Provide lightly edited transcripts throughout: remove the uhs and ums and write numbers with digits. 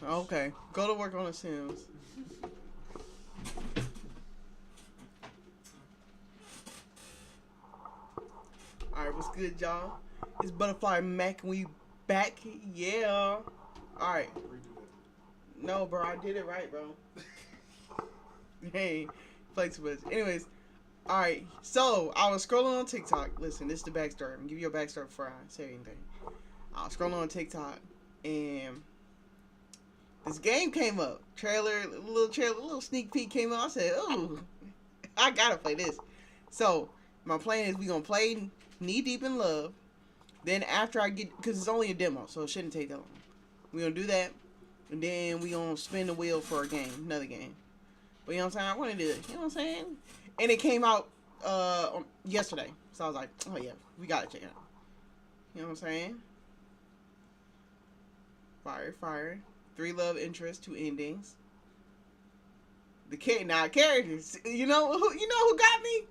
Okay, go to work on the Sims. Alright, what's good, y'all? It's Butterfly Mac and we back. Yeah. Alright. No, bro, I did it right, bro. Hey, play too much. Anyways, alright. So, I was scrolling on TikTok. Listen, this is the backstory. I'm gonna give you a backstory before I say anything. I was scrolling on TikTok and this game came up. Trailer, little sneak peek came up. I said, "Ooh, I gotta play this." So my plan is we gonna play Knee Deep in Love. Then after I get, cause it's only a demo, so it shouldn't take that long. We gonna do that, and then we gonna spin the wheel for a game, another game. But you know what I'm saying? I wanted to, you know what I'm saying? And it came out yesterday, so I was like, oh yeah, we gotta check it out. You know what I'm saying? Fire. 3 love interests, 2 endings. Characters. You know who got me?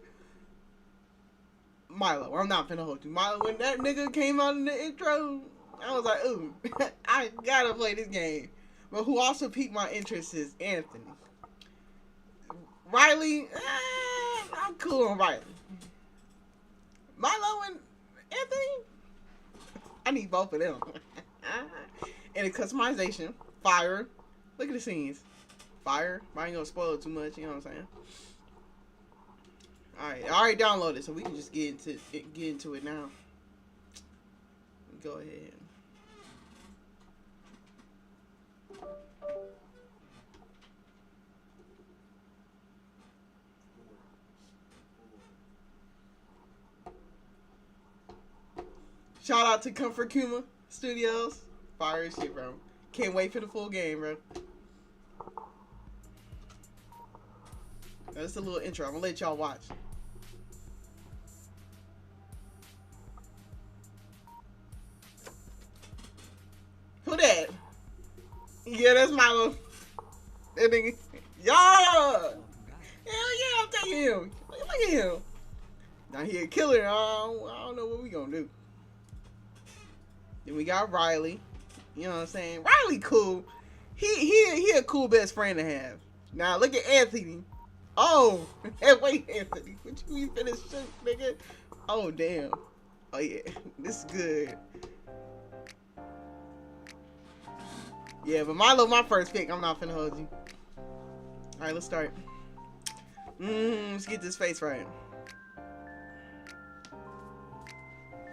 Milo. I'm not finna hold you. Milo, when that nigga came out in the intro, I was like, ooh, I gotta play this game. But who also piqued my interest is Anthony. Riley, I'm cool on Riley. Milo and Anthony, I need both of them. And the customization, fire. Look at the scenes. Fire. I ain't gonna spoil it too much, you know what I'm saying? Alright, I already downloaded it, so we can just get into it now. Go ahead. Shout out to Comfort Kuma Studios. Fire as shit, bro. Can't wait for the full game, bro. That's a little intro. I'm gonna let y'all watch. Who that? Yeah, that's Milo. That nigga. Yeah! Hell yeah, I'm taking him. Look at him. Now he a killer. I don't know what we gonna do. Then we got Riley. You know what I'm saying? Riley cool. He a cool best friend to have. Now look at Anthony. Oh, wait, Anthony. What you finna shoot, nigga? Oh, damn. Oh, yeah. This is good. Yeah, but Milo, my first pick. I'm not finna hold you. Alright, let's start. Let's get this face right.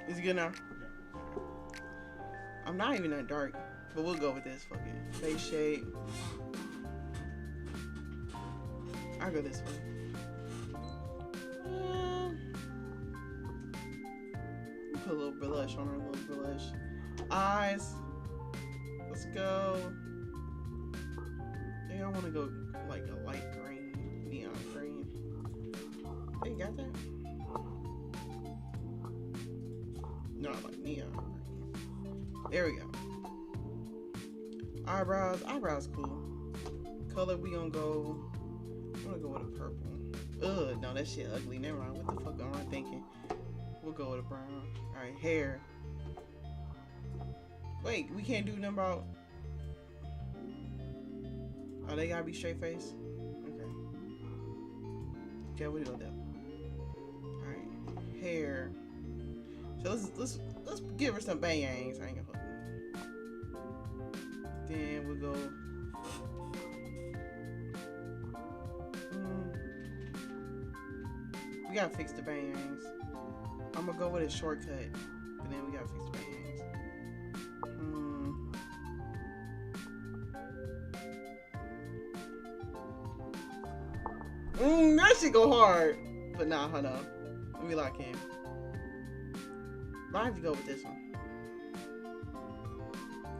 Is it good now? I'm not even that dark, but we'll go with this. Fuck it. Face shape. I'll go this way. Put a little blush on her, a little blush. Eyes. Let's go. I think I want to go like a light green, neon green. Hey, you got that? No, like neon green. There we go. Eyebrows cool. Color, we gonna go. I'm gonna go with a purple. Ugh, no, that shit ugly. Never mind. What the fuck am I thinking? We'll go with a brown. Alright, hair. Wait, we can't do nothing about. Oh, they gotta be straight face? Okay. Yeah, we'll do that. Alright, hair. So let's give her some bangs. I ain't gonna hold you. Then we'll go. We gotta fix the bangs. I'm gonna go with a shortcut, but then we gotta fix the bangs. That shit go hard. But nah, hold on. Let me lock in. Might have to go with this one.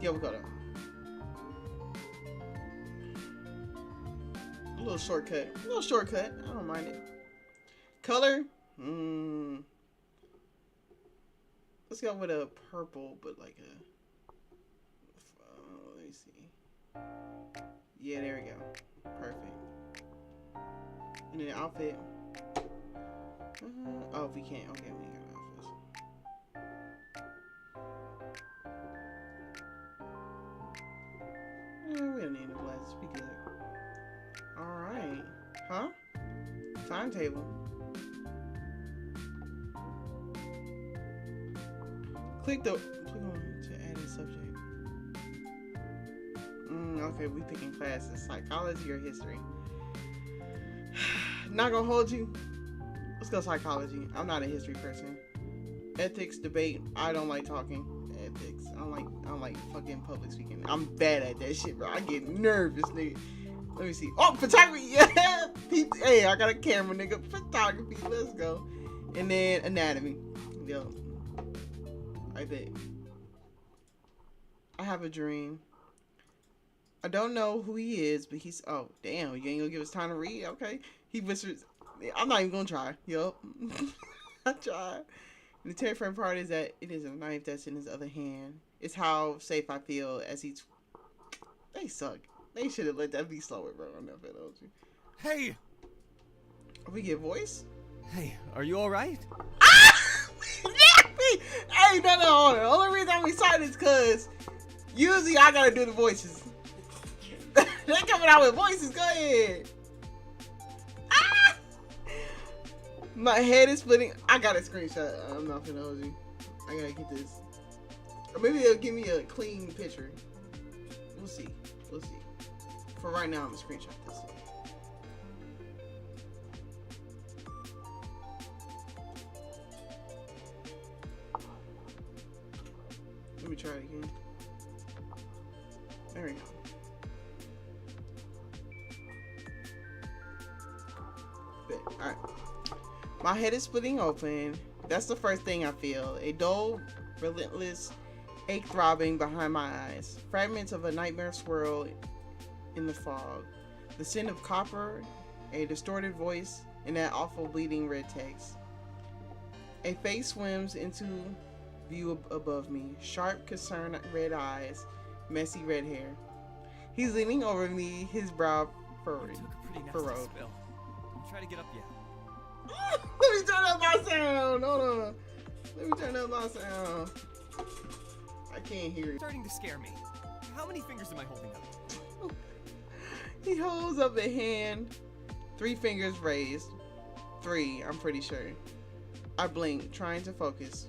Yeah, we'll go there. A little shortcut. I don't mind it. Color? Let's go with a purple, but like a. Let me see. Yeah, there we go. Perfect. And then the outfit. Oh, we can't. Okay, we got outfits. We got a name to blast. Be good. Alright. Huh? Timetable. Click on to add a subject. Okay, we picking classes. Psychology or history. Not gonna hold you. Let's go psychology. I'm not a history person. Ethics, debate. I don't like talking. Ethics. I don't like fucking public speaking. I'm bad at that shit, bro. I get nervous, nigga. Let me see. Oh, photography. Yeah. Hey, I got a camera, nigga. Photography. Let's go. And then anatomy. Yo. I bet. I have a dream. I don't know who he is, but he's... Oh, damn. You ain't gonna give us time to read? Okay. He whispers... I'm not even gonna try. Yup. I tried. And the terrifying part is that it is a knife that's in his other hand. It's how safe I feel as he's... They suck. They should have let that be slower, bro. I'm not gonna hold you. Hey! We get voice? Hey, are you alright? Hey, no, hold on. The only reason I'm excited is because usually I gotta do the voices. They're coming out with voices. Go ahead. Ah! My head is splitting. I got a screenshot. I'm not gonna hold you. I gotta get this. Or maybe they'll give me a clean picture. We'll see. We'll see. For right now, I'm gonna screenshot this. Let me try it again. There we go. Alright. My head is splitting open. That's the first thing I feel. A dull, relentless ache throbbing behind my eyes. Fragments of a nightmare swirl in the fog. The scent of copper, a distorted voice, and that awful bleeding red text. A face swims into view above me. Sharp, concerned red eyes, messy red hair. He's leaning over me, his brow furrowed. Try to get up yet. Let me turn up my sound. Hold on. Let me turn up my sound. I can't hear it. Starting to scare me. How many fingers am I holding up? He holds up a hand. 3 fingers raised. 3, I'm pretty sure. I blink, trying to focus.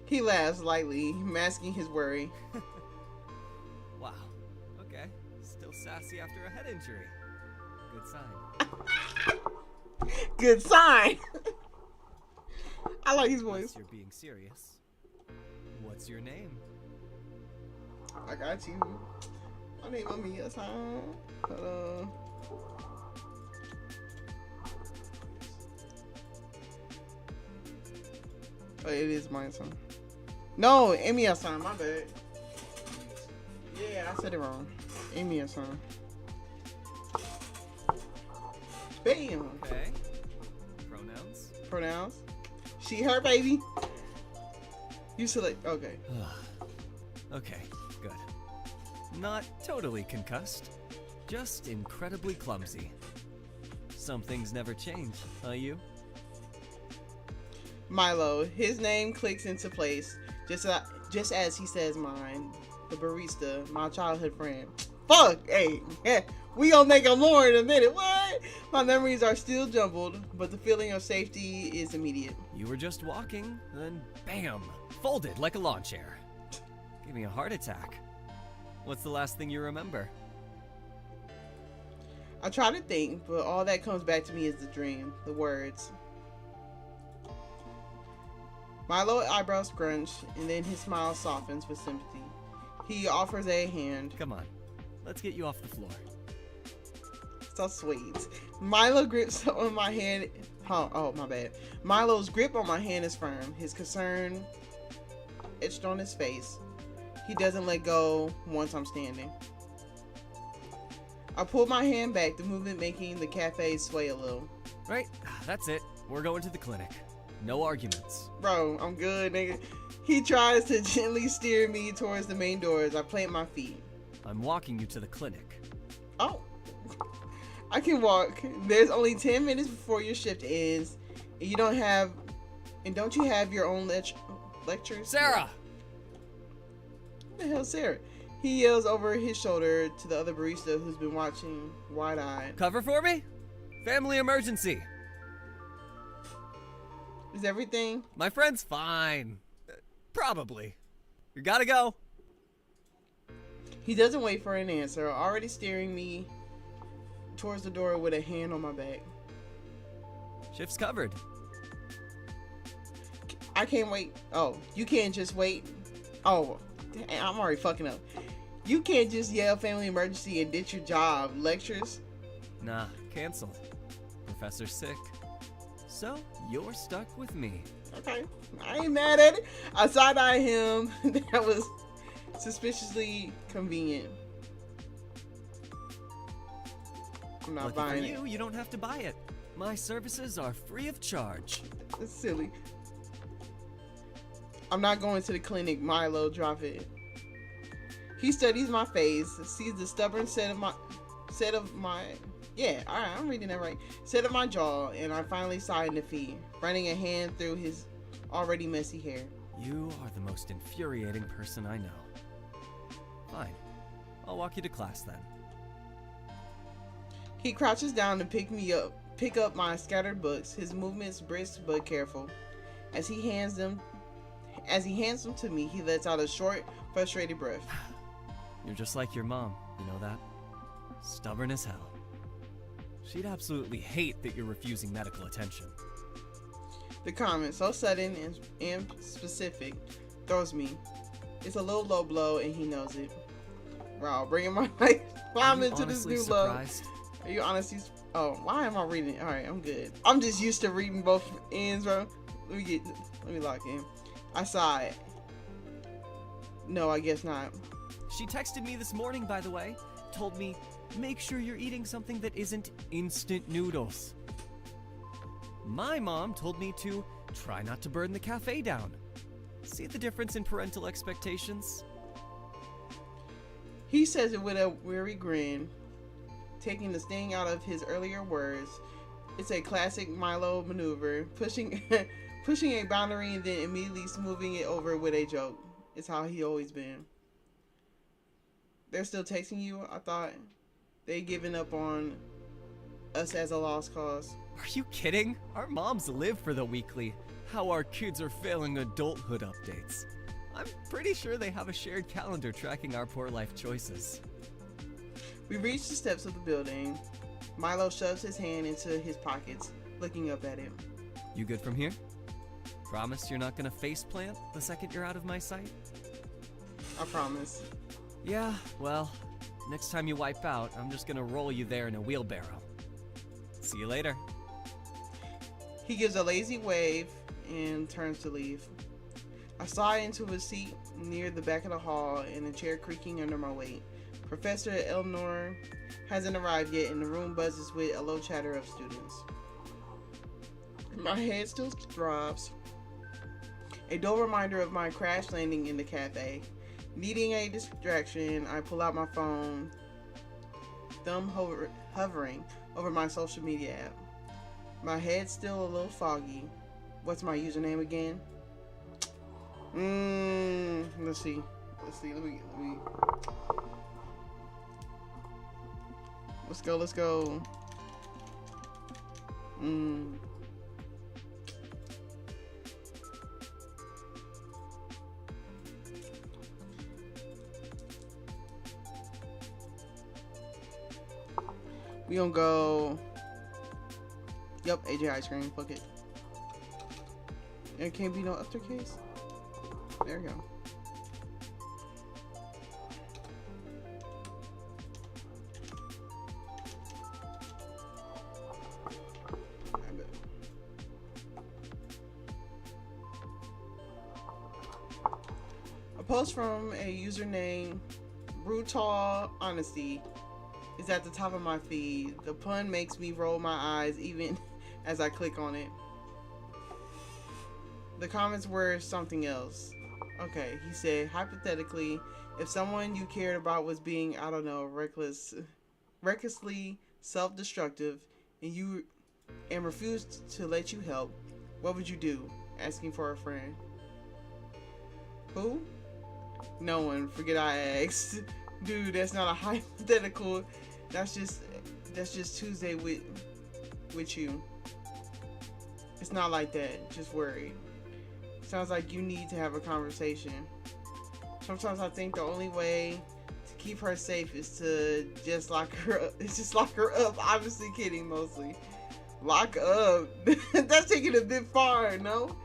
He laughs lightly, masking his worry. Wow. Okay. Still sassy after a head injury. Good sign. Good sign. I like his voice. Unless you're being serious. What's your name? I got you. My name is Mia-san. Hold on. Oh, it is my son. No, Emiya-san, my bad. Yeah, I said it wrong. Emiya-san. Bam. Okay. Pronouns? Pronouns. She, her, baby. You select. Okay. Okay, good. Not totally concussed. Just incredibly clumsy. Some things never change, you? Milo. His name clicks into place, just as he says mine. The barista, my childhood friend. Fuck! Hey, we gonna make him more in a minute. What? My memories are still jumbled, but the feeling of safety is immediate. You were just walking, then bam! Folded like a lawn chair. Gave me a heart attack. What's the last thing you remember? I try to think, but all that comes back to me is the dream, the words. Milo eyebrows scrunch, and then his smile softens with sympathy. He offers a hand. Come on, let's get you off the floor. So sweet. Milo grips on my hand. Oh, my bad. Milo's grip on my hand is firm. His concern etched on his face. He doesn't let go once I'm standing. I pull my hand back, the movement making the cafe sway a little. Right, that's it. We're going to the clinic. No arguments. Bro, I'm good, nigga. He tries to gently steer me towards the main doors. I plant my feet. I'm walking you to the clinic. Oh. I can walk. There's only 10 minutes before your shift ends. And don't you have your own lectures. Sarah! What the hell, Sarah? He yells over his shoulder to the other barista who's been watching wide-eyed. Cover for me? Family emergency. Is everything? My friend's fine. Probably. You gotta go. He doesn't wait for an answer, already steering me towards the door with a hand on my back. Shift's covered. I can't wait. Oh, you can't just wait. Oh, I'm already fucking up. You can't just yell family emergency and ditch your job. Lectures? Nah, canceled. Professor's sick. So, you're stuck with me. Okay, I ain't mad at it. I side-eye him. That was suspiciously convenient. I'm not Lucky buying for it. you don't have to buy it. My services are free of charge. It's silly. I'm not going to the clinic, Milo. Drop it. He studies my face, sees the stubborn set of my yeah, alright, I'm reading that right. Set of my jaw, and I finally sigh in defeat, running a hand through his already messy hair. You are the most infuriating person I know. Fine. I'll walk you to class then. He crouches down to pick up my scattered books, his movements brisk but careful. As he hands them to me, he lets out a short, frustrated breath. You're just like your mom, you know that? Stubborn as hell. She'd absolutely hate that you're refusing medical attention. The comment, so sudden and specific, throws me. It's a little low blow, and he knows it. Wow, bringing my life into this new surprised? love. Are you honestly? Oh, why am I reading? All right, I'm good. I'm just used to reading both ends, bro. Let me lock in. I sighed. No, I guess not. She texted me this morning, by the way. Told me, make sure you're eating something that isn't instant noodles. My mom told me to try not to burn the cafe down. See the difference in parental expectations? He says it with a weary grin, taking the sting out of his earlier words. It's a classic Milo maneuver, pushing a boundary and then immediately smoothing it over with a joke. It's how he always been. They're still texting you? I thought they given up on us as a lost cause. Are you kidding? Our moms live for the weekly How Our Kids Are Failing Adulthood updates. I'm pretty sure they have a shared calendar tracking our poor life choices. We reach the steps of the building. Milo shoves his hand into his pockets, looking up at him. You good from here? Promise you're not gonna faceplant the second you're out of my sight? I promise. Yeah, well, next time you wipe out, I'm just gonna roll you there in a wheelbarrow. See you later. He gives a lazy wave and turns to leave. I sigh into a seat near the back of the hall and a chair creaking under my weight. Professor Elnor hasn't arrived yet and the room buzzes with a low chatter of students. My head still throbs. A dull reminder of my crash landing in the cafe. Needing a distraction, I pull out my phone, thumb hovering over my social media app. My head's still a little foggy. What's my username again? Let's see. Let me. Let's go. We gonna go. Yep, AJ Ice Cream. Fuck it. There can't be no aftercase. There we go. A post from a username Brutal Honesty is at the top of my feed. The pun makes me roll my eyes even as I click on it. The comments were something else. Okay, he said, hypothetically, if someone you cared about was being, I don't know, recklessly self-destructive and refused to let you help, what would you do? Asking for a friend. Who? No one. Forget I asked. Dude, that's not a hypothetical. That's just Tuesday with you. It's not like that. Just worried. Sounds like you need to have a conversation. Sometimes I think the only way to keep her safe is to just lock her up. It's just lock her up. Obviously kidding mostly. Lock up. That's taking it a bit far, no?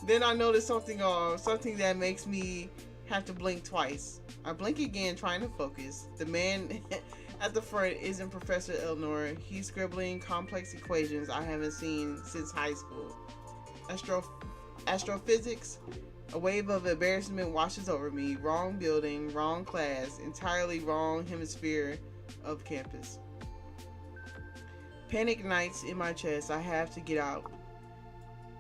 Then I notice something that makes me have to blink twice. I blink again, trying to focus. The man at the front isn't Professor Elnor. He's scribbling complex equations I haven't seen since high school. Astrophysics? A wave of embarrassment washes over me. Wrong building, wrong class, entirely wrong hemisphere of campus. Panic ignites in my chest. I have to get out.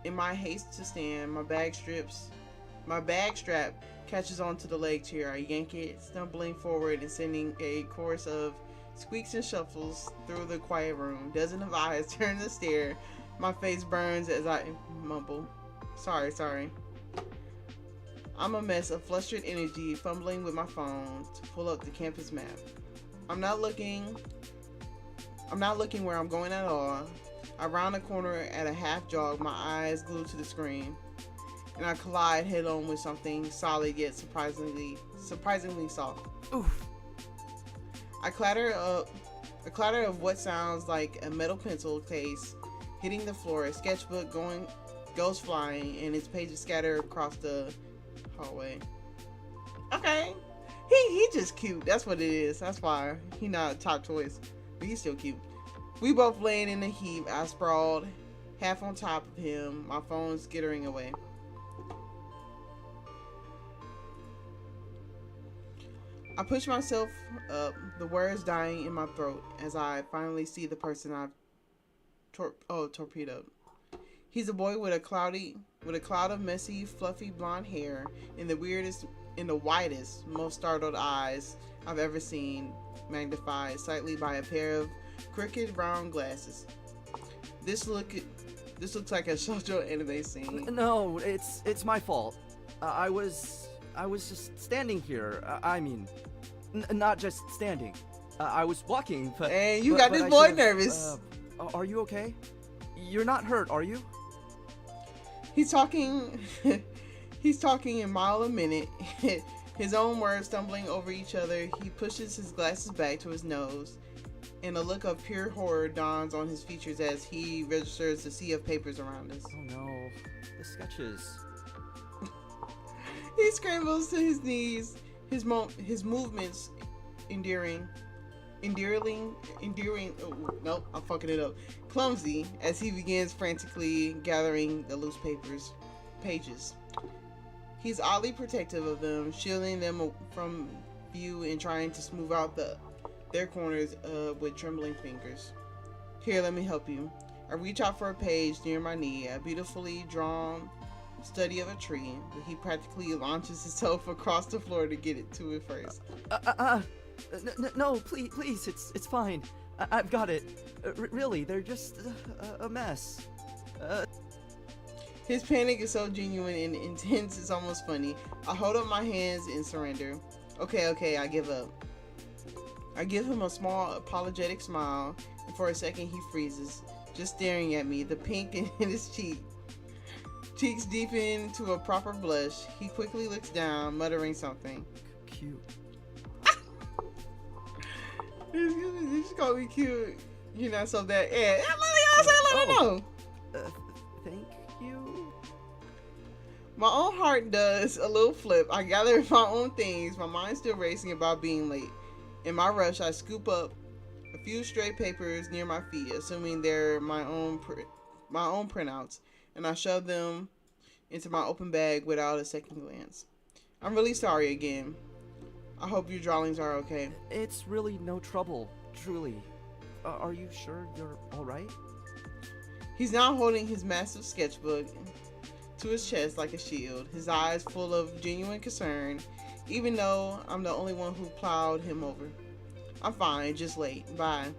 In my haste to stand, my bag strap catches onto the leg chair. I yank it, stumbling forward and sending a chorus of squeaks and shuffles through the quiet room. Dozens of eyes turn to stare. My face burns as I mumble, Sorry. I'm a mess of flustered energy, fumbling with my phone to pull up the campus map. I'm not looking where I'm going at all. I round a corner at a half jog, my eyes glued to the screen, and I collide head on with something solid yet surprisingly soft. Oof. A clatter of what sounds like a metal pencil case hitting the floor. A sketchbook goes flying, and its pages scatter across the hallway. Okay, he just cute. That's what it is. That's why he not a top choice, but he's still cute. We both laying in a heap. I sprawled half on top of him, my phone skittering away. I push myself up, the words dying in my throat as I finally see the person I've torpedoed. He's a boy with a cloud of messy, fluffy blonde hair and the widest, most startled eyes I've ever seen, magnified slightly by a pair of crooked round glasses. This looks like a shoujo anime scene. No, it's my fault. I was just standing here. Not just standing. I was walking, but... And you got this boy nervous. Are you okay? You're not hurt, are you? He's talking a mile a minute, his own words stumbling over each other. He pushes his glasses back to his nose, and a look of pure horror dawns on his features as he registers the sea of papers around us. Oh no, the sketches. He scrambles to his knees, his movements endearing. Oh, nope, I'm fucking it up. Clumsy as he begins frantically gathering the loose pages. He's oddly protective of them, shielding them from view and trying to smooth out their corners with trembling fingers. Here, let me help you. I reach out for a page near my knee, a beautifully drawn study of a tree, but he practically launches himself across the floor to get it to it first. No, please, it's fine. I've got it. Really, they're just a mess. His panic is so genuine and intense, it's almost funny. I hold up my hands in surrender. Okay, I give up. I give him a small, apologetic smile, and for a second he freezes, just staring at me, the pink in his cheeks deepen to a proper blush. He quickly looks down, muttering something. Cute. You just call me cute. You're not so bad. Yeah, let me know. Thank you. My own heart does a little flip. I gather my own things, my mind still racing about being late. In my rush, I scoop up a few stray papers near my feet, assuming they're my own printouts, and I shove them into my open bag without a second glance. I'm really sorry again. I hope your drawings are okay. It's really no trouble, truly. Are you sure you're alright? He's now holding his massive sketchbook to his chest like a shield, his eyes full of genuine concern, even though I'm the only one who plowed him over. I'm fine, just late. Bye.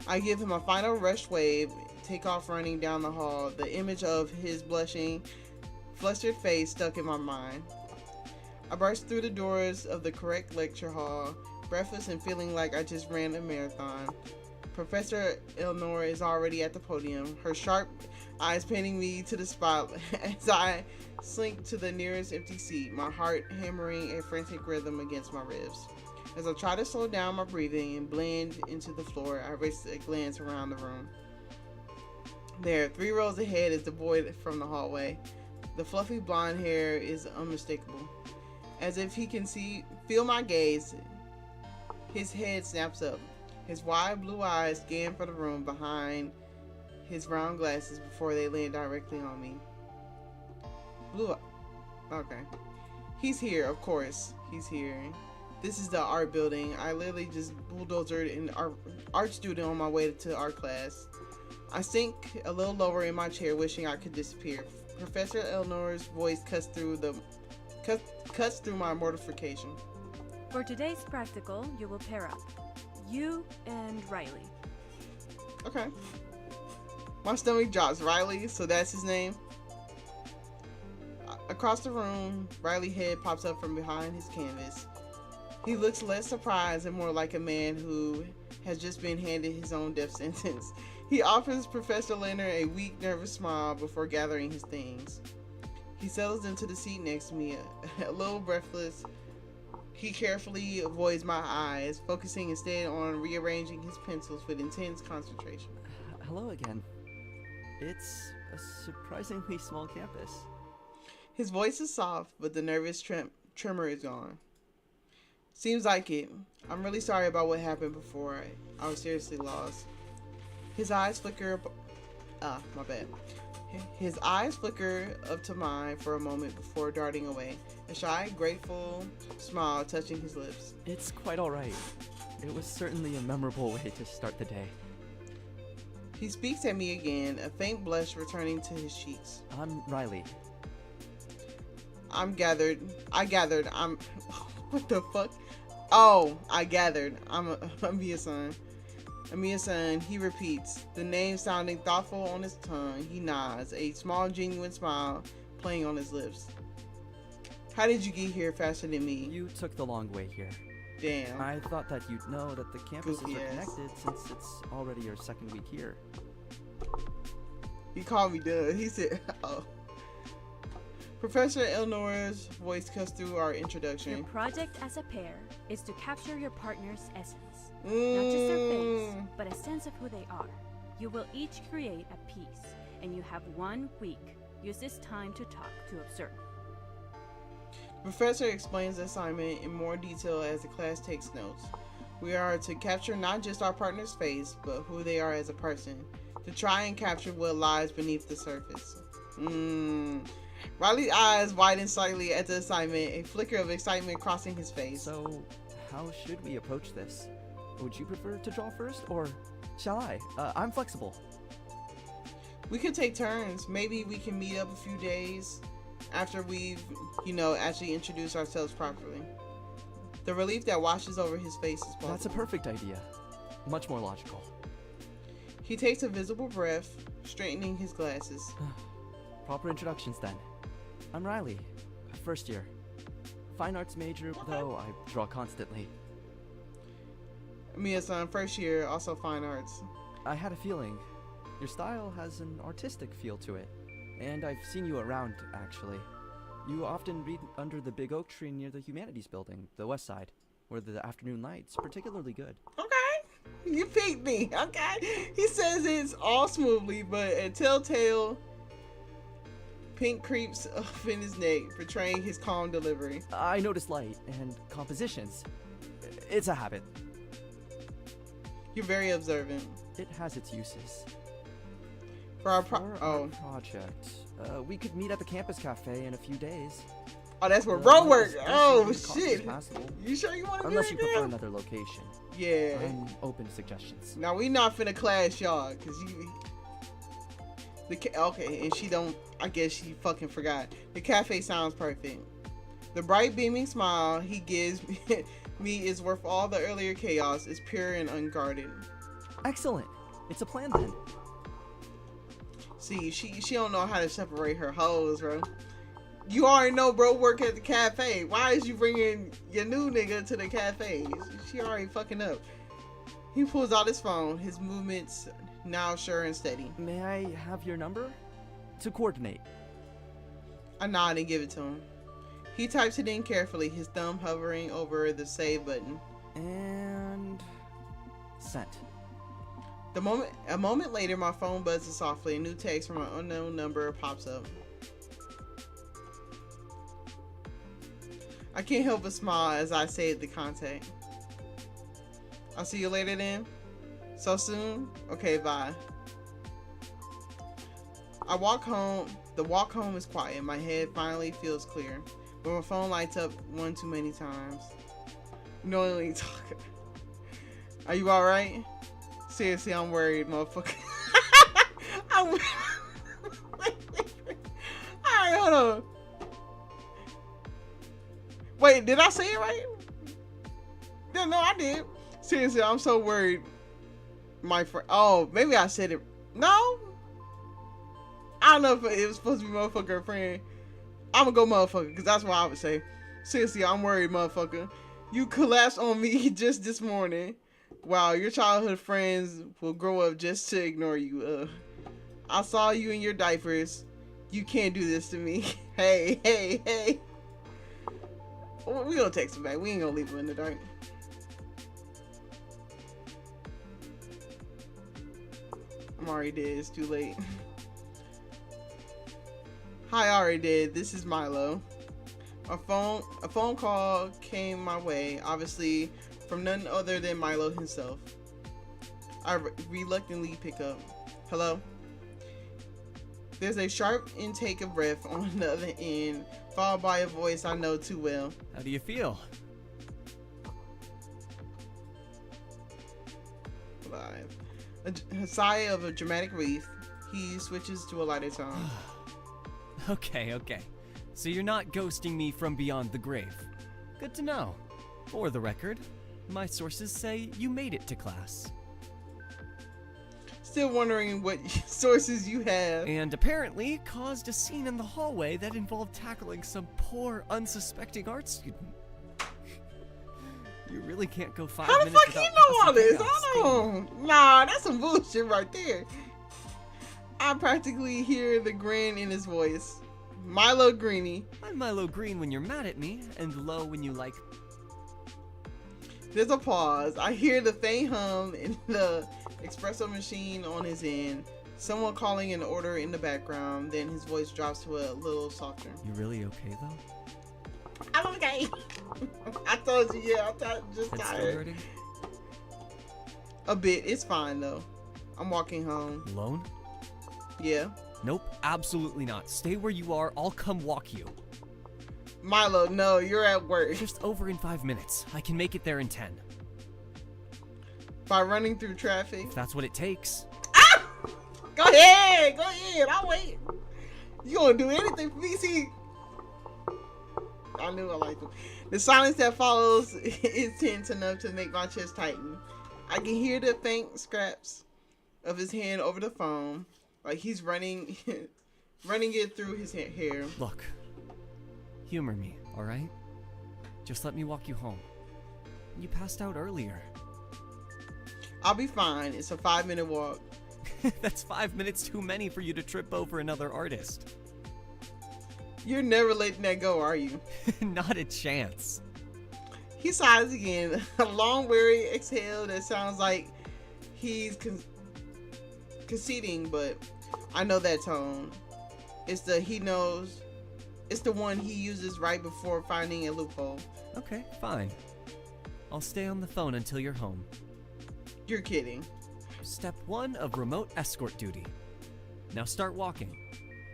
I give him a final rushed wave, take off running down the hall, the image of his blushing, flustered face stuck in my mind. I burst through the doors of the correct lecture hall, breathless and feeling like I just ran a marathon. Professor Eleanor is already at the podium, her sharp eyes pinning me to the spot as I slink to the nearest empty seat, my heart hammering a frantic rhythm against my ribs. As I try to slow down my breathing and blend into the floor, I risk a glance around the room. There, 3 rows ahead, is the boy from the hallway. The fluffy blonde hair is unmistakable. As if he can feel my gaze, his head snaps up. His wide blue eyes scan for the room behind his round glasses before they land directly on me. Okay. He's here, of course. He's here. This is the art building. I literally just bulldozered an art student on my way to art class. I sink a little lower in my chair, wishing I could disappear. Professor Eleanor's voice cuts through my mortification. For today's practical, you will pair up. You and Riley. Okay. My stomach drops. Riley, so that's his name. Across the room, Riley's head pops up from behind his canvas. He looks less surprised and more like a man who has just been handed his own death sentence. He offers Professor Leonard a weak, nervous smile before gathering his things. He settles into the seat next to me, a little breathless. He carefully avoids my eyes, focusing instead on rearranging his pencils with intense concentration. Hello again. It's a surprisingly small campus. His voice is soft, but the nervous tremor is gone. Seems like it. I'm really sorry about what happened before. I was seriously lost. His eyes flicker my bad. His eyes flicker up to mine for a moment before darting away, a shy, grateful smile touching his lips. It's quite alright. It was certainly a memorable way to start the day. He speaks at me again, a faint blush returning to his cheeks. I'm Riley. I'm what the fuck? Oh, I gathered. I'm Amia-san. Amia-san, he repeats, the name sounding thoughtful on his tongue. He nods, a small, genuine smile playing on his lips. How did you get here faster than me? You took the long way here. Damn. I thought that you'd know that the campuses Goofy are ass. connected since it's already your second week here. He called me Doug. He said, oh. Professor Eleanor's voice cuts through our Your introduction. project as a pair is to capture your partner's essence. Not just their face, but a sense of who they are. You will each create a piece, and you have 1 week. Use this time to talk, to observe. Professor explains the assignment in more detail as the class takes notes. We are to capture not just our partner's face, but who they are as a person, to try and capture what lies beneath the surface. Riley's eyes widen slightly at the assignment, a flicker of excitement crossing his face. So, how should we approach this? Would you prefer to draw first, or shall I? I'm flexible. We could take turns. Maybe we can meet up a few days after we've, actually introduced ourselves properly. The relief that washes over his face is palpable. That's a perfect idea. Much more logical. He takes a visible breath, straightening his glasses. Proper introductions then. I'm Riley, first year. Fine arts major, though I draw constantly. Mia-san, first year, also fine arts. I had a feeling. Your style has an artistic feel to it. And I've seen you around, actually. You often read under the big oak tree near the Humanities Building, the west side, where the afternoon light's particularly good. Okay, you peeked me, okay? He says it's all smoothly, but a telltale pink creeps up in his neck, portraying his calm delivery. I notice light and compositions. It's a habit. You're very observant. It has its uses. For our For our project, we could meet at the campus cafe in a few days. Oh, that's where The road work. latest Oh cost is shit. passable. You sure you want to do Unless it you prefer now? another location. Yeah. I'm open to suggestions. Now we not finna clash y'all, cause okay, and she don't. I guess she fucking forgot. The cafe sounds perfect. The bright beaming smile he gives me is worth all the earlier chaos. It's pure and unguarded. Excellent. It's a plan then. See, she don't know how to separate her hoes, bro. You already know bro work at the cafe. Why is you bringing your new nigga to the cafe? She already fucking up. He pulls out his phone, his movements now sure and steady. May I have your number? To coordinate. I nod and give it to him. He types it in carefully, his thumb hovering over the save button. And... sent. A moment later, my phone buzzes softly. A new text from an unknown number pops up. I can't help but smile as I save the contact. I'll see you later then. So soon? Okay, bye. I walk home. The walk home is quiet. My head finally feels clear. But my phone lights up one too many times. Knowingly talking. Are you alright? Seriously, I'm worried, motherfucker. Alright, hold on. Wait, did I say it right? No, I did. Seriously, I'm so worried. My friend. Oh, maybe I said it. No? I don't know if it was supposed to be motherfucker or friend. I'm gonna go motherfucker, because that's what I would say. Seriously, I'm worried, motherfucker. You collapsed on me just this morning. Wow, your childhood friends will grow up just to ignore you. I saw you in your diapers. You can't do this to me. Hey. We gonna text him back. We ain't gonna leave him in the dark. I'm already dead. It's too late. Hi, I already did. This is Milo. A phone call came my way, obviously from none other than Milo himself. I reluctantly pick up. Hello? There's a sharp intake of breath on the other end, followed by a voice I know too well. How do you feel? Alive. A sigh of a dramatic relief. He switches to a lighter tone. Okay. So you're not ghosting me from beyond the grave. Good to know. For the record, my sources say you made it to class. Still wondering what sources you have. And apparently caused a scene in the hallway that involved tackling some poor, unsuspecting art student. You really can't go 5 How the minutes fuck he without know all this? chaos, Hold on. Nah, that's some bullshit right there. I practically hear the grin in his voice. Milo Greeny. I'm Milo Green when you're mad at me, and low when you like. There's a pause. I hear the faint hum in the espresso machine on his end. Someone calling an order in the background. Then his voice drops to a little softer. You really okay though? I'm okay. I told you, yeah. I'm just Head still tired. hurting? A bit. It's fine though. I'm walking home. Alone? Yeah. Nope, absolutely not. Stay where you are. I'll come walk you. Milo, no, you're at work. Just over in 5 minutes. I can make it there in 10. By running through traffic. If that's what it takes. Ah! Go ahead. I'll wait. You gonna do anything for me? See, I knew I liked him. The silence that follows is tense enough to make my chest tighten. I can hear the faint scraps of his hand over the phone, like he's running it through his hair. Look, humor me, alright? Just let me walk you home. You passed out earlier. I'll be fine. It's a 5-minute walk. That's 5 minutes too many for you to trip over another artist. You're never letting that go, are you? Not a chance. He sighs again, a long, weary exhale that sounds like he's conceding, but I know that tone. It's the one he uses right before finding a loophole. Okay, fine. I'll stay on the phone until you're home. You're kidding. Step 1 of remote escort duty. Now start walking,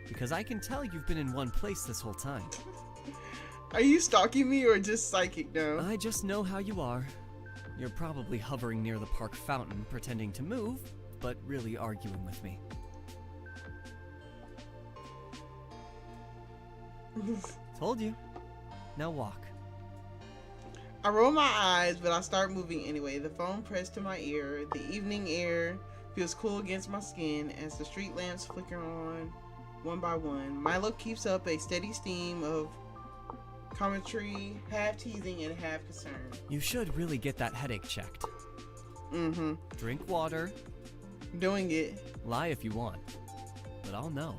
because I can tell you've been in one place this whole time. Are you stalking me or just psychic now? I just know how you are. You're probably hovering near the park fountain, pretending to move, but really arguing with me. Told you. Now walk. I roll my eyes, but I start moving anyway. The phone pressed to my ear. The evening air feels cool against my skin as the street lamps flicker on one by one. Milo keeps up a steady stream of commentary, half teasing and half concern. You should really get that headache checked. Mm-hmm. Drink water, Doing it. lie if you want, but I'll know.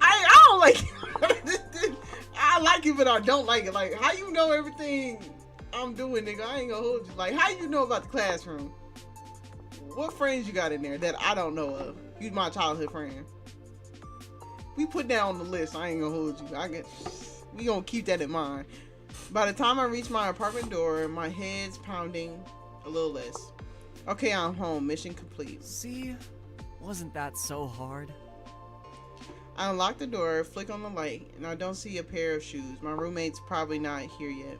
I don't like it. I like it, but I don't like it. Like, how you know everything I'm doing, nigga? I ain't gonna hold you. Like, how you know about the classroom? What friends you got in there that I don't know of? You my childhood friend. We put that on the list. I ain't gonna hold you. We gonna keep that in mind. By the time I reach my apartment door, my head's pounding a little less. Okay, I'm home. Mission complete. See? Wasn't that so hard? I unlock the door, flick on the light, and I don't see a pair of shoes. My roommate's probably not here yet.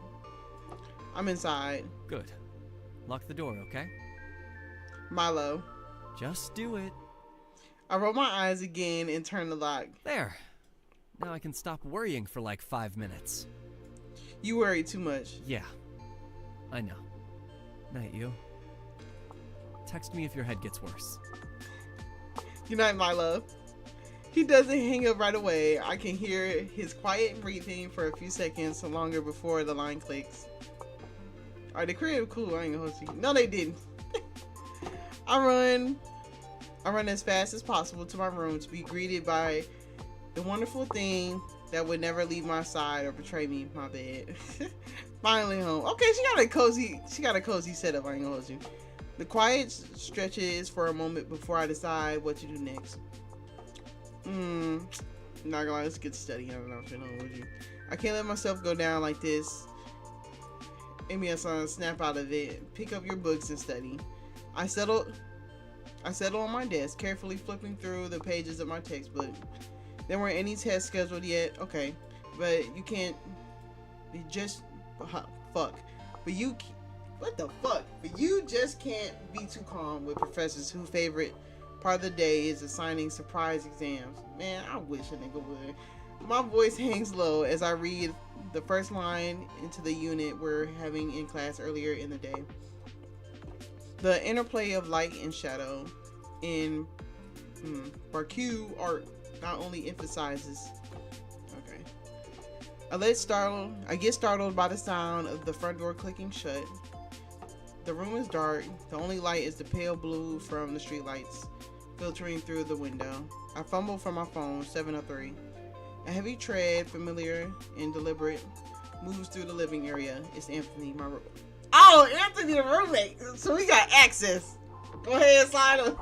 I'm inside. Good. Lock the door, okay? Milo. Just do it. I roll my eyes again and turn the lock. There. Now I can stop worrying for like 5 minutes. You worry too much. Yeah. I know. Night, you. Text me if your head gets worse. Good night, Milo. He doesn't hang up right away. I can hear his quiet breathing for a few seconds longer before the line clicks. Alright, the crib cool. I ain't gonna hold you. No, they didn't. I run as fast as possible to my room to be greeted by the wonderful thing that would never leave my side or betray me, my bed. Finally home. Okay, she got a cozy setup. I ain't gonna hold you. The quiet stretches for a moment before I decide what to do next. Not gonna lie, let's get studying. I don't know if I know with you. I can't let myself go down like this. Amy and son, snap out of it. Pick up your books and study. I settle on my desk, carefully flipping through the pages of my textbook. There weren't any tests scheduled yet. Okay, but you can't. You just fuck. But you. What the fuck? But you just can't be too calm with professors whose favorite part of the day is assigning surprise exams. Man, I wish a nigga would. My voice hangs low as I read the first line into the unit we're having in class earlier in the day. The interplay of light and shadow in Barque art not only emphasizes. Okay. I get startled by the sound of the front door clicking shut. The room is dark. The only light is the pale blue from the streetlights filtering through the window. I fumble for my phone. 7:03. A heavy tread, familiar and deliberate, moves through the living area. It's Anthony, my Anthony, the roommate. So we got access. Go ahead, slide over.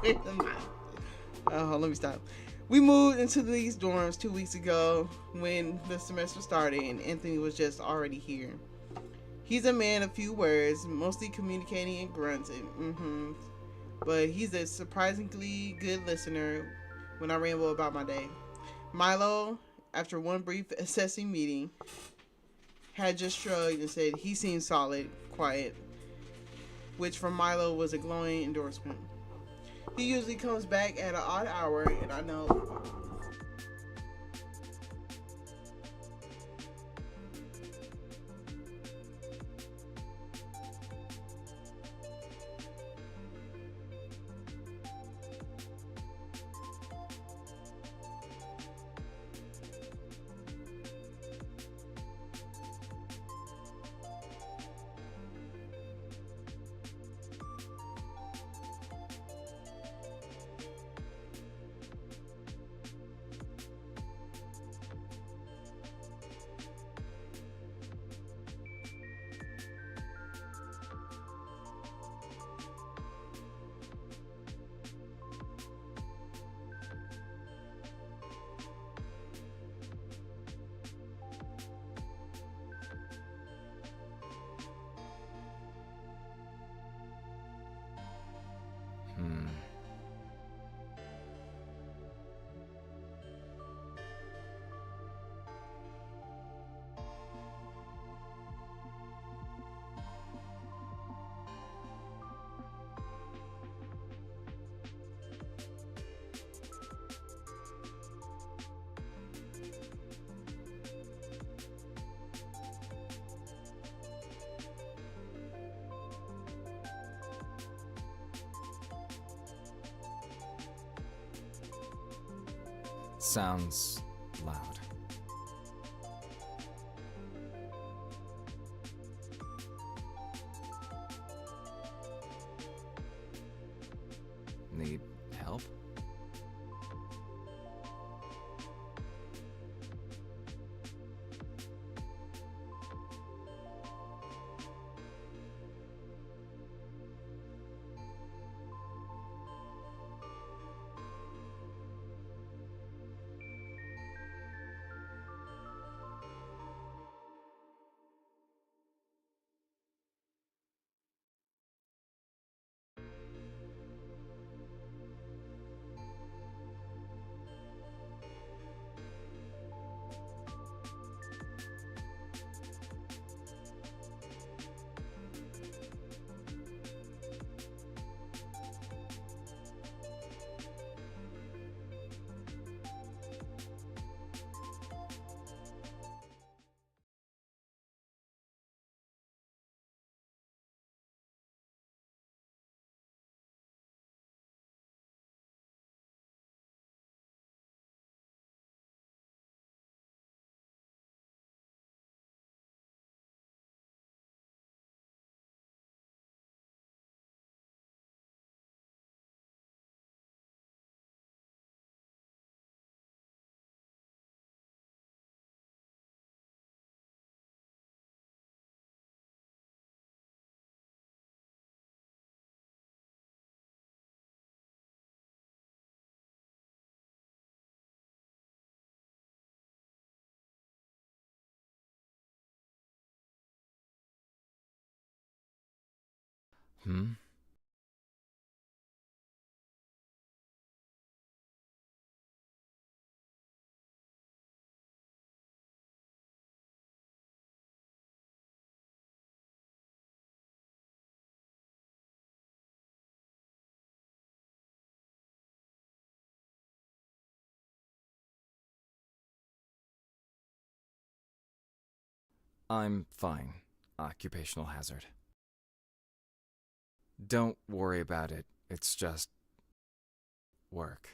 Let me stop. We moved into these dorms 2 weeks ago when the semester started, and Anthony was just already here. He's a man of few words, mostly communicating in grunts and but he's a surprisingly good listener when I ramble about my day. Milo, after one brief assessing meeting, had just shrugged and said he seemed solid, quiet, which from Milo was a glowing endorsement. He usually comes back at an odd hour, and I know. sounds loud. Need help? Hmm? I'm fine. Occupational hazard. Don't worry about it. It's just work.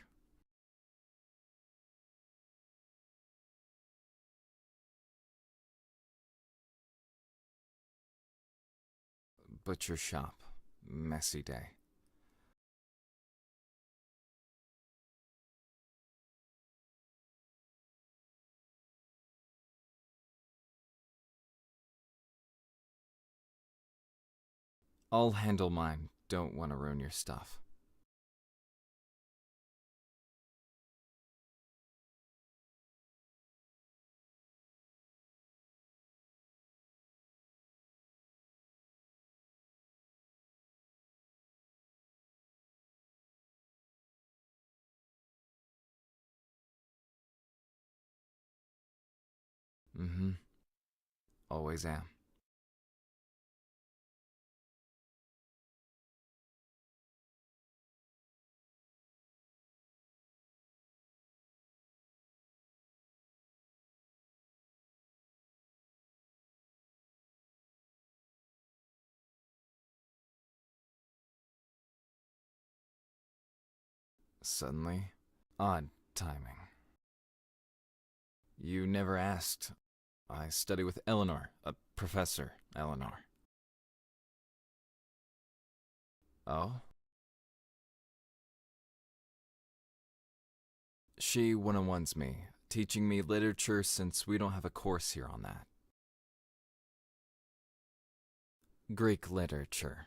Butcher shop. Messy day. I'll handle mine. Don't want to ruin your stuff. Mm-hmm. Always am. Suddenly, odd timing. You never asked. I study with Eleanor, a Professor Eleanor. Oh? She one-on-ones me, teaching me literature since we don't have a course here on that. Greek literature,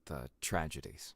the tragedies.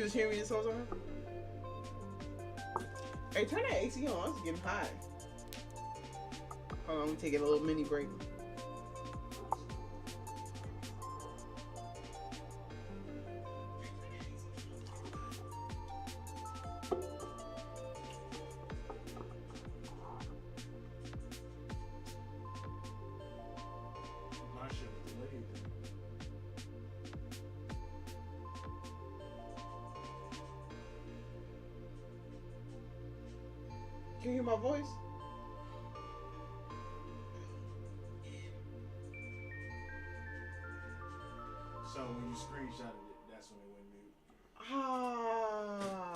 you was hearing me this whole time? Hey, turn that AC on. It's getting hot. Hold on, I'm gonna take a little mini break. My shit was delayed. Can you hear my voice? So when you screenshotted it, that's when it went mute. Ah.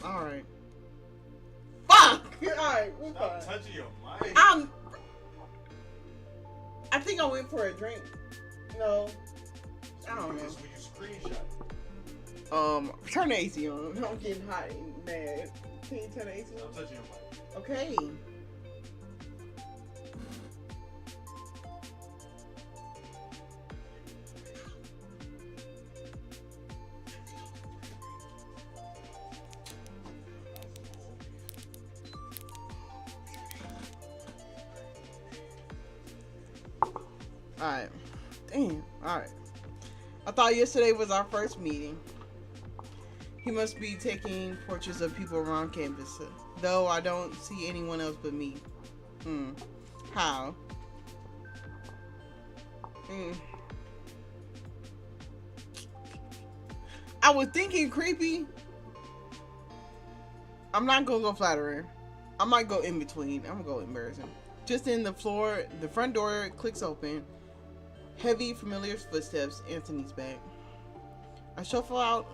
Alright. Fuck! Alright, we're Stop fine. touching your mic. I think I went for a drink. No. I don't know. Just when you screenshot it. Turn the AC on. I'm getting hot and mad. Can you turn the AC Stop on? touching your mic. Okay. Alright. Damn. Alright. I thought yesterday was our first meeting. He must be taking portraits of people around campus, though I don't see anyone else but me. How? I was thinking creepy. I'm not gonna go flattering. I might go in between. I'm gonna go embarrassing. Just in the floor, the front door clicks open. Heavy, familiar footsteps. Anthony's back. I shuffle out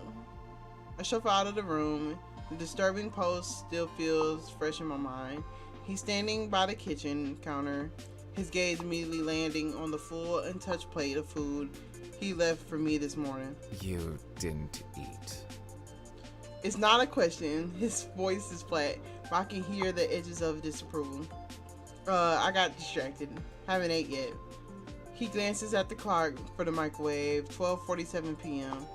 of the room. The disturbing pose still feels fresh in my mind. He's standing by the kitchen counter, his gaze immediately landing on the full, untouched plate of food he left for me this morning. You didn't eat. It's not a question. His voice is flat, but I can hear the edges of disapproval. I got distracted. Haven't ate yet. He glances at the clock for the microwave. 12:47 p.m.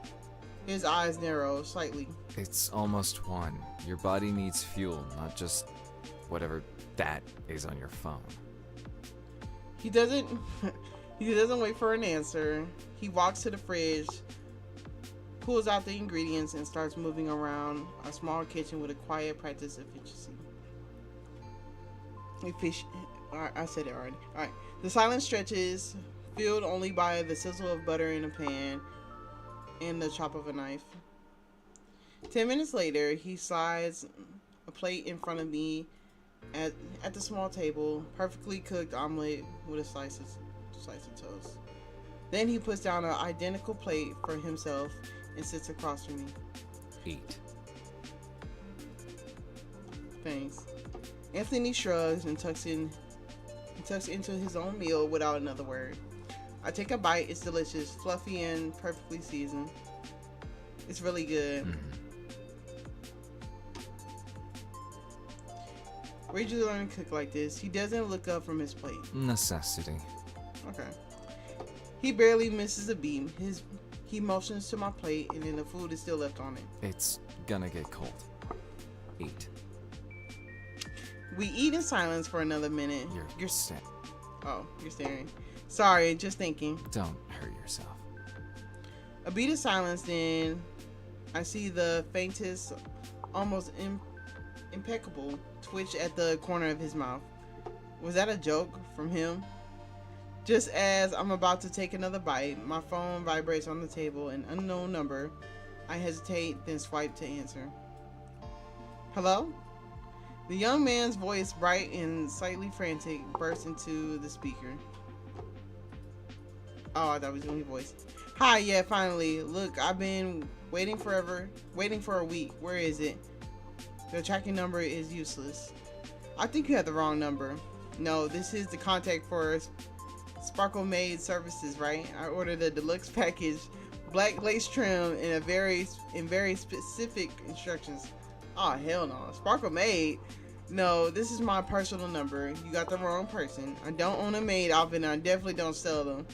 His eyes narrow slightly. It's almost 1. Your body needs fuel, not just whatever that is on your phone. He doesn't wait for an answer. He walks to the fridge, pulls out the ingredients, and starts moving around a small kitchen with a quiet practice of efficiency. Alright, I said it already. Alright. The silence stretches, filled only by the sizzle of butter in a pan and the chop of a knife. 10 minutes later, he slides a plate in front of me at the small table, perfectly cooked omelet with a slice of toast. Then he puts down an identical plate for himself and sits across from me. Eat. Thanks. Anthony shrugs and tucks into his own meal without another word. I take a bite. It's delicious, fluffy, and perfectly seasoned. It's really good. Where'd you learn to cook like this? He doesn't look up from his plate. Necessity. Okay. He barely misses a beat. He motions to my plate, and then the food is still left on it. It's gonna get cold. Eat. We eat in silence for another minute. You're sick. Oh, you're staring. Sorry, just thinking. Don't hurt yourself. A beat of silence, then I see the faintest, almost impeccable twitch at the corner of his mouth. Was that a joke from him? Just as I'm about to take another bite, my phone vibrates on the table, an unknown number. I hesitate, then swipe to answer. Hello? The young man's voice, bright and slightly frantic, bursts into the speaker. Oh, I thought it was doing his voice. Hi, yeah, finally. Look, I've been waiting forever. Waiting for a week. Where is it? The tracking number is useless. I think you have the wrong number. No, this is the contact for Sparkle Maid Services, right? I ordered the deluxe package, black lace trim, and very specific instructions. Oh, hell no. Sparkle Maid? No, this is my personal number. You got the wrong person. I don't own a maid outfit, and I definitely don't sell them.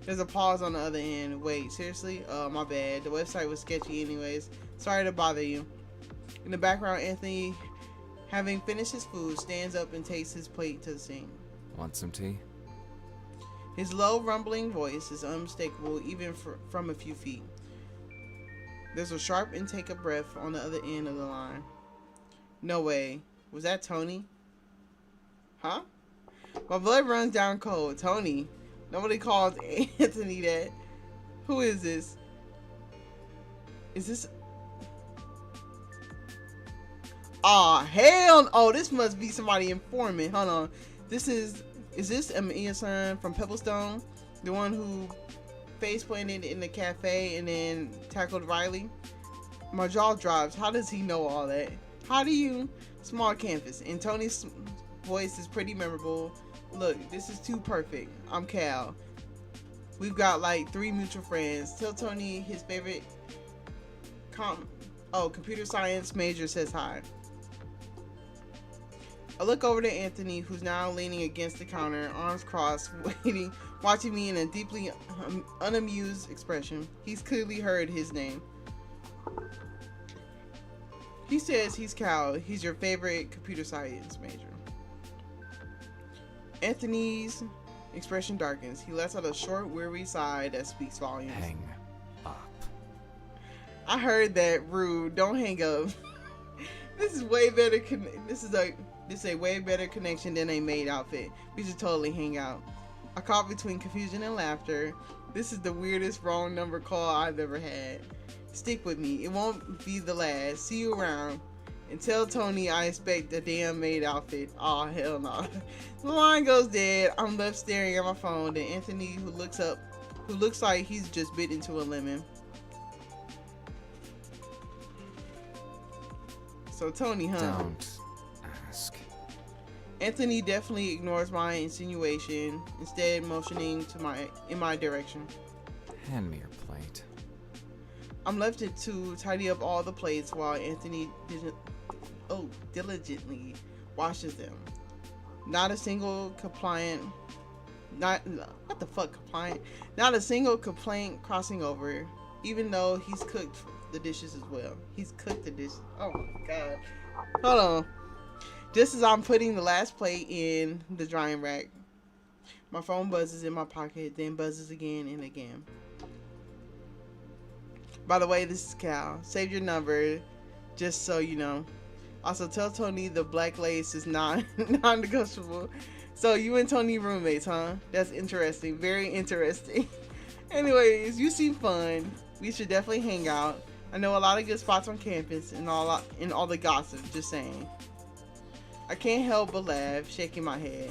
There's a pause on the other end. Wait, seriously? My bad. The website was sketchy anyways. Sorry to bother you. In the background, Anthony, having finished his food, stands up and takes his plate to the sink. Want some tea? His low, rumbling voice is unmistakable even from a few feet. There's a sharp intake of breath on the other end of the line. No way. Was that Tony? Huh? My blood runs down cold. Tony. Nobody calls Anthony that. Who is this? Is this... Aw, hell. Oh, this must be somebody informant. Hold on. Is this Amia's son from Pebblestone? The one who face planted in the cafe and then tackled Riley? My jaw drops. How does he know all that? How do you? Small campus. And Tony's voice is pretty memorable. Look, this is too perfect. I'm Cal. We've got like 3 mutual friends. Tell Tony his favorite computer science major says hi. I look over to Anthony, who's now leaning against the counter, arms crossed, watching me in a deeply unamused expression. He's clearly heard his name. He says he's Cal. He's your favorite computer science major. Anthony's expression darkens. He lets out a short, weary sigh that speaks volumes. Hang up. I heard that. Rude. Don't hang up. This is way better. This is a way better connection than a maid outfit. We should totally hang out. I caught between confusion and laughter. This is the weirdest wrong number call I've ever had. Stick with me. It won't be the last. See you around. And tell Tony I expect the damn maid outfit. Aw, hell no. The line goes dead. I'm left staring at my phone. Then Anthony, who looks like he's just bit into a lemon. So Tony, huh? Don't ask. Anthony definitely ignores my insinuation, instead motioning in my direction. Hand me your plate. I'm left to tidy up all the plates while Anthony diligently washes them. Not a single complaint crossing over, even though he's cooked the dishes as well. He's cooked the dishes. Oh my god. Hold on. Just as I'm putting the last plate in the drying rack, my phone buzzes in my pocket, then buzzes again and again. By the way, this is Cal. Save your number, just so you know. Also, tell Tony the black lace is non-negotiable. So you and Tony roommates, huh? That's interesting. Very interesting. Anyways, you seem fun. We should definitely hang out. I know a lot of good spots on campus and all the gossip. Just saying. I can't help but laugh, shaking my head.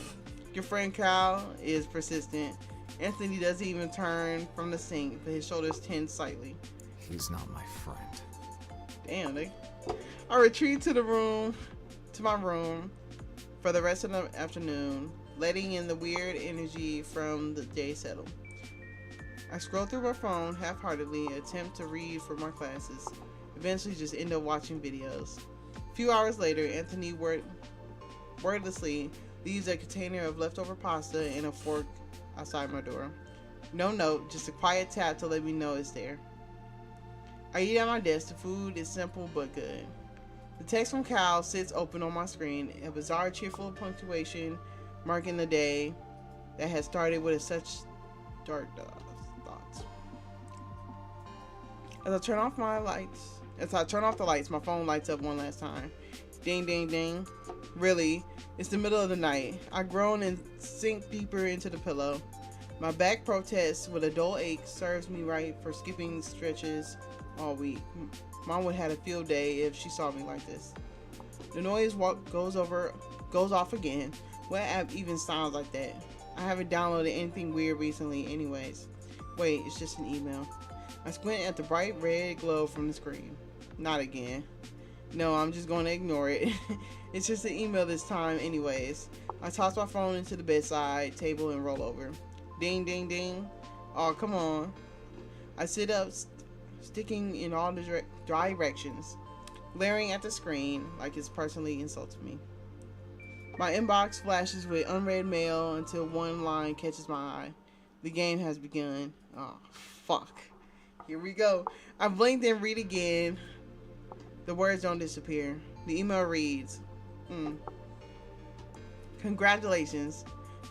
Your friend Cal is persistent. Anthony doesn't even turn from the sink, but his shoulders tense slightly. He's not my friend. Damn, I retreat to my room for the rest of the afternoon, letting in the weird energy from the day settle. I scroll through my phone half-heartedly, attempt to read for my classes, eventually just end up watching videos. A few hours later, Anthony wordlessly leaves a container of leftover pasta and a fork outside my door. No note, just a quiet tap to let me know it's there. I eat at my desk. The food is simple but good. The text from Cal sits open on my screen, a bizarre cheerful punctuation marking the day that has started with such dark thoughts. As I turn off the lights, my phone lights up one last time. Ding, ding, ding. Really, it's the middle of the night. I groan and sink deeper into the pillow. My back protests with a dull ache, serves me right for skipping stretches all week. Mom would have had a field day if she saw me like this. The noise goes off again. What app even sounds like that? I haven't downloaded anything weird recently anyways. Wait, it's just an email. I squint at the bright red glow from the screen. Not again. No, I'm just going to ignore it. It's just an email this time anyways. I toss my phone into the bedside table and roll over. Ding, ding, ding. Oh, come on. I sit up, sticking in all the directions, glaring at the screen like it's personally insulting me. My inbox flashes with unread mail until one line catches my eye. The game has begun. Oh, fuck. Here we go. I blinked and read again. The words don't disappear. The email reads, Congratulations.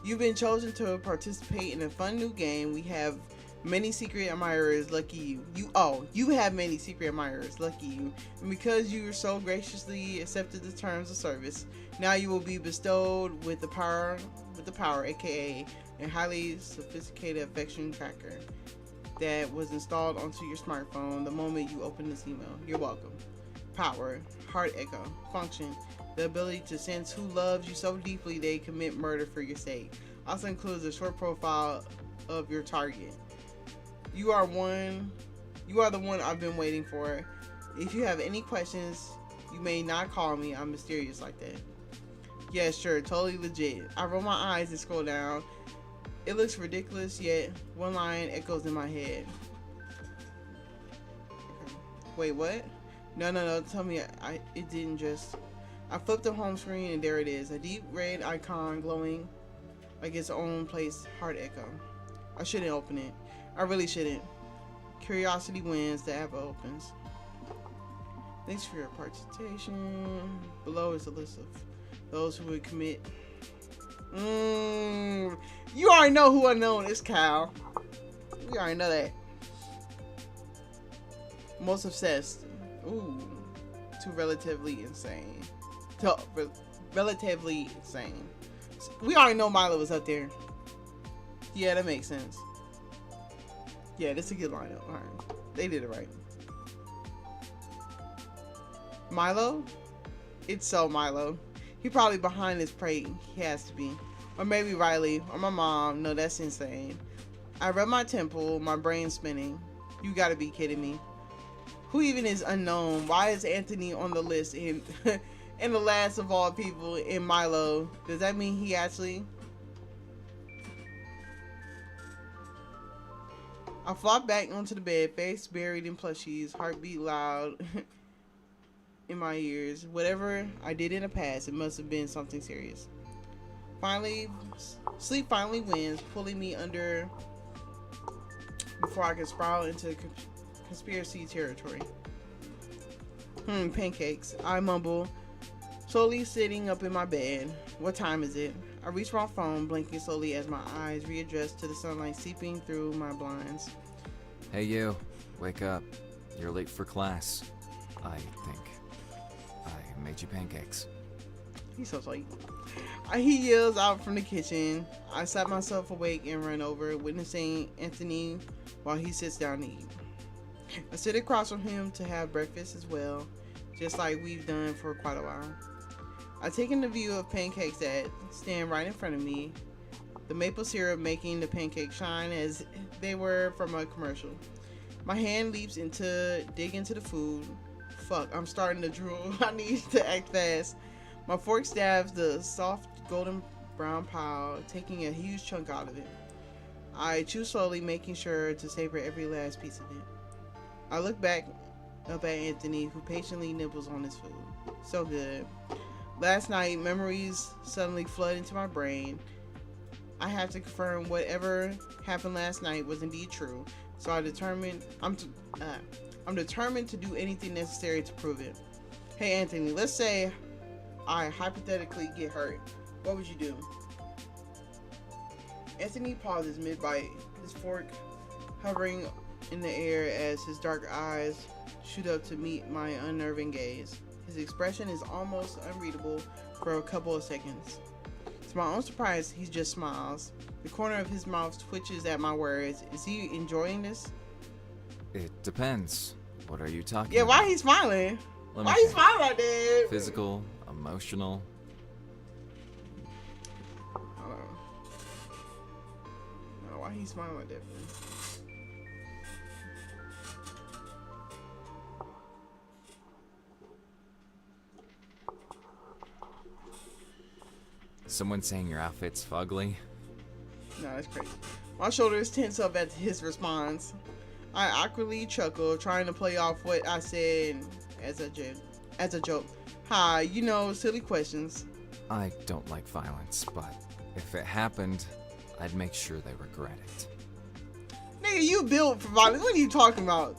You've been chosen to participate in a fun new game. We have many secret admirers. Lucky you. You have many secret admirers. Lucky you. And because you so graciously accepted the terms of service, now you will be bestowed with the power, aka a highly sophisticated affection tracker that was installed onto your smartphone the moment you open this email. You're welcome. Power, heart echo, function, the ability to sense who loves you so deeply they commit murder for your sake. Also includes a short profile of your target. You are the one I've been waiting for. If you have any questions, you may not call me. I'm mysterious like that. Yeah, sure, totally legit. I roll my eyes and scroll down. It looks ridiculous, yet one line echoes in my head. Wait, what? No, tell me it didn't just... I flipped the home screen and there it is. A deep red icon glowing like its own place, heart echo. I shouldn't open it. I really shouldn't. Curiosity wins, the app opens. Thanks for your participation. Below is a list of those who would commit... You already know who unknown is, Cal. We already know that. Most obsessed. Ooh. Too relatively insane. Relatively insane. We already know Milo was up there. Yeah, that makes sense. Yeah, that's a good lineup. Alright. They did it right. Milo? It's so Milo. He probably behind his prey. He has to be. Or maybe Riley. Or my mom. No, that's insane. I rub my temple. My brain spinning. You gotta be kidding me. Who even is unknown? Why is Anthony on the list in in the last of all people in Milo? Does that mean he actually... I flop back onto the bed, face buried in plushies, heartbeat loud in my ears. Whatever I did in the past, it must have been something serious. Finally, sleep finally wins, pulling me under before I can spiral into conspiracy territory. Pancakes. I mumble, slowly sitting up in my bed. What time is it? I reach my phone, blinking slowly as my eyes readjust to the sunlight seeping through my blinds. Hey you, wake up. You're late for class. I think. I made you pancakes. He's so sweet. He yells out from the kitchen. I sat myself awake and run over, witnessing Anthony while he sits down to eat. I sit across from him to have breakfast as well, just like we've done for quite a while. I take in the view of pancakes that stand right in front of me, the maple syrup making the pancakes shine as they were from a commercial. My hand leaps to dig into the food. Fuck, I'm starting to drool. I need to act fast. My fork stabs the soft golden brown pile, taking a huge chunk out of it. I chew slowly, making sure to savor every last piece of it. I look back up at Anthony, who patiently nibbles on his food. So good. Last night, memories suddenly flood into my brain. I have to confirm whatever happened last night was indeed true. So I'm determined to do anything necessary to prove it. Hey Anthony, let's say I hypothetically get hurt. What would you do? Anthony pauses mid-bite, his fork hovering in the air as his dark eyes shoot up to meet my unnerving gaze. His expression is almost unreadable for a couple of seconds. To my own surprise, he just smiles. The corner of his mouth twitches at my words. Is he enjoying this? It depends. What are you talking Yeah, about? why he smiling? Let me Why he think. smiling like that? Physical, emotional. Hold on. No, why he smiling like that? Someone saying your outfit's fugly? No, that's crazy. My shoulders tense up at his response. I awkwardly chuckle, trying to play off what I said as a joke. Hi, silly questions. I don't like violence, but if it happened, I'd make sure they regret it. Nigga, you built for violence. What are you talking about?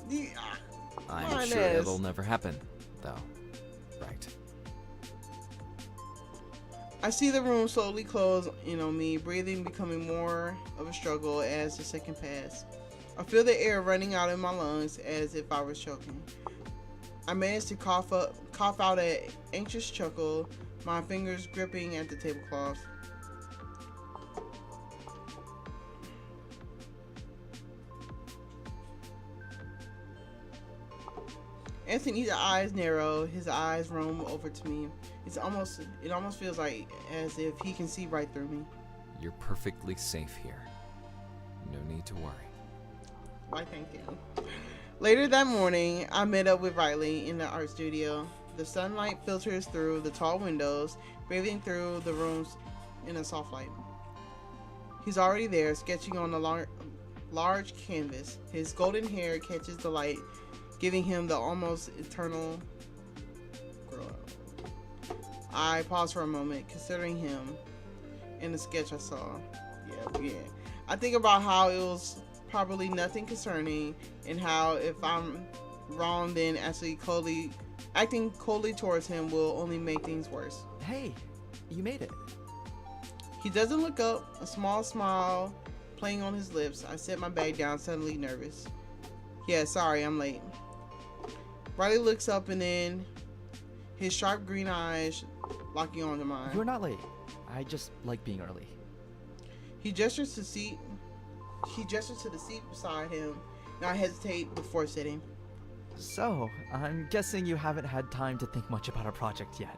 I'm Fine sure ass. it'll never happen, though. Right. I see the room slowly close in on me, breathing becoming more of a struggle as the second pass. I feel the air running out in my lungs as if I was choking. I managed to cough out an anxious chuckle, my fingers gripping at the tablecloth. Anthony's eyes narrow, his eyes roam over to me. It almost feels like as if he can see right through me. You're perfectly safe here. No need to worry. Why, thank you. Later that morning, I met up with Riley in the art studio. The sunlight filters through the tall windows, bathing through the rooms in a soft light. He's already there, sketching on a large canvas. His golden hair catches the light, giving him the almost eternal glow. I paused for a moment, considering him and the sketch I saw. Yeah. I think about how it was probably nothing concerning, and how if I'm wrong, then acting coldly towards him will only make things worse. Hey, you made it. He doesn't look up, a small smile playing on his lips. I set my bag down, suddenly nervous. Yeah, sorry, I'm late. Riley looks up, and then his sharp green eyes locking onto mine. You're not late. I just like being early. He gestures to the seat beside him, and I hesitate before sitting. So, I'm guessing you haven't had time to think much about our project yet.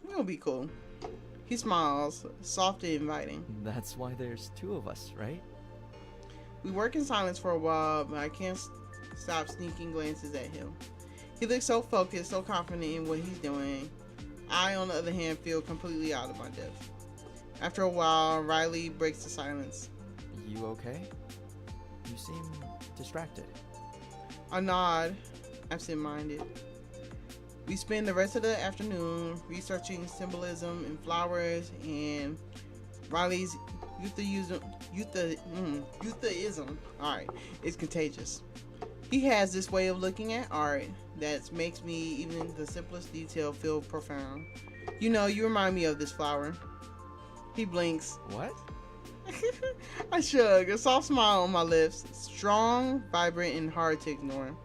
We'll be cool. He smiles, soft and inviting. That's why there's two of us, right? We work in silence for a while, but I can't stop sneaking glances at him. He looks so focused, so confident in what he's doing. I, on the other hand, feel completely out of my depth. After a while, Riley breaks the silence. You okay? You seem distracted. I nod, absent-minded. We spend the rest of the afternoon researching symbolism in flowers, and Riley's Youtheism, is contagious. He has this way of looking at art that makes me even the simplest detail feel profound. You know, you remind me of this flower. He blinks. What? I shrug, a soft smile on my lips, strong, vibrant, and hard to ignore.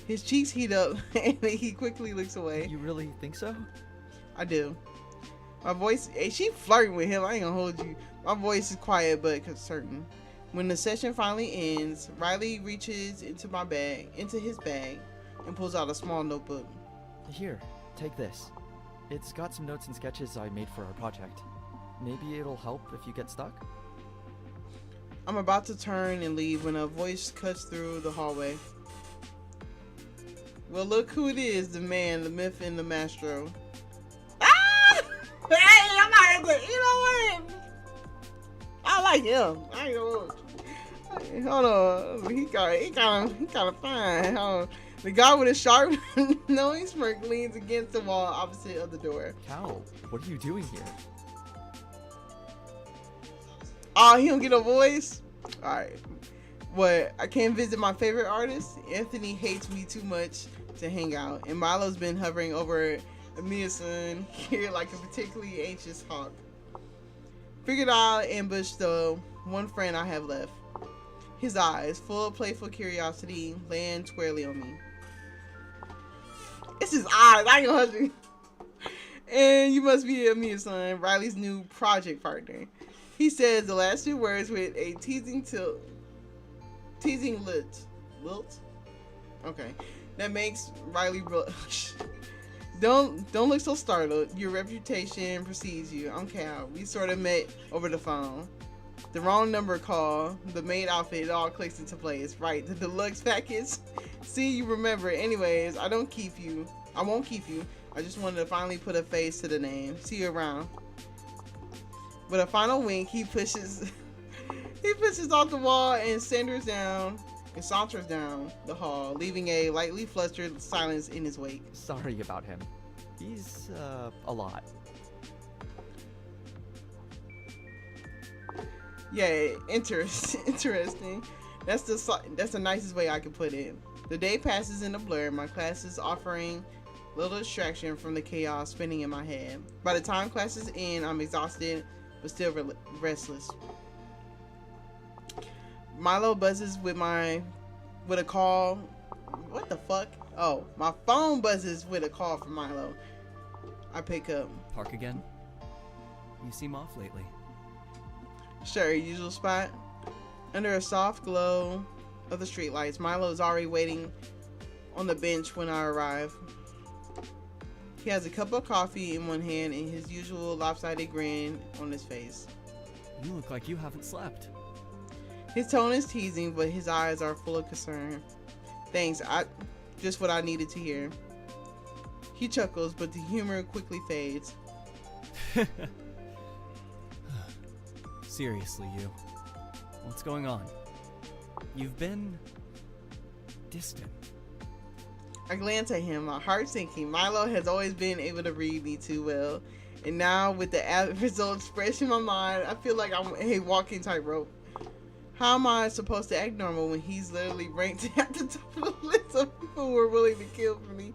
His cheeks heat up, and he quickly looks away. You really think so? I do. My voice, hey, she flirting with him, I ain't gonna hold you. My voice is quiet but certain. When the session finally ends, Riley reaches into his bag, and pulls out a small notebook. Here, take this. It's got some notes and sketches I made for our project. Maybe it'll help if you get stuck? I'm about to turn and leave when a voice cuts through the hallway. Well, look who it is, the man, the myth, and the maestro. Ah! Hey, I'm not gonna, you know what? I like him. I ain't know. Hold on. He kind of fine. Hold on. The guy with a sharp, knowing smirk leans against the wall opposite of the door. Cal, what are you doing here? Oh, he don't get a voice? Alright. What? I can't visit my favorite artist? Anthony hates me too much to hang out, and Milo's been hovering over Amiya-san here like a particularly anxious hawk. Figured I'll ambush the one friend I have left. His eyes, full of playful curiosity, land squarely on me. It's his eyes, I ain't gonna hug you. And you must be Amiya-san, Riley's new project partner. He says the last two words with a teasing lilt. Okay. That makes Riley blush. Don't look so startled. Your reputation precedes you. I'm Cal. We sort of met over the phone. The wrong number call, the maid outfit, it all clicks into place. Right, the deluxe package. See, you remember. Anyways, I won't keep you. I just wanted to finally put a face to the name. See you around. With a final wink, he pushes off the wall and saunters down the hall, leaving a lightly flustered silence in his wake. Sorry about him. He's, a lot. Yeah, interesting. That's the nicest way I could put it. The day passes in a blur. My class is offering little distraction from the chaos spinning in my head. By the time class is in, I'm exhausted but still restless. Milo buzzes with a call. What the fuck? Oh, my phone buzzes with a call from Milo. I pick up. Park again? You seem off lately. Sure, usual spot. Under a soft glow of the streetlights, Milo is already waiting on the bench when I arrive. He has a cup of coffee in one hand and his usual lopsided grin on his face. You look like you haven't slept. His tone is teasing, but his eyes are full of concern. Thanks, just what I needed to hear. He chuckles, but the humor quickly fades. Seriously, you. What's going on? You've been distant. I glance at him, my heart sinking. Milo has always been able to read me too well. And now, with the result expressed in my mind, I feel like I'm a walking tightrope. How am I supposed to act normal when he's literally ranked at the top of the list of people who are willing to kill for me?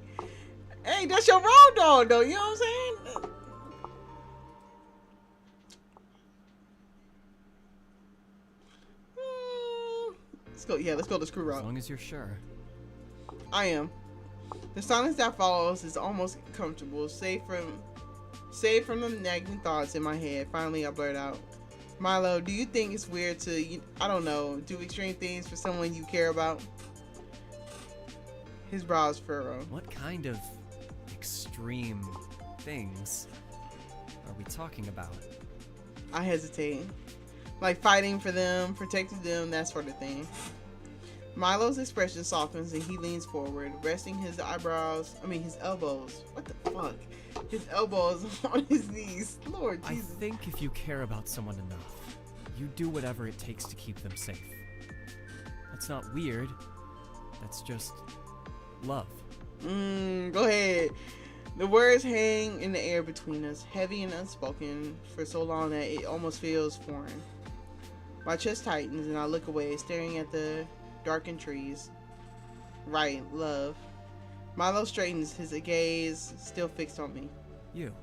Hey, that's your road dog, though. You know what I'm saying? Let's go. Yeah, let's go to Screw As Rock. long as you're sure. I am. The silence that follows is almost comfortable, save from the nagging thoughts in my head. Finally, I blurt out, "Milo, do you think it's weird to, I don't know, do extreme things for someone you care about?" His brows furrow. What kind of extreme things are we talking about? I hesitate. Like fighting for them, protecting them, that sort of thing. Milo's expression softens and he leans forward, resting his elbows. What the fuck? His elbows on his knees. Lord I Jesus. think if you care about someone enough, you do whatever it takes to keep them safe. That's not weird. That's just love. Go ahead. The words hang in the air between us, heavy and unspoken for so long that it almost feels foreign. My chest tightens and I look away, staring at the darkened trees. Right, love. Milo straightens, his gaze still fixed on me. You.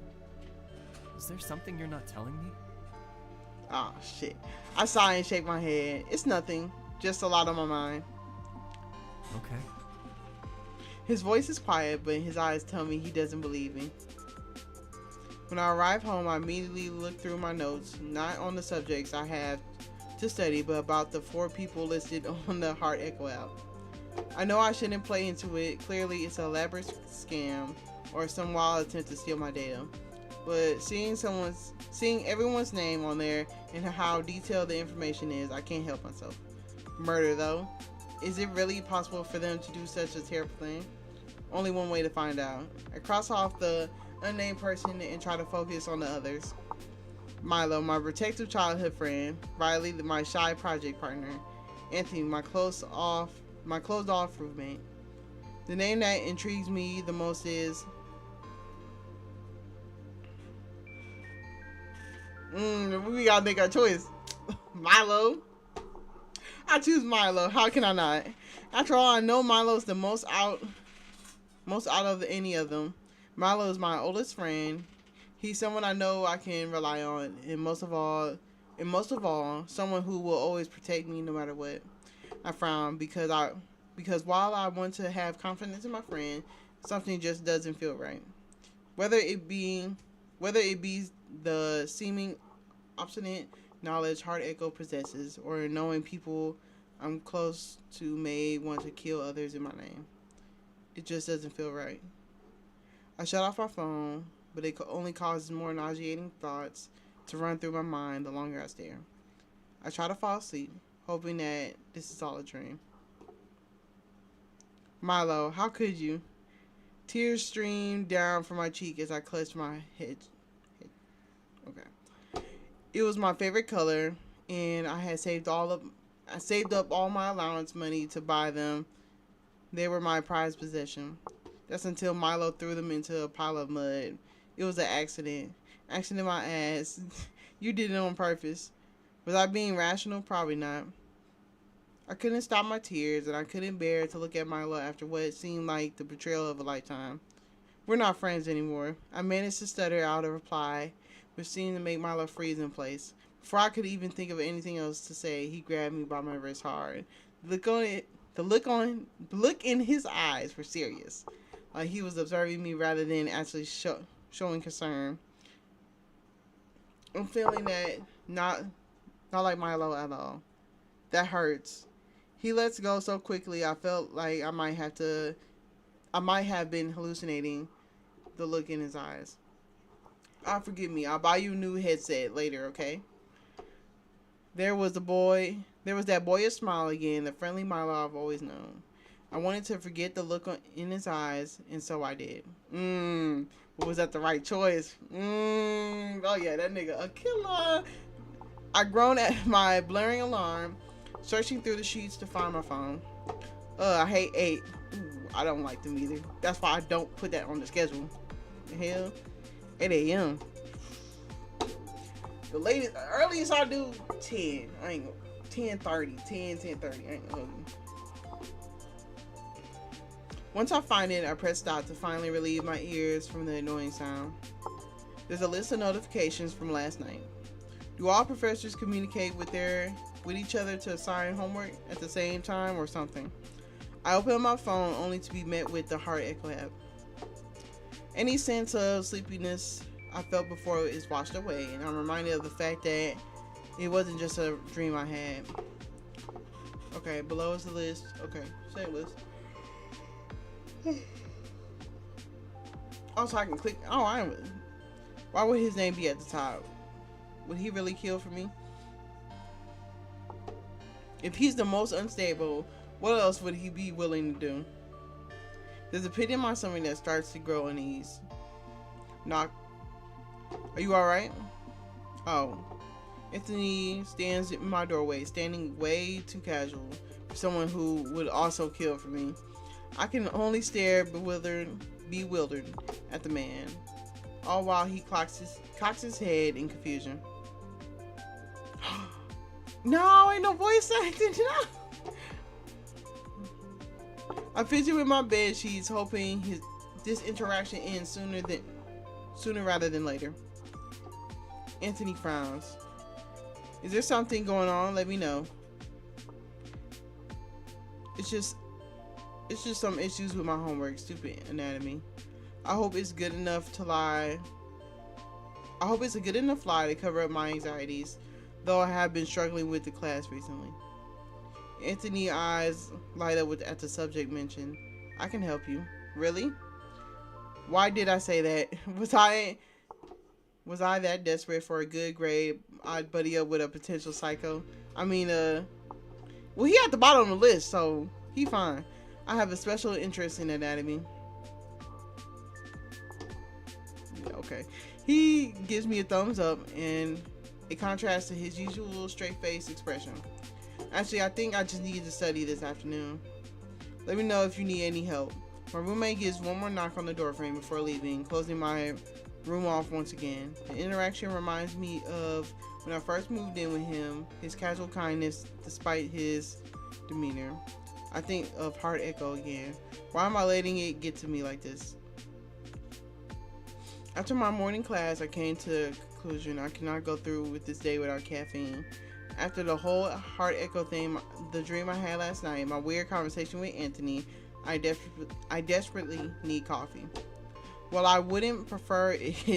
Is there something you're not telling me? Oh, shit. I sigh and shake my head. It's nothing, just a lot on my mind. Okay. His voice is quiet, but his eyes tell me he doesn't believe me. When I arrive home, I immediately look through my notes, not on the subjects I have to study, but about the 4 people listed on the Heart Echo app. I know I shouldn't play into it. Clearly, it's an elaborate scam or some wild attempt to steal my data. But seeing everyone's name on there and how detailed the information is, I can't help myself. Murder, though. Is it really possible for them to do such a terrible thing? Only one way to find out. I cross off the unnamed person and try to focus on the others. Milo, my protective childhood friend. Riley, my shy project partner. Anthony, my closed-off roommate. The name that intrigues me the most is... we gotta make our choice. Milo. I choose Milo. How can I not? After all, I know Milo's the most out of any of them. Milo is my oldest friend. He's someone I know I can rely on, and most of all, someone who will always protect me no matter what. I frown because while I want to have confidence in my friend, something just doesn't feel right. Whether it be the seeming obstinate knowledge Heart Echo possesses, or knowing people I'm close to may want to kill others in my name. It just doesn't feel right. I shut off my phone, but it only causes more nauseating thoughts to run through my mind the longer I stare. I try to fall asleep, hoping that this is all a dream. Milo, how could you? Tears streamed down from my cheek as I clutched my head. Okay. It was my favorite color, and I had saved up all my allowance money to buy them. They were my prized possession. That's until Milo threw them into a pile of mud. It was an accident. Accident my ass. You did it on purpose. Was I being rational? Probably not. I couldn't stop my tears, and I couldn't bear to look at Milo after what seemed like the betrayal of a lifetime. We're not friends anymore. I managed to stutter out a reply, which seemed to make Milo freeze in place. Before I could even think of anything else to say, he grabbed me by my wrist hard. The look in his eyes were serious. Like he was observing me rather than actually showing concern. I'm feeling that not like Milo at all. That hurts. He lets go so quickly. I felt like I might have been hallucinating the look in his eyes. Forgive me. I'll buy you a new headset later, okay? There was that boyish smile again, the friendly Milo I've always known. I wanted to forget the look in his eyes, and so I did. Was that the right choice? Oh yeah, that nigga a killer. I groaned at my blaring alarm, searching through the sheets to find my phone. I hate 8. I don't like them either. That's why I don't put that on the schedule. The hell? 8 a.m. The earliest I do 10. I ain't 10:30. 10:30. I ain't gonna. Once I find it, I press stop to finally relieve my ears from the annoying sound. There's a list of notifications from last night. Do all professors communicate with each other to assign homework at the same time or something? I open my phone only to be met with the heart echo app. Any sense of sleepiness I felt before is washed away, and I'm reminded of the fact that it wasn't just a dream I had. Okay, below is the list. Okay, same list. Also, I can click. Why would his name be at the top? Would he really kill for me? If he's the most unstable, what else would he be willing to do? There's a pit in my stomach that starts to grow unease. Knock. Are you alright? Oh. Anthony stands in my doorway, standing way too casual for someone who would also kill for me. I can only stare bewildered at the man, all while he cocks his head in confusion. No, ain't no voice acting. No. I fidget with my bed sheets, hoping this interaction ends sooner rather than later. Anthony frowns. Is there something going on? Let me know. It's just some issues with my homework. Stupid anatomy. I hope it's a good enough lie to cover up my anxieties, though I have been struggling with the class recently. Anthony's eyes light up at the subject mentioned. I can help you. Really? Why did I say that? Was I that desperate for a good grade? I'd buddy up with a potential psycho. I mean, well, he at the bottom of the list, so he fine. I have a special interest in anatomy. Yeah, okay. He gives me a thumbs up, and it contrasts to his usual straight-faced expression. Actually, I think I just need to study this afternoon. Let me know if you need any help. My roommate gives one more knock on the doorframe before leaving, closing my room off once again. The interaction reminds me of when I first moved in with him, his casual kindness despite his demeanor. I think of Heart Echo again. Why am I letting it get to me like this? After my morning class, I came to the conclusion I cannot go through with this day without caffeine. After the whole Heart Echo thing, the dream I had last night, my weird conversation with Anthony, I desperately need coffee. While I wouldn't prefer it,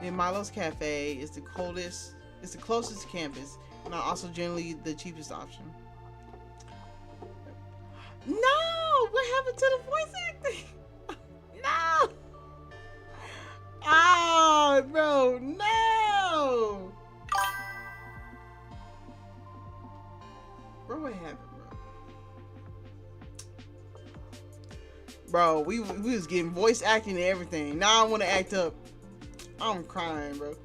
in Milo's Cafe is the closest to campus, and also generally the cheapest option. No! What happened to the voice acting? No! Oh, bro, no! Bro, what happened, bro? Bro, we was getting voice acting and everything. Now I want to act up. I'm crying, bro.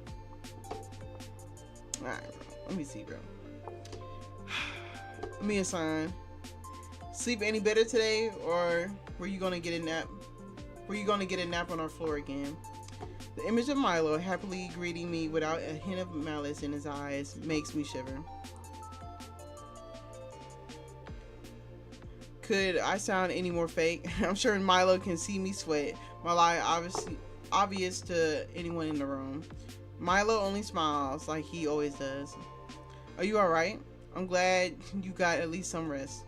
Alright, bro. Let me see, bro. Let me assign. Sleep any better today, or were you gonna get a nap? Were you gonna get a nap on our floor again? The image of Milo happily greeting me without a hint of malice in his eyes makes me shiver. Could I sound any more fake? I'm sure Milo can see me sweat. My lie obvious to anyone in the room. Milo only smiles like he always does. Are you alright? I'm glad you got at least some rest.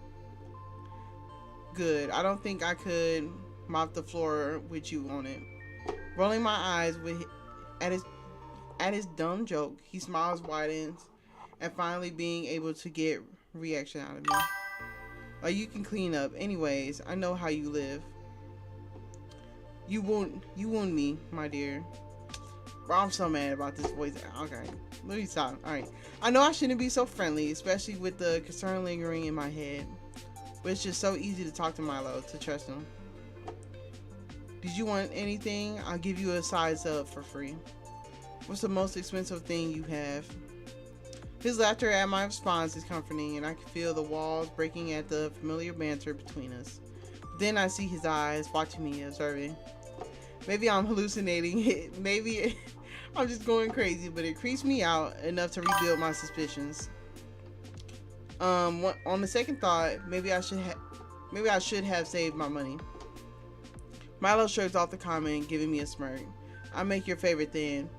Good. I don't think I could mop the floor with you on it. Rolling my eyes at his dumb joke, he smiles, widens, and finally being able to get reaction out of me. Like, you can clean up. Anyways, I know how you live. You wound me, my dear. Bro, I'm so mad about this voice. Okay, let me stop. Alright. I know I shouldn't be so friendly, especially with the concern lingering in my head. But it's just so easy to talk to Milo, to trust him. Did you want anything? I'll give you a size up for free. What's the most expensive thing you have? His laughter at my response is comforting, and I can feel the walls breaking at the familiar banter between us. Then I see his eyes watching me, observing. Maybe I'm hallucinating. Maybe I'm just going crazy, but it creeps me out enough to rebuild my suspicions. On the second thought, maybe I should have saved my money. Milo shrugs off the comment, giving me a smirk. I make your favorite then.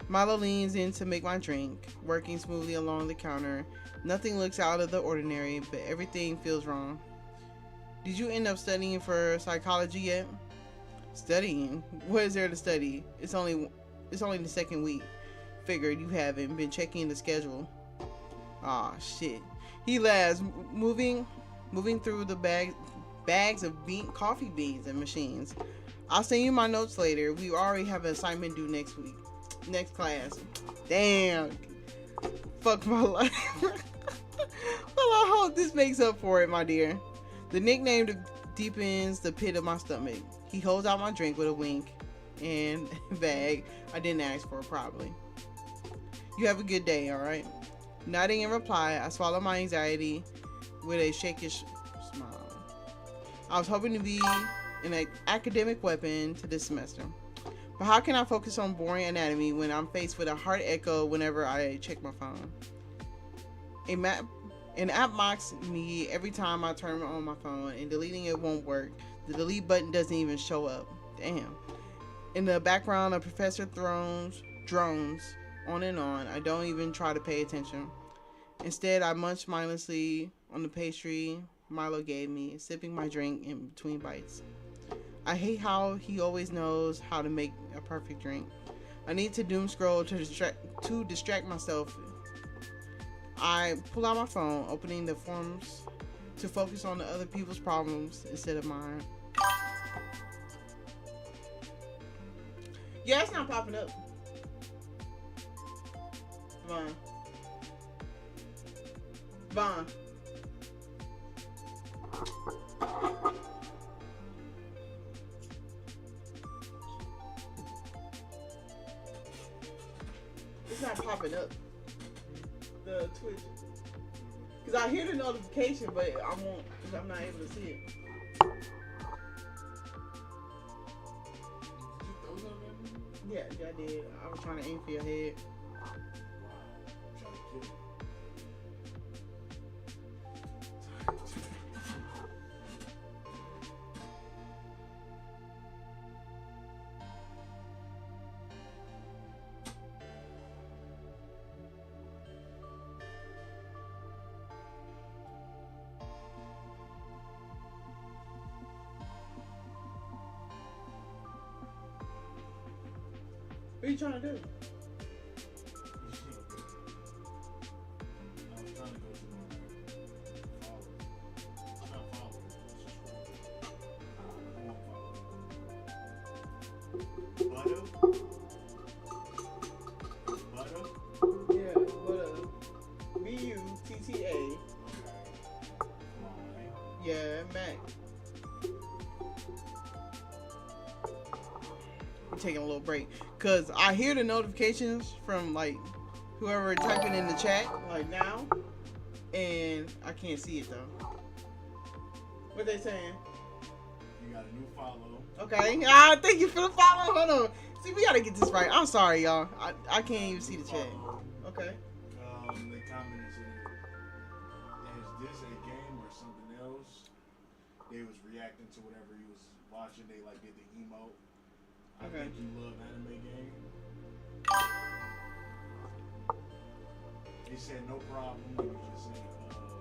Milo leans in to make my drink, working smoothly along the counter. Nothing looks out of the ordinary, but everything feels wrong. Did you end up studying for psychology yet? Studying? What is there to study? It's only the second week. Figured you haven't been checking the schedule. Aw, shit. He laughs, moving through the bags of coffee beans and machines. I'll send you my notes later. We already have an assignment due next week. Next class. Damn. Fuck my life. Well, I hope this makes up for it, my dear. The nickname deepens the pit of my stomach. He holds out my drink with a wink and bag I didn't ask for, probably. You have a good day, alright? Nodding in reply, I swallow my anxiety with a shakish smile. I was hoping to be an academic weapon to this semester. But how can I focus on boring anatomy when I'm faced with a heart echo whenever I check my phone? An app mocks me every time I turn on my phone, and deleting it won't work. The delete button doesn't even show up. Damn. In the background, a professor drones on and on. I don't even try to pay attention. Instead, I munch mindlessly on the pastry Milo gave me, sipping my drink in between bites. I hate how he always knows how to make a perfect drink. I need to doom scroll to distract myself. I pull out my phone, opening the forms to focus on the other people's problems instead of mine. Yeah, it's not popping up. Vaughn. It's not popping up. The Twitch. Cause I hear the notification, but I'm not able to see it. Did you throw something? Yeah, I did. I was trying to aim for your head. Wow. I'm trying to kill you. What are you trying to do? I was trying to go to my followers. I'm not followers. It's just Butter? Butter? Yeah, but B-U-T-T-A. Okay. Come on, man. Yeah, Mac. I'm taking a little break. Cause I hear the notifications from like whoever typing in the chat like now, and I can't see it though. What they saying? You got a new follow. Okay. Thank you for the follow. Hold on. See, we gotta get this right. I'm sorry, y'all. I can't even see the chat. Okay. They commented saying, "Is this a game or something else?" They was reacting to whatever you was watching. They like did the emote. I Okay. think you love anime game. They said no problem. You just said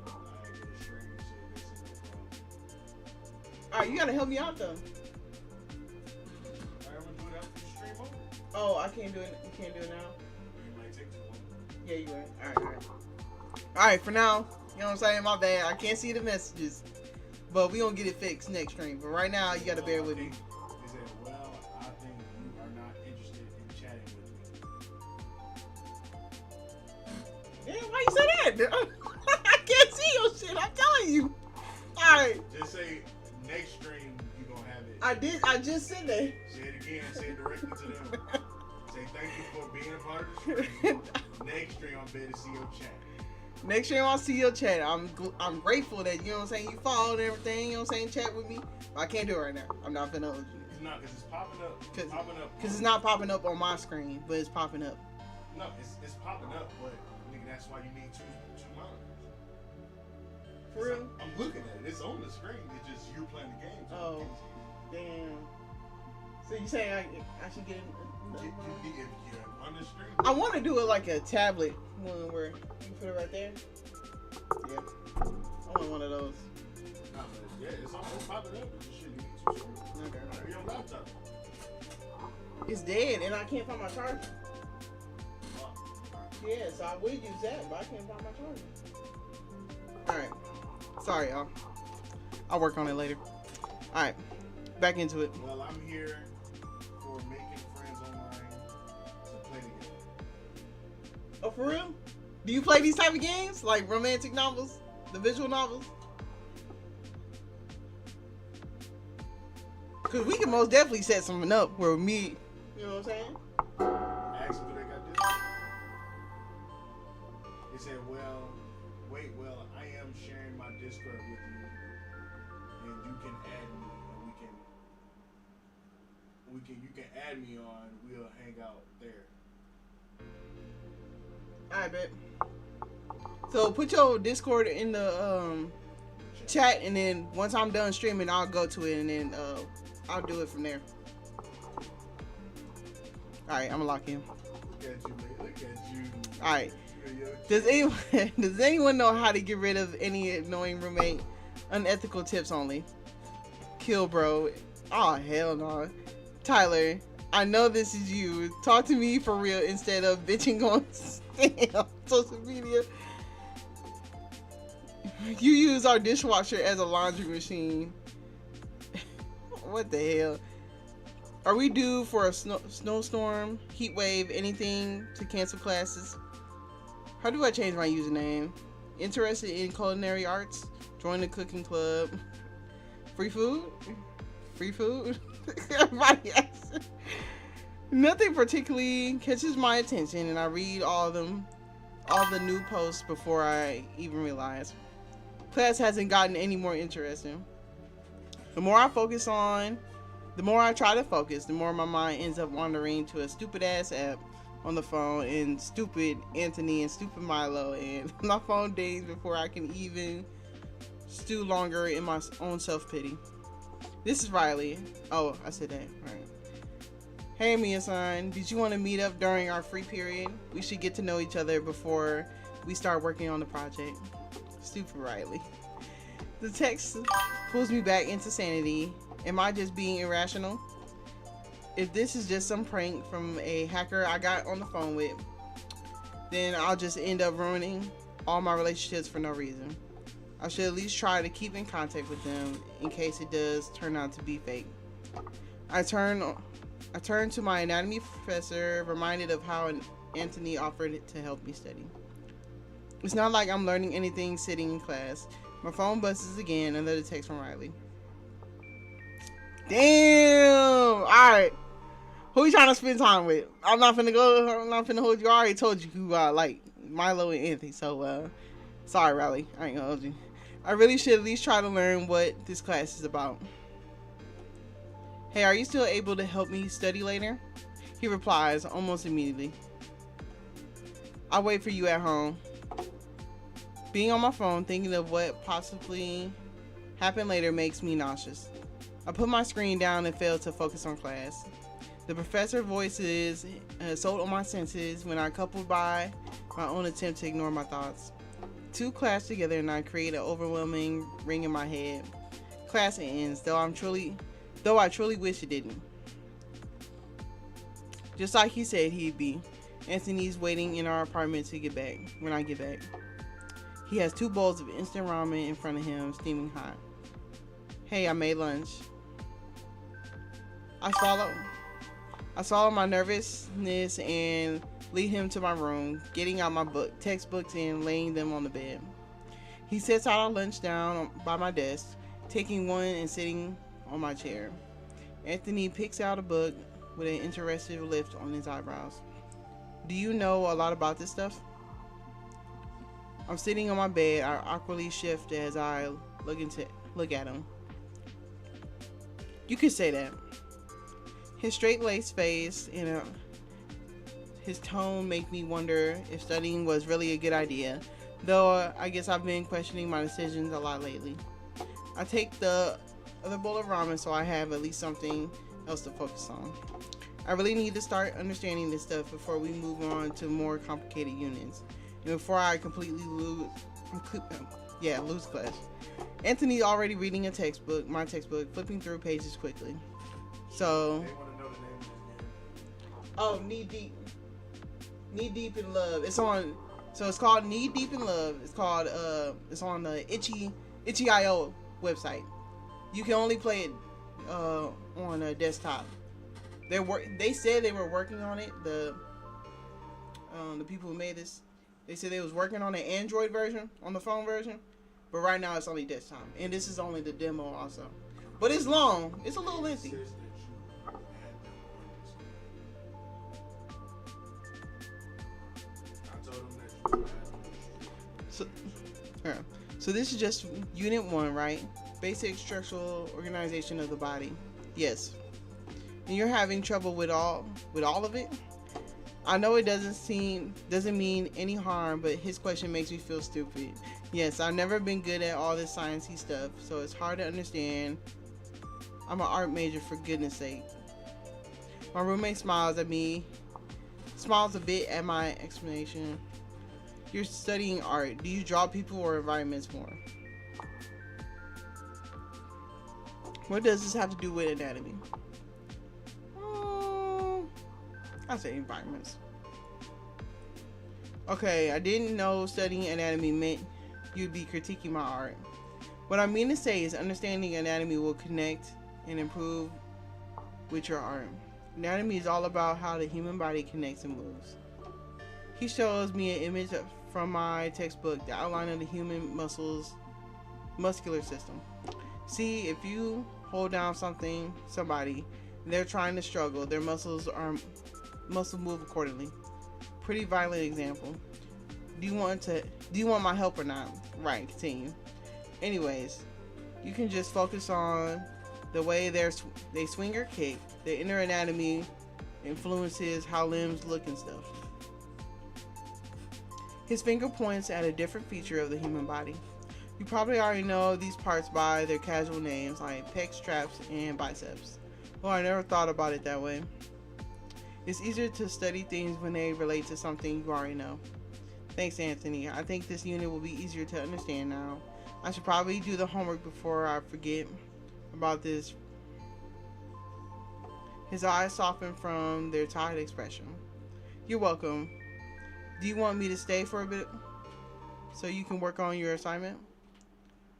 I get a stream, so they said no problem. All right, you gotta help me out though. Alright, I'm gonna do it after you stream over. Oh, I can't do it. You can't do it now. You might take too long. Yeah, you right. All right. All right, for now, you know what I'm saying? My bad. I can't see the messages, but we gonna get it fixed next stream. But right now, you gotta bear with me. They said, well, I think you are not interested in chatting with me. Damn, why you say that? I can't see your shit. I'm telling you. All right, Just say next stream you gonna have it. I just said that. Say it again. Say it directly to them. Say thank you for being a part of the stream. Next stream I'm better to see your chat. Next stream I'll see your chat. I'm grateful that, you know what I'm saying, you followed and everything, you know what I'm saying, chat with me. But I can't do it right now. I'm not finna hold you. It's not because it's popping up. It's popping up. Because it's not popping up on my screen, but it's popping up. No, it's popping up, but nigga, that's why you need two monitors. For real? I'm looking at it. It's on the screen. It's just you're playing the game. So Oh. Damn. So you saying I should get if you're on the screen. I want to do it like a tablet one where you can put it right there. Yeah. I want one of those. Nah, but yeah, it's almost popping up. But you shouldn't need two screens. Okay. Or your laptop. It's dead and I can't find my charger. Oh, Yeah, so I would use that, but I can't find my charger. Alright. Sorry, y'all. I'll work on it later. Alright. Back into it. well, I'm here for making friends online to play the game. Oh, for real? Do you play these type of games? Like romantic novels? The visual novels? Because we can most definitely set something up where we meet. You know what I'm saying? Ask them, do they got this? They said, well, wait, well, I am sharing my Discord with you, and you can add me, and you can add me on. We'll hang out there. Alright, bet. So put your Discord in the chat, and then once I'm done streaming, I'll go to it, and then I'll do it from there. Alright, I'm gonna lock in. Look at you, man. Look at you. Alright. Yo, Does anyone know how to get rid of any annoying roommate? Unethical tips only. Kill bro. Oh hell no. Tyler, I know this is you. Talk to me for real instead of bitching on social media. You use our dishwasher as a laundry machine. What the hell? Are we due for a snowstorm, heat wave, anything to cancel classes? How do I change my username? Interested in culinary arts? Join the cooking club. Free food? Free food? Everybody asks. Nothing particularly catches my attention, and I read all the new posts before I even realize. Class hasn't gotten any more interesting. The more I try to focus, the more my mind ends up wandering to a stupid ass app on the phone, and stupid Anthony and stupid Milo, and my phone dings before I can even stew longer in my own self-pity. This is Riley. Oh, I said that. Right. Hey, Mia-san, did you want to meet up during our free period? We should get to know each other before we start working on the project. Stupid Riley. The text pulls me back into sanity. Am I just being irrational? If this is just some prank from a hacker I got on the phone with, then I'll just end up ruining all my relationships for no reason. I should at least try to keep in contact with them in case it does turn out to be fake. I turn to my anatomy professor, reminded of how Anthony offered to help me study. It's not like I'm learning anything sitting in class. My phone buzzes again, another text from Riley. Damn! Alright. Who you trying to spend time with? I'm not finna hold you. I already told you who I like. Milo and Anthony. So, sorry, Riley. I ain't gonna hold you. I really should at least try to learn what this class is about. Hey, are you still able to help me study later? He replies almost immediately. I'll wait for you at home. Being on my phone, thinking of what possibly happened later makes me nauseous. I put my screen down and fail to focus on class. The professor's voice is assault on my senses when I coupled by my own attempt to ignore my thoughts. Two clash together and I create an overwhelming ring in my head. Class ends, though I truly wish it didn't. Just like he said he'd be. Anthony's waiting in our apartment to get back. When I get back, he has 2 bowls of instant ramen in front of him, steaming hot. Hey, I made lunch. I swallow my nervousness and lead him to my room, getting out my textbooks and laying them on the bed. He sets out our lunch down by my desk, taking one and sitting on my chair. Anthony picks out a book with an interested lift on his eyebrows. Do you know a lot about this stuff? I'm sitting on my bed. I awkwardly shift as I look at him. You could say that. His straight-laced face and his tone make me wonder if studying was really a good idea, though I guess I've been questioning my decisions a lot lately. I take the other bowl of ramen so I have at least something else to focus on. I really need to start understanding this stuff before we move on to more complicated units, and before I completely lose class. Anthony's already reading my textbook, flipping through pages quickly. So, They want to know the name of this game. oh, Knee Deep in Love. It's called Knee Deep in Love. It's on the itch.io website. You can only play it on a desktop. They said they were working on it. The people who made this, they said they was working on an Android version, on the phone version, but right now it's only desktop, and this is only the demo also. But it's long. It's a little lengthy. Says that you had them on this game. I told them that you had them. So this is just Unit 1, right? Basic structural organization of the body. Yes. And you're having trouble with all of it? I know it doesn't mean any harm, but his question makes me feel stupid. Yes, I've never been good at all this sciencey stuff, so it's hard to understand. I'm an art major, for goodness sake. My roommate smiles a bit at my explanation. You're studying art. Do you draw people or environments more? What does this have to do with anatomy? I say environments. Okay, I didn't know studying anatomy meant you'd be critiquing my art. What I mean to say is understanding anatomy will connect and improve with your art. Anatomy is all about how the human body connects and moves. He shows me an image from my textbook, the outline of the human muscular system. See, if you hold down somebody, they're trying to struggle, their muscles move accordingly. Pretty violent example. Do you want my help or not? Right, continue. Anyways, you can just focus on the way they swing or kick. The inner anatomy influences how limbs look and stuff. His finger points at a different feature of the human body. You probably already know these parts by their casual names like pecs, traps, and biceps. Well, I never thought about it that way. It's easier to study things when they relate to something you already know. Thanks, Anthony. I think this unit will be easier to understand now. I should probably do the homework before I forget about this. His eyes soften from their tired expression. You're welcome. Do you want me to stay for a bit so you can work on your assignment?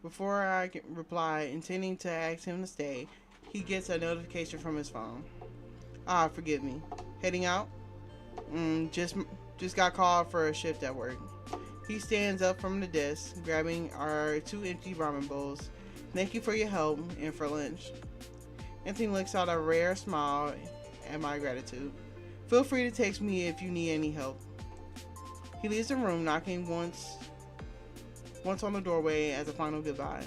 Before I can reply, intending to ask him to stay, he gets a notification from his phone. Forgive me. Heading out? Just got called for a shift at work. He stands up from the desk, grabbing our 2 empty ramen bowls. Thank you for your help and for lunch. Anthony looks out a rare smile at my gratitude. Feel free to text me if you need any help. He leaves the room, knocking once on the doorway as a final goodbye.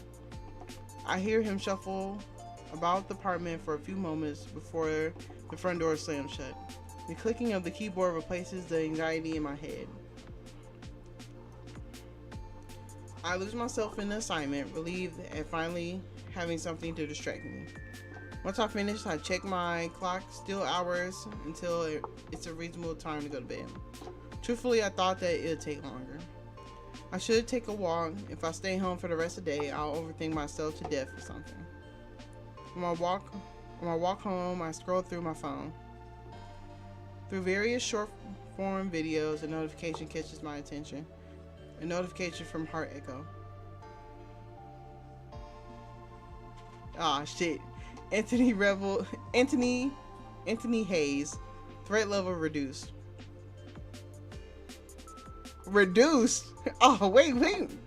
I hear him shuffle about the apartment for a few moments before the front door slams shut. The clicking of the keyboard replaces the anxiety in my head. I lose myself in the assignment, relieved at finally having something to distract me. Once I finish, I check my clock, still hours until it's a reasonable time to go to bed. Truthfully, I thought that it would take longer. I should take a walk. If I stay home for the rest of the day, I'll overthink myself to death or something. On my walk home, I scroll through my phone. Through various short form videos, a notification catches my attention. A notification from Heart Echo. Ah, shit. Anthony Hayes. Threat level reduced. Reduced? Oh, wait.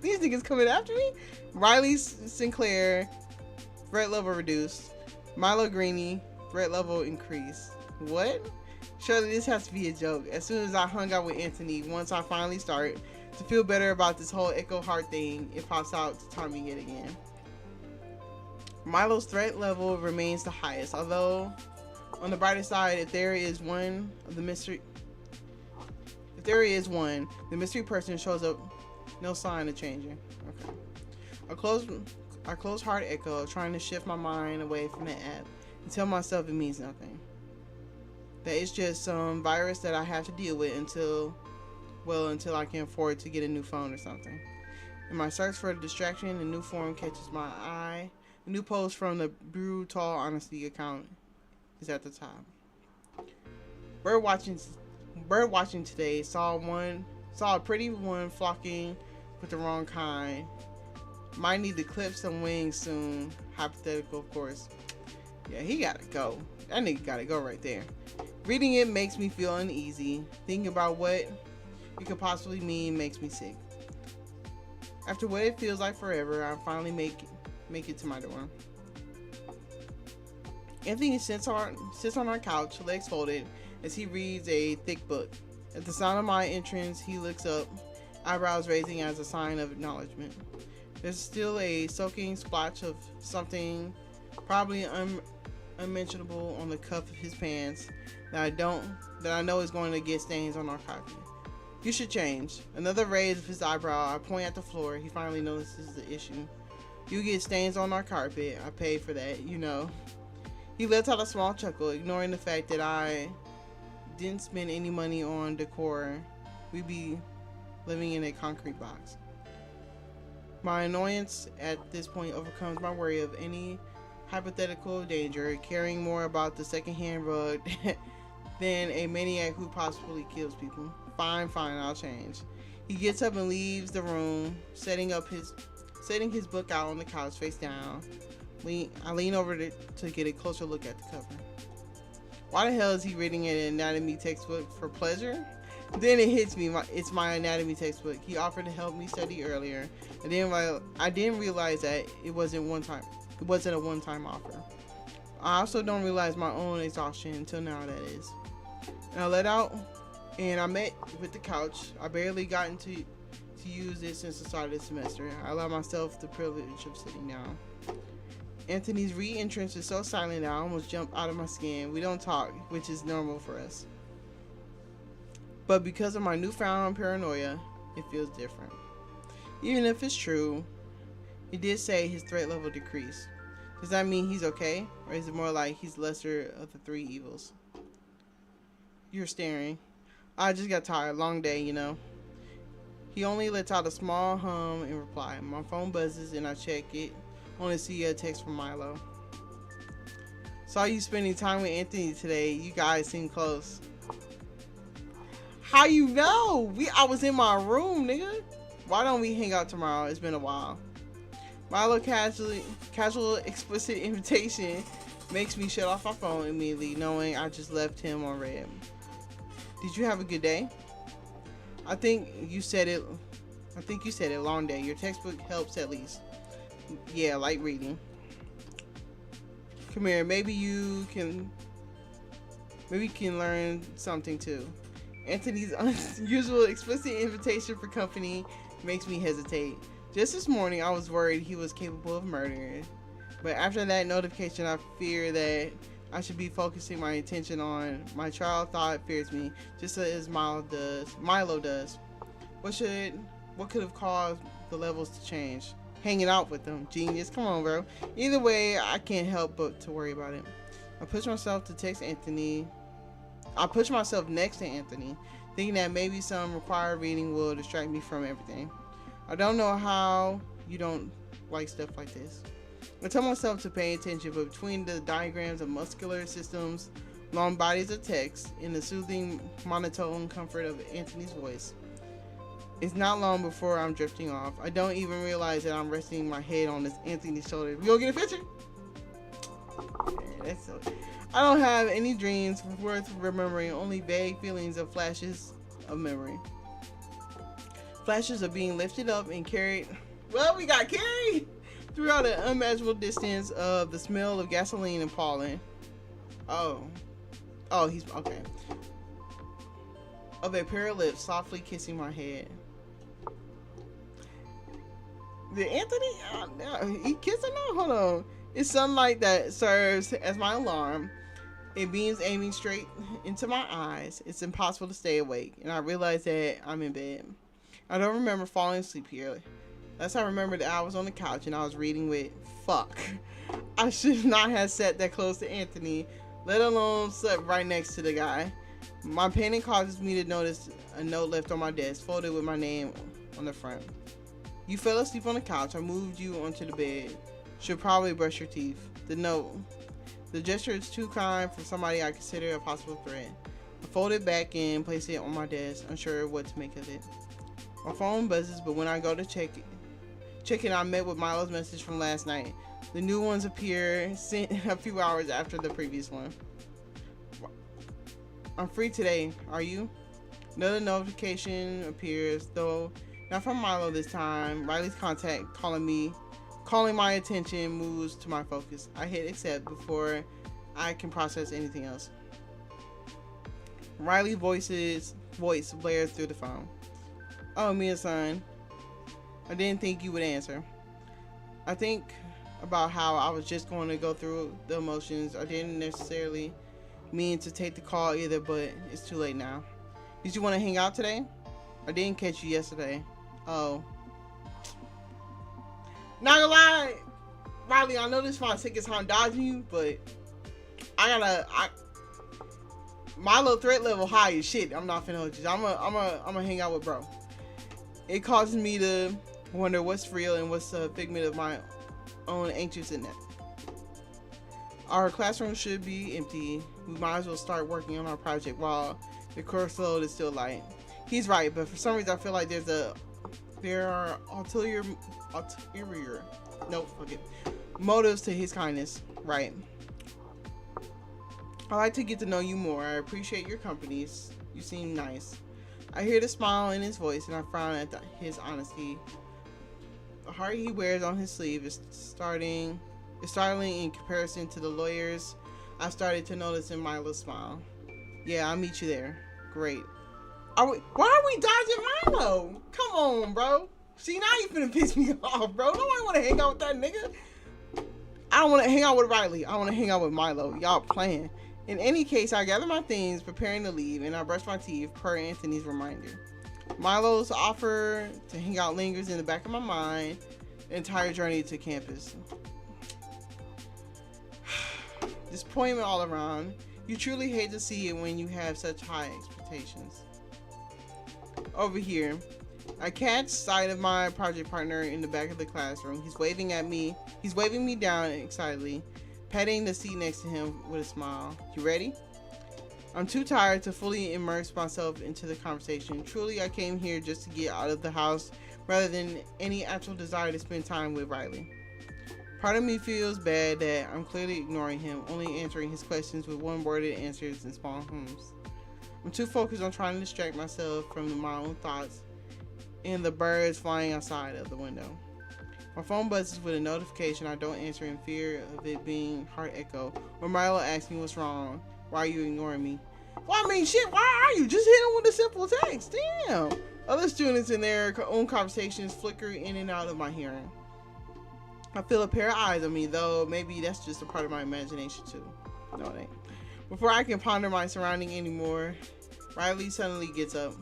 These niggas coming after me? Riley Sinclair. Threat level reduced. Milo Greeny. Threat level increased. What? Surely this has to be a joke. As soon as I hung out with Anthony, once I finally start to feel better about this whole Echo Heart thing, it pops out to taunt me yet again. Milo's threat level remains the highest, although on the brighter side, if there is one, the mystery person shows up, no sign of changing. Okay. I close Heart Echo, trying to shift my mind away from the app and tell myself it means nothing. That it's just some virus that I have to deal with until I can afford to get a new phone or something. In my search for a distraction, a new forum catches my eye. A new post from the Brutal Honesty account is at the top. Bird watching today, saw a pretty one flocking with the wrong kind. Might need to clip some wings soon. Hypothetical, of course. Yeah, he gotta go. That nigga gotta go right there. Reading it makes me feel uneasy. Thinking about what it could possibly mean makes me sick. After what it feels like forever, I finally make it to my dorm. Anthony sits on our couch, legs folded, as he reads a thick book. At the sound of my entrance, he looks up, eyebrows raising as a sign of acknowledgement. There's still a soaking splotch of something, probably unmentionable, on the cuff of his pants that I know is going to get stains on our carpet. You should change. Another raise of his eyebrow. I point at the floor. He finally notices the issue. You get stains on our carpet. I paid for that, you know. He lets out a small chuckle, ignoring the fact that I didn't spend any money on decor. We'd be living in a concrete box. My annoyance at this point overcomes my worry of any hypothetical danger, caring more about the secondhand rug than a maniac who possibly kills people. Fine, I'll change. He gets up and leaves the room, setting his book out on the couch face down. I lean over to get a closer look at the cover. Why the hell is he reading an anatomy textbook for pleasure? Then it hits me. It's my anatomy textbook. He offered to help me study earlier. I didn't realize that it wasn't a one-time offer. I also don't realize my own exhaustion until now, that is. And I let out, and I met with the couch. I barely gotten to use it since the start of the semester. I allow myself the privilege of sitting down. Anthony's re-entrance is so silent that I almost jump out of my skin. We don't talk, which is normal for us. But because of my newfound paranoia, it feels different. Even if it's true, he did say his threat level decreased. Does that mean he's okay? Or is it more like he's lesser of the three evils? You're staring. I just got tired. Long day, you know. He only lets out a small hum in reply. My phone buzzes and I check it. Only see a text from Milo. Saw you spending time with Anthony today. You guys seem close. How you know? I was in my room, nigga. Why don't we hang out tomorrow? It's been a while. Milo casual explicit invitation makes me shut off my phone immediately, knowing I just left him on red. Did you have a good day? I think you said it. Long day. Your textbook helps at least. Yeah, like reading. Come here. Maybe you can learn something too. Anthony's unusual explicit invitation for company makes me hesitate. Just this morning, I was worried he was capable of murder. But after that notification, I fear that I should be focusing my attention on. My child thought fears me, just as Milo does. What could have caused the levels to change? Hanging out with them. Genius. Come on, bro. Either way, I can't help but to worry about it. I push myself next to Anthony, thinking that maybe some required reading will distract me from everything. I don't know how you don't like stuff like this. I tell myself to pay attention, but between the diagrams of muscular systems, long bodies of text, and the soothing monotone comfort of Anthony's voice, it's not long before I'm drifting off. I don't even realize that I'm resting my head on this Anthony's shoulder. We gonna get a picture? Yeah, I don't have any dreams worth remembering, only vague feelings of flashes of memory. Flashes of being lifted up and carried. Well, we got carried throughout an unimaginable distance of the smell of gasoline and pollen. Oh, he's okay. Of a pair of lips softly kissing my head. Did Anthony? He kissing her? Hold on. It's sunlight that serves as my alarm. It beams aiming straight into my eyes. It's impossible to stay awake, and I realize that I'm in bed. I don't remember falling asleep here. Last I remember that I was on the couch and I was reading with fuck. I should not have sat that close to Anthony, let alone slept right next to the guy. My panic causes me to notice a note left on my desk, folded with my name on the front. You fell asleep on the couch. I moved you onto the bed. Should probably brush your teeth. The note. The gesture is too kind for somebody I consider a possible threat. I fold it back and place it on my desk, unsure what to make of it. My phone buzzes, but when I go to check it, I met with Milo's message from last night. The new ones appear sent a few hours after the previous one. I'm free today. Are you? Another notification appears, though not from Milo this time. Riley's contact calling my attention moves to my focus. I hit accept before I can process anything else. Riley's voice blares through the phone. Oh, Mia son. I didn't think you would answer. I think about how I was just going to go through the emotions. I didn't necessarily mean to take the call either, but it's too late now. Did you want to hang out today? I didn't catch you yesterday. Oh. Not gonna lie, Riley, I know this is my second time dodging you, but Milo threat level high as shit. I'm not finna hold you. I'm gonna hang out with bro. It causes me to wonder what's real and what's a figment of my own anxiousness. Our classroom should be empty. We might as well start working on our project while the course load is still light. He's right, but for some reason I feel like there are ulterior motives to his kindness. Right. I like to get to know you more. I appreciate your companies. You seem nice. I hear the smile in his voice and I frown at his honesty. The heart he wears on his sleeve is startling in comparison to the lawyers I've started to notice in Milo's smile. Yeah, I'll meet you there. Great. Why are we dodging Milo? Come on, bro. See, now you finna piss me off, bro. Nobody wanna hang out with that nigga. I don't wanna hang out with Riley. I wanna hang out with Milo. Y'all playing. In any case, I gather my things, preparing to leave, and I brush my teeth per Anthony's reminder. Milo's offer to hang out lingers in the back of my mind the entire journey to campus. Disappointment all around. You truly hate to see it when you have such high expectations. Over here, I catch sight of my project partner in the back of the classroom. He's waving at me. He's waving me down excitedly, patting the seat next to him with a smile. You ready? I'm too tired to fully immerse myself into the conversation. Truly, I came here just to get out of the house rather than any actual desire to spend time with Riley. Part of me feels bad that I'm clearly ignoring him, only answering his questions with one-worded answers and small hums. I'm too focused on trying to distract myself from my own thoughts and the birds flying outside of the window. My phone buzzes with a notification I don't answer in fear of it being heart echo, or Milo asks me what's wrong. Why are you ignoring me? Well, I mean, shit, why are you? Just hit him with a simple text. Damn. Other students in their own conversations flicker in and out of my hearing. I feel a pair of eyes on me, though maybe that's just a part of my imagination too. No, it ain't. Before I can ponder my surrounding anymore, Riley suddenly gets up.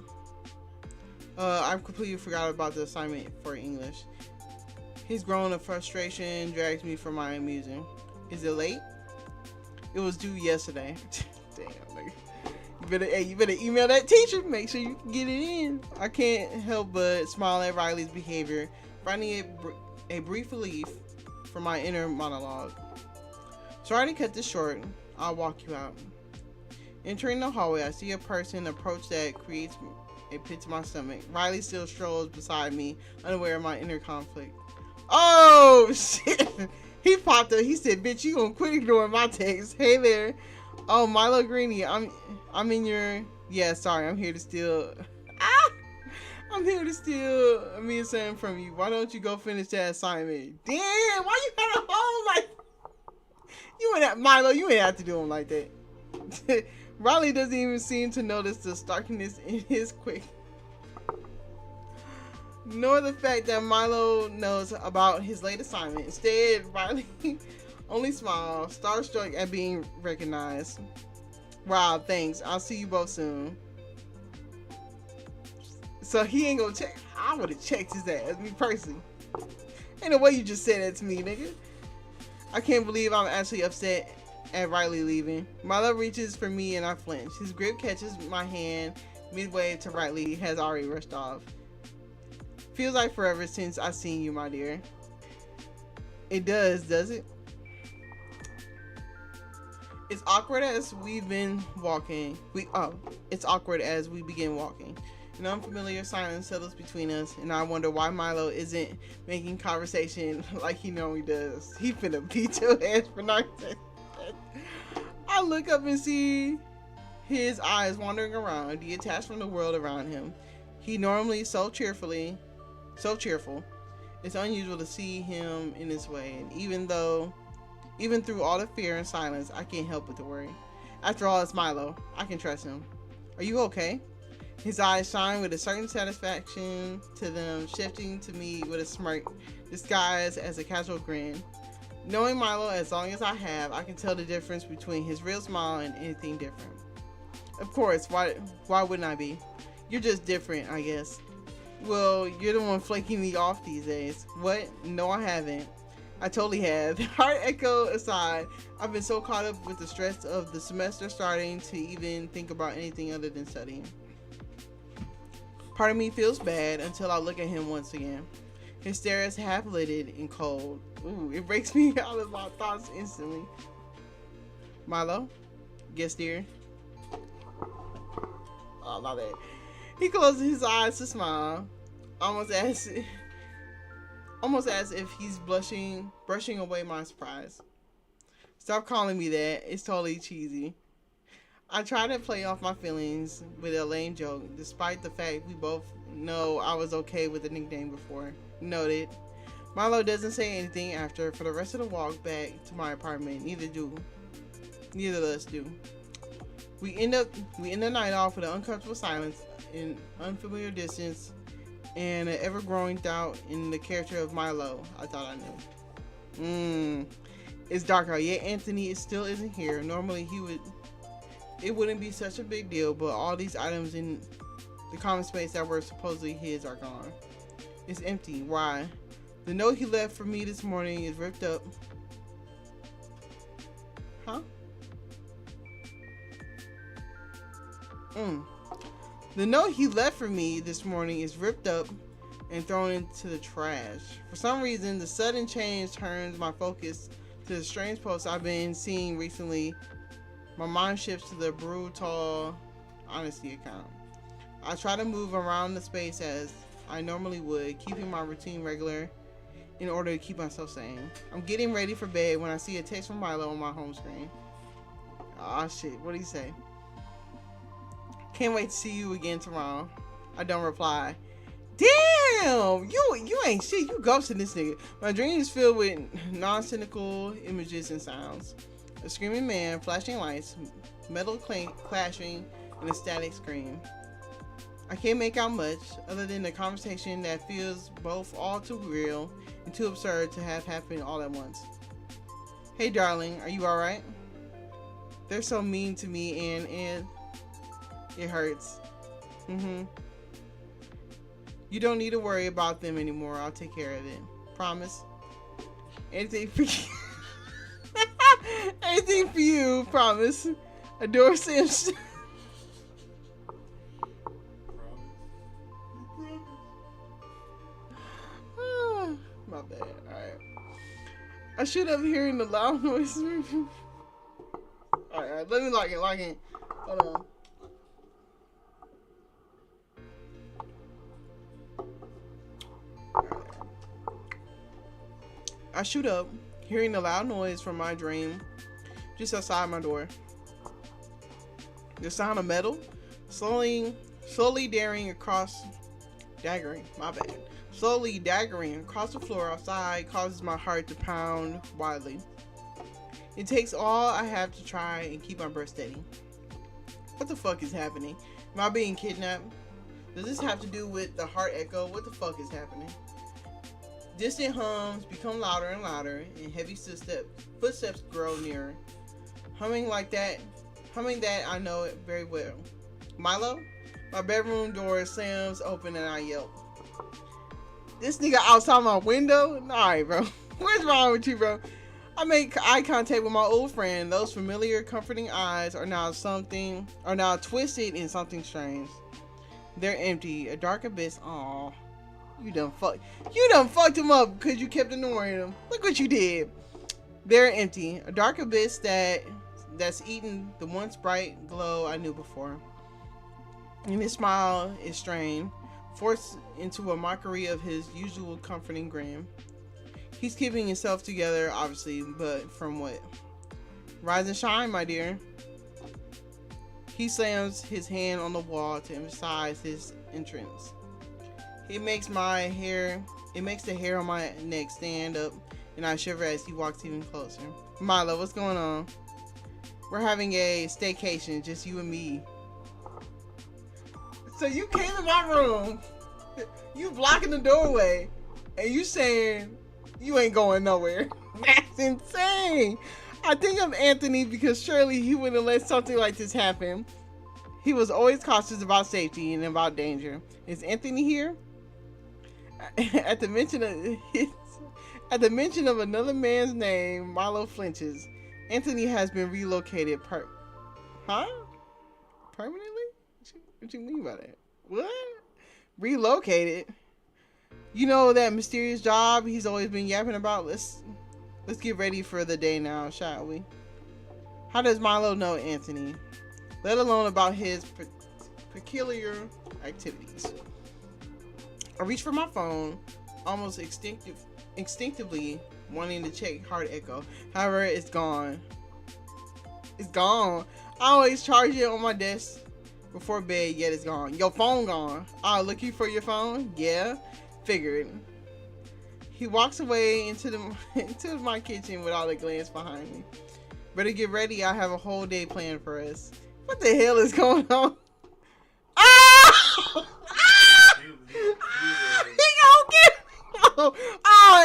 I've completely forgot about the assignment for English. His groan of frustration drags me from my amusing. Is it late? It was due yesterday. Damn, nigga. You better email that teacher. Make sure you can get it in. I can't help but smile at Riley's behavior, finding it a brief relief from my inner monologue. Sorry to cut this short. I'll walk you out. Entering the hallway, I see a person approach that creates a pit to my stomach. Riley still strolls beside me, unaware of my inner conflict. Oh, shit. He popped up. He said, bitch, you gonna quit ignoring my text. Hey there. Oh, Milo Greeny, I'm in your... Yeah, sorry, I'm here to steal... I'm here to steal me and Sam from you. Why don't you go finish that assignment? Damn, why you got a home like... You ain't have... Milo, you ain't have to do him like that. Riley doesn't even seem to notice the starkness in his quick... nor the fact that Milo knows about his late assignment. Instead, Riley only smiles, starstruck at being recognized. Wow, thanks. I'll see you both soon. So he ain't gonna check. I would have checked his ass, me personally. Ain't no way you just said that to me, nigga. I can't believe I'm actually upset at Riley leaving. Milo reaches for me and I flinch. His grip catches my hand midway to Riley has already rushed off. Feels like forever since I've seen you, my dear. It does it? It's awkward as we've been walking. It's awkward as we begin walking. An unfamiliar silence settles between us, and I wonder why Milo isn't making conversation like he normally does. He finna beat your ass for not saying that. I look up and see his eyes wandering around, detached from the world around him. He normally so cheerful. It's unusual to see him in this way, and even through all the fear and silence, I can't help but to worry. After all, it's Milo. I can trust him. Are you okay? His eyes shine with a certain satisfaction to them, shifting to me with a smirk, disguised as a casual grin. Knowing Milo as long as I have, I can tell the difference between his real smile and anything different. Of course, why wouldn't I be? You're just different, I guess. Well, you're the one flaking me off these days. What? No, I haven't. I totally have. Heart echo aside, I've been so caught up with the stress of the semester starting to even think about anything other than studying. Part of me feels bad until I look at him once again. His stare is half-lidded and cold. Ooh, it breaks me out of my thoughts instantly. Milo? Yes, dear? Oh, my bad. He closes his eyes to smile, almost as if he's brushing away my surprise. Stop calling me that. It's totally cheesy. I try to play off my feelings with a lame joke, despite the fact we both know I was okay with the nickname before. Noted. Milo doesn't say anything after for the rest of the walk back to my apartment. Neither of us do. We end the night off with an uncomfortable silence, an unfamiliar distance, and an ever-growing doubt in the character of Milo. I thought I knew. It's dark out. Yet Anthony still isn't here. Normally it wouldn't be such a big deal, but all these items in the common space that were supposedly his are gone. It's empty. Why? The note he left for me this morning is ripped up. Huh? The note he left for me this morning is ripped up and thrown into the trash. For some reason, the sudden change turns my focus to the strange posts I've been seeing recently. My mind shifts to the brutal honesty account. I try to move around the space as I normally would, keeping my routine regular in order to keep myself sane. I'm getting ready for bed when I see a text from Milo on my home screen. Aw, shit, what did he say? Can't wait to see you again tomorrow. I don't reply. Damn! You ain't shit. You ghosting this nigga. My dream is filled with non-cynical images and sounds. A screaming man, flashing lights, metal clashing, and a static scream. I can't make out much other than the conversation that feels both all too real and too absurd to have happen all at once. Hey darling, are you alright? They're so mean to me, and it hurts. You don't need to worry about them anymore. I'll take care of it. Promise. Anything for you. Anything for you. Promise. Adore Sims. My bad. Alright. I should have hearing the loud noise. Alright, let me log in. Hold on. I shoot up, hearing the loud noise from my dream just outside my door. The sound of metal slowly daggering across the floor outside causes my heart to pound wildly. It takes all I have to try and keep my breath steady. What the fuck is happening? Am I being kidnapped? Does this have to do with the heart echo? What the fuck is happening? Distant hums become louder and louder, and heavy footsteps grow nearer. Humming that I know it very well. Milo? My bedroom door slams open and I yelp. This nigga outside my window? Alright, bro. What's wrong with you, bro? I make eye contact with my old friend. Those familiar, comforting eyes are now twisted in something strange. They're empty. A dark abyss. Aww. You done fucked him up because you kept ignoring him. Look what you did. They're empty. A dark abyss that's eaten the once bright glow I knew before. And his smile is strained, forced into a mockery of his usual comforting grin. He's keeping himself together, obviously, but from what? Rise and shine, my dear. He slams his hand on the wall to emphasize his entrance. It makes the hair on my neck stand up, and I shiver as he walks even closer. Milo, what's going on? We're having a staycation, just you and me. So you came in my room, you blocking the doorway, and you saying you ain't going nowhere. That's insane. I think of Anthony because surely he wouldn't let something like this happen. He was always cautious about safety and about danger. Is Anthony here? At the mention of another man's name, Milo flinches. Anthony has been relocated permanently? What you mean by that? What? Relocated? You know that mysterious job he's always been yapping about? Let's get ready for the day now, shall we? How does Milo know Anthony? Let alone about his peculiar activities. I reach for my phone, almost instinctively wanting to check heart echo. However, it's gone. It's gone. I always charge it on my desk before bed, yet it's gone. Your phone gone. Oh, looking for your phone? Yeah. Figured. He walks away into my kitchen without a glance behind me. Better get ready. I have a whole day planned for us. What the hell is going on? Ah! Oh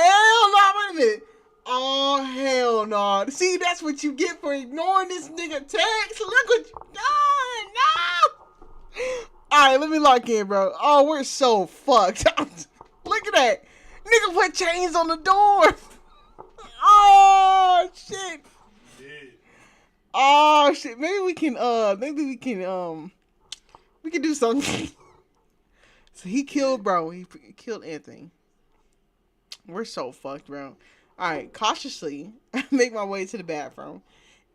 hell no! Wait a minute. Oh hell no! See, that's what you get for ignoring this nigga text. Look what you done. No. All right, let me lock in, bro. Oh, we're so fucked. Look at that. Nigga put chains on the door. Oh shit. Oh shit. Maybe we can do something. So he killed bro. He killed Anthony. We're so fucked, bro. Alright, cautiously, I make my way to the bathroom.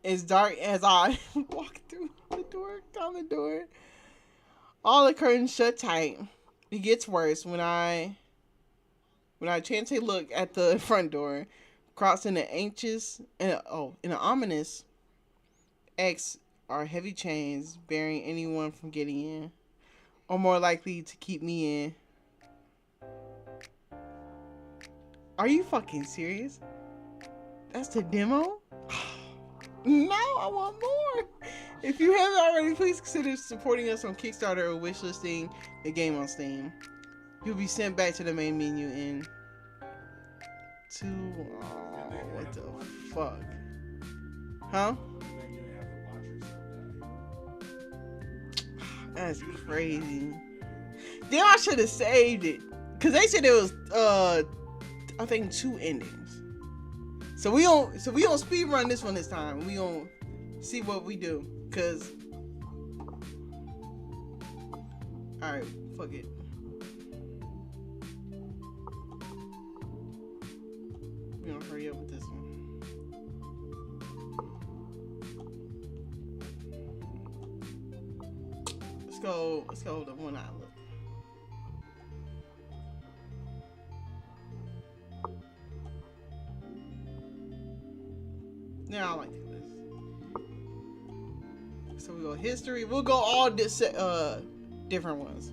It's dark as I walk through the door, common door. All the curtains shut tight. It gets worse when I chance a look at the front door, crossing an ominous X are heavy chains barring anyone from getting in, or more likely to keep me in. Are you fucking serious? That's the demo? No, I want more. If you haven't already, please consider supporting us on Kickstarter or wishlisting the game on Steam. You'll be sent back to the main menu in what the fuck? Huh? That's crazy. Then I should have saved it. Cause they said it was I think 2 endings. So we don't speed run this one this time. We gonna see what we do. Cause alright, fuck it. We gonna hurry up with this one. Let's go the one eye look. Now I like this. So we go history. We'll go all this different ones.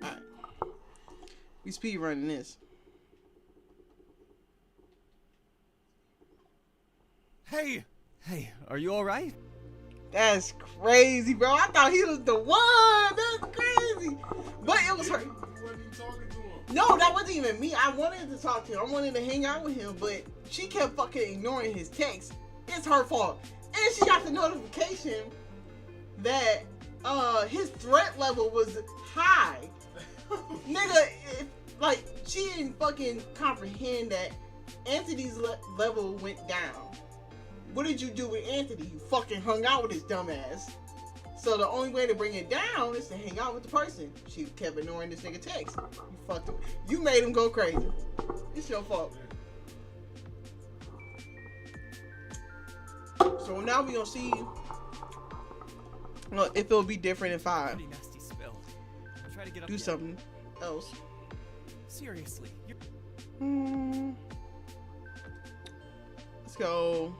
Alright. We speed running this. Hey! Hey, are you alright? That's crazy, bro. I thought he was the one. That's crazy. But it was her. You wasn't even talking to him. No, that wasn't even me. I wanted to talk to him. I wanted to hang out with him, but she kept fucking ignoring his text. It's her fault. And she got the notification that his threat level was high. Nigga, like, she didn't fucking comprehend that Anthony's level went down. What did you do with Anthony? You fucking hung out with his dumb ass. So the only way to bring it down is to hang out with the person. She kept ignoring this nigga text. You fucked him. You made him go crazy. It's your fault. So now we gonna see if it'll be different in 5. Pretty nasty spill. I'll try to get up Do here. something else. Seriously, you're... Let's go.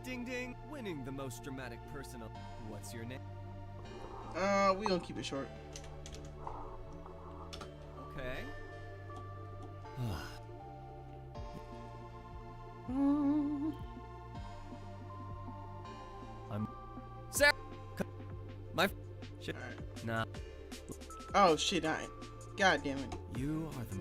Ding ding, winning the most dramatic person. What's your name? We gonna keep it short. Okay. I'm Sarah. My shit. Alright. Nah, Oh shit! God damn it. you are the.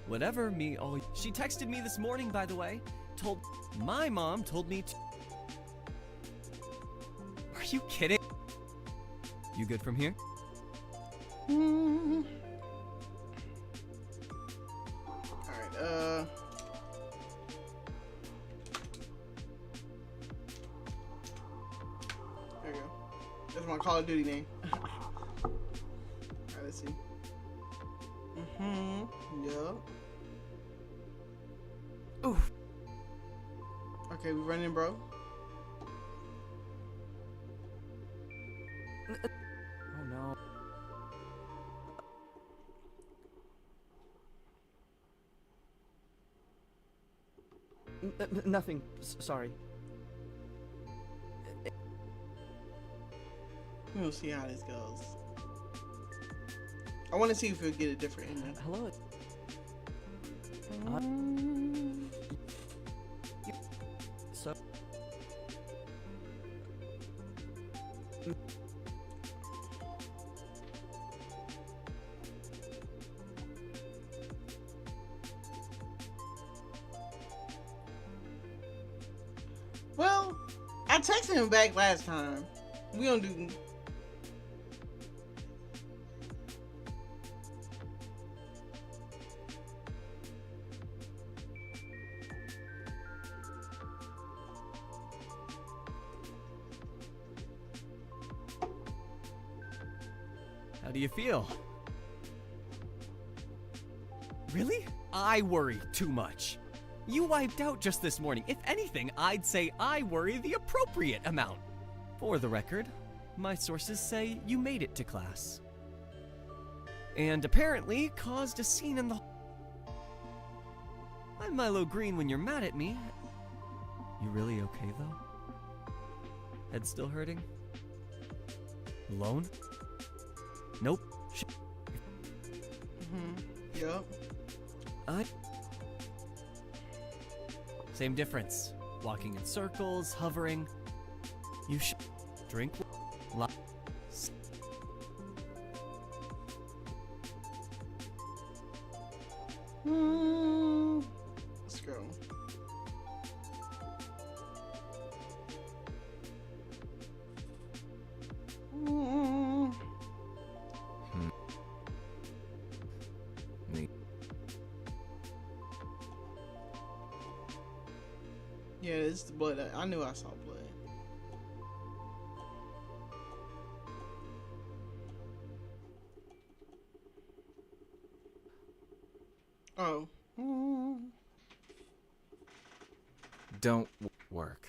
Whatever me all. She texted me this morning, by the way. My mom told me to. Are you kidding? You good from here? Alright, there you go. That's my Call of Duty name. Alright, let's see. Yup. Oof. Okay, we running, bro. Oh no. Nothing. Sorry. We'll see how this goes. I want to see if we'll get a different ending. Hello. So. Well, I texted him back last time. We gonna do. How do you feel? Really? I worry too much. You wiped out just this morning. If anything, I'd say I worry the appropriate amount. For the record, my sources say you made it to class. And apparently caused a scene in the... I'm Milo Green when you're mad at me. You really okay, though? Head still hurting? Alone? Nope. Yup. Same difference. Walking in circles, hovering. You should drink. Let's go. It's the blood. I knew I saw blood. Oh. Don't work.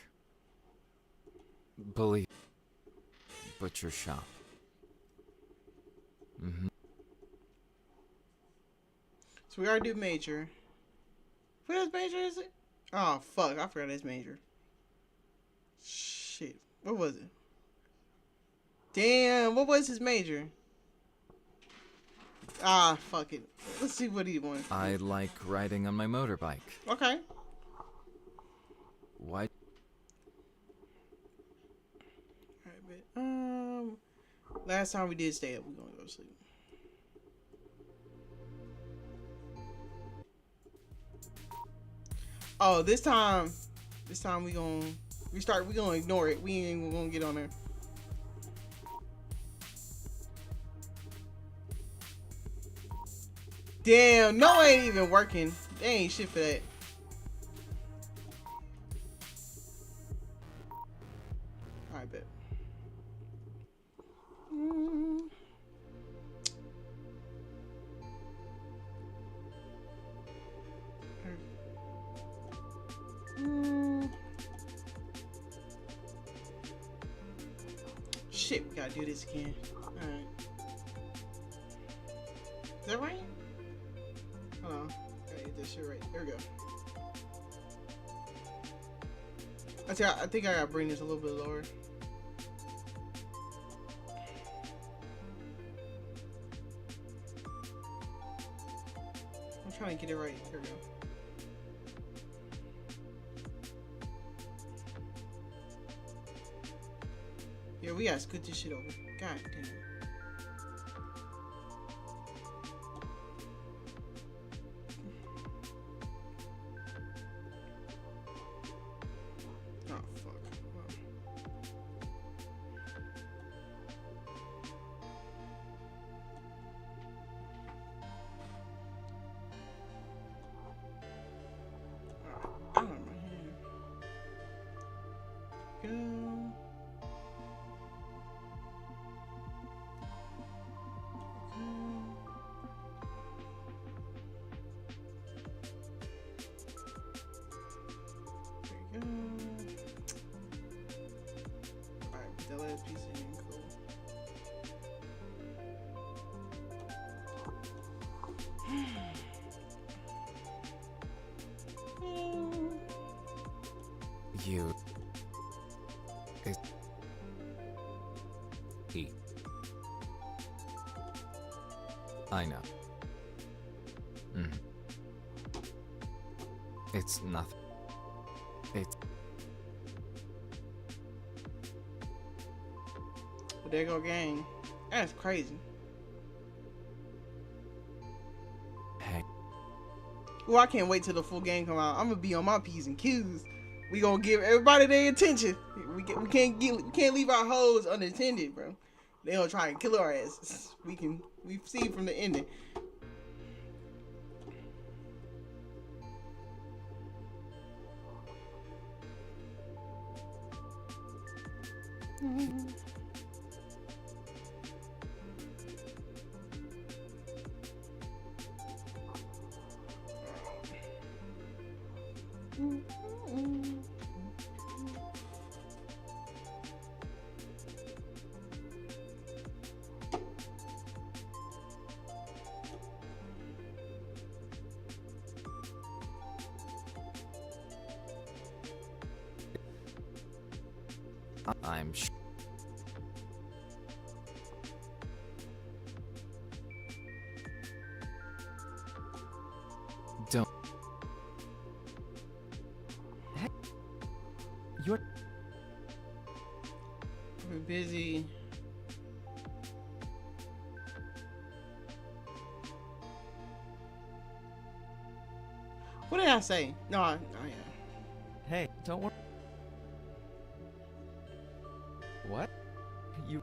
Believe. Butcher shop. Mm-hmm. So we already do major. What major is it? Oh fuck! I forgot his major. Shit. What was it? Damn. What was his major? Ah, fuck it. Let's see what he wants. I like riding on my motorbike. Okay. Why? Alright, but last time we did stay up, we're gonna go to sleep. Oh, this time we gonna ignore it. We ain't even gonna get on there. Damn, no, ain't even working. They ain't shit for that. I bet. Shit, we gotta do this again. Alright. Is that right? Hold on. Gotta get this shit right. There we go. I think I gotta bring this a little bit lower. I'm trying to get it right. There we go. Yeah, we gotta scoot this shit over. God damn. Oh fuck. I don't know. Go. Alright, the last piece in, cool. You. It. He. I know. It's nothing. It's. But there go gang. That's crazy. Hey. Well, I can't wait till the full game come out. I'm gonna be on my P's and Q's. We gonna give everybody their attention. We can't leave our hoes unattended, bro. They gonna try and kill our asses. We've seen from the ending. I'm Don't. Hey, you're. We're busy. What did I say? No, yeah. Hey, don't worry. What? You.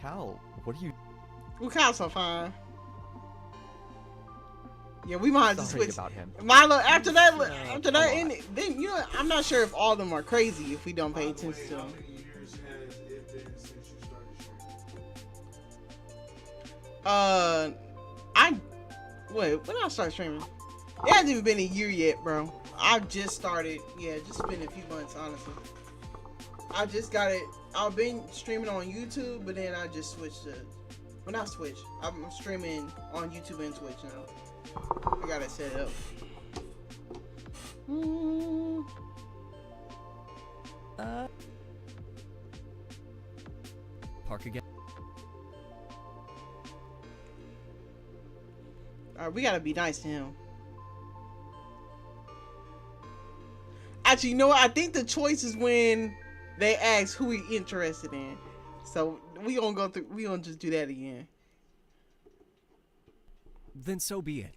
Cal, what are you. We count so fine. Yeah, we might just Sorry switch. about him. Milo, after that, a ending, then you know, I'm not sure if all of them are crazy if we don't pay attention to How them. many years has it been since you started streaming? When I start streaming, it hasn't even been a year yet, bro. I've just started. Yeah, just been a few months, honestly. I just got it. I've been streaming on YouTube, but then I just switched to. Well, not switch. I'm streaming on YouTube and Twitch now. I gotta set it up. Park again. Alright, we gotta be nice to him. Actually, you know what? I think the choice is when they ask who we interested in. So we gonna go through. We gonna just do that again. Then so be it.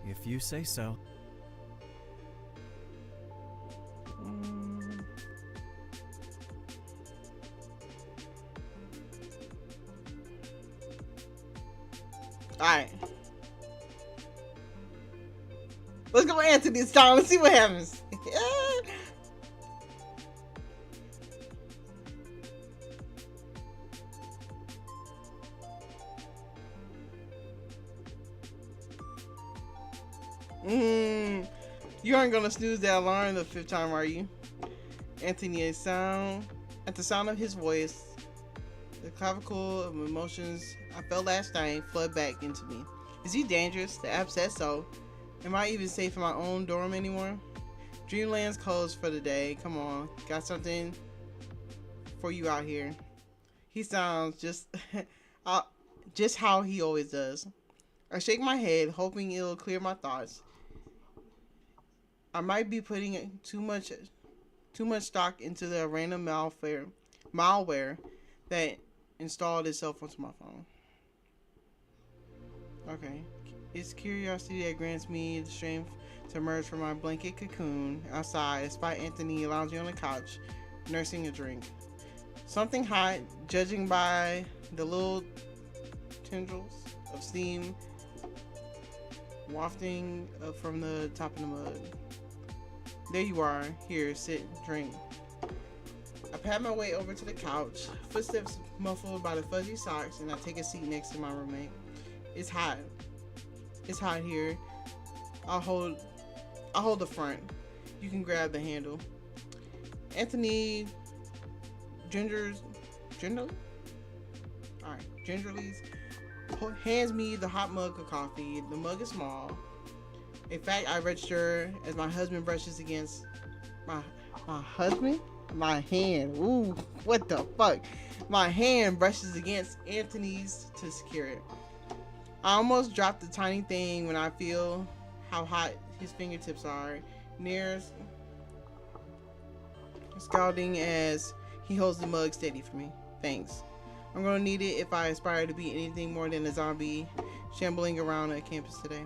If you say so. Alright. Let's go answer this time. Let's see what happens. You aren't gonna snooze that alarm the 5th time, are you? Anthony, at the sound of his voice, the clavicle of emotions I felt last night flood back into me. Is he dangerous? The app says so. Am I even safe in my own dorm anymore? Dreamland's closed for the day. Come on, got something for you out here. He sounds just how he always does. I shake my head, hoping it'll clear my thoughts. I might be putting too much stock into the random malware that installed itself onto my phone. Okay. It's curiosity that grants me the strength to emerge from my blanket cocoon outside and spot Anthony lounging on the couch, nursing a drink. Something hot, judging by the little tendrils of steam wafting up from the top of the mug. There you are. Here, sit, drink. I pat my way over to the couch, footsteps muffled by the fuzzy socks, and I take a seat next to my roommate. It's hot. It's hot here. I'll hold the front. You can grab the handle. Anthony gingerly hands me the hot mug of coffee. The mug is small. In fact, I register as my husband brushes against my husband? My hand. Ooh, what the fuck? My hand brushes against Anthony's to secure it. I almost dropped the tiny thing when I feel how hot his fingertips are, near scalding as he holds the mug steady for me. Thanks. I'm gonna need it if I aspire to be anything more than a zombie shambling around a campus today.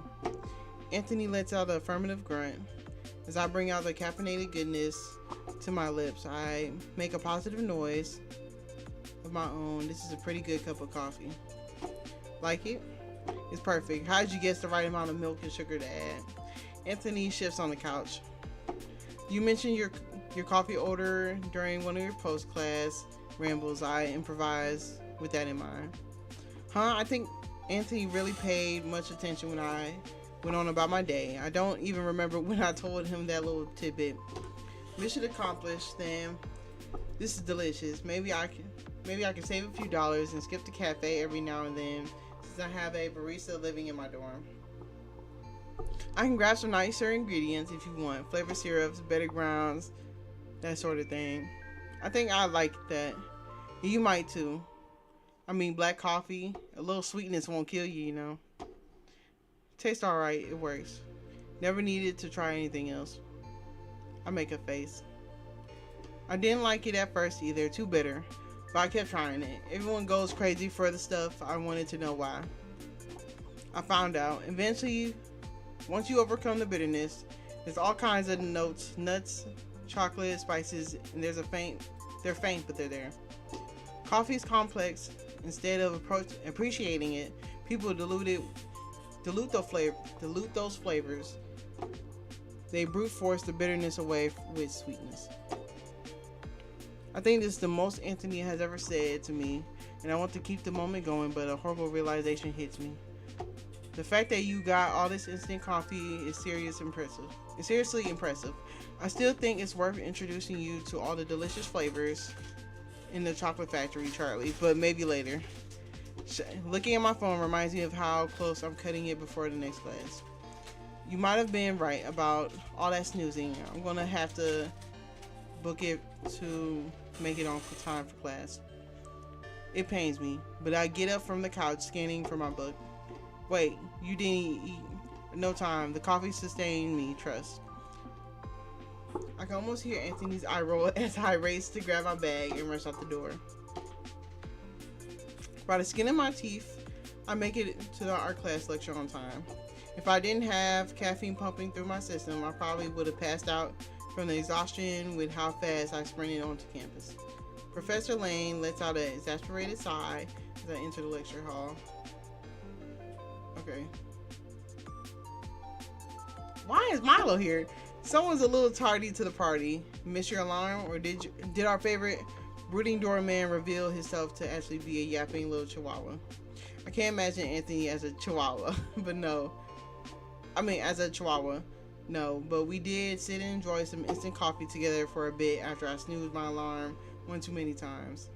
Anthony lets out an affirmative grunt. As I bring out the caffeinated goodness to my lips, I make a positive noise of my own. This is a pretty good cup of coffee. Like it? It's perfect. How did you guess the right amount of milk and sugar to add? Anthony shifts on the couch. You mentioned your coffee order during one of your post-class rambles. I improvise with that in mind. I think Anthony really paid much attention when I went on about my day. I don't even remember when I told him that little tidbit. Mission accomplished, then. This is delicious. Maybe I can save a few dollars and skip the cafe every now and then, since I have a barista living in my dorm. I can grab some nicer ingredients if you want. Flavor syrups, better grounds, that sort of thing. I think I like that. You might too. I mean, black coffee, a little sweetness won't kill you, you know. Tastes alright, it works. Never needed to try anything else. I make a face. I didn't like it at first either, too bitter. But I kept trying it. Everyone goes crazy for the stuff. I wanted to know why. I found out. Eventually, once you overcome the bitterness, there's all kinds of notes, nuts, chocolate, spices, and they're faint, but they're there. Coffee is complex, Instead of appreciating it, people dilute those flavors. They brute force the bitterness away with sweetness. I think this is the most Anthony has ever said to me, and I want to keep the moment going, but a horrible realization hits me. The fact that you got all this instant coffee is seriously impressive. I still think it's worth introducing you to all the delicious flavors in the chocolate factory, Charlie, but maybe later. Looking at my phone reminds me of how close I'm cutting it before the next class. You might have been right about all that snoozing. I'm gonna have to book it to make it on time for class. It pains me, but I get up from the couch scanning for my book. Wait, you didn't eat? No time. The coffee sustained me, trust. I can almost hear Anthony's eye roll as I race to grab my bag and rush out the door. By the skin of my teeth, I make it to the art class lecture on time. If I didn't have caffeine pumping through my system, I probably would have passed out from the exhaustion with how fast I sprinted onto campus. Professor Lane lets out an exasperated sigh as I enter the lecture hall. Okay. Why is Milo here? Someone's a little tardy to the party. Miss your alarm, or did our favorite brooding doorman reveal himself to actually be a yapping little chihuahua? I can't imagine Anthony as a chihuahua, but no. I mean, as a chihuahua, no. But we did sit and enjoy some instant coffee together for a bit after I snoozed my alarm one too many times.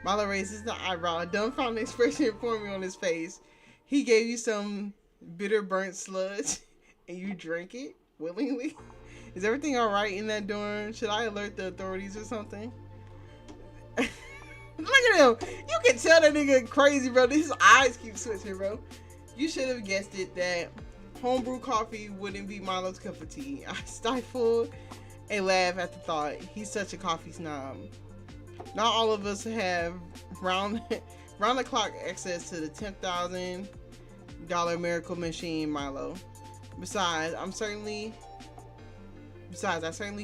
Milo raises the eyebrow, a dumbfounded expression forming on his face. He gave you some bitter burnt sludge, and you drank it willingly? Is everything alright in that dorm? Should I alert the authorities or something? Look at him! You can tell that nigga crazy, bro. His eyes keep switching, bro. You should have guessed it that homebrew coffee wouldn't be Milo's cup of tea. I stifled a laugh at the thought. He's such a coffee snob. Not all of us have round the clock access to the $10,000 miracle machine, Milo. Besides, I certainly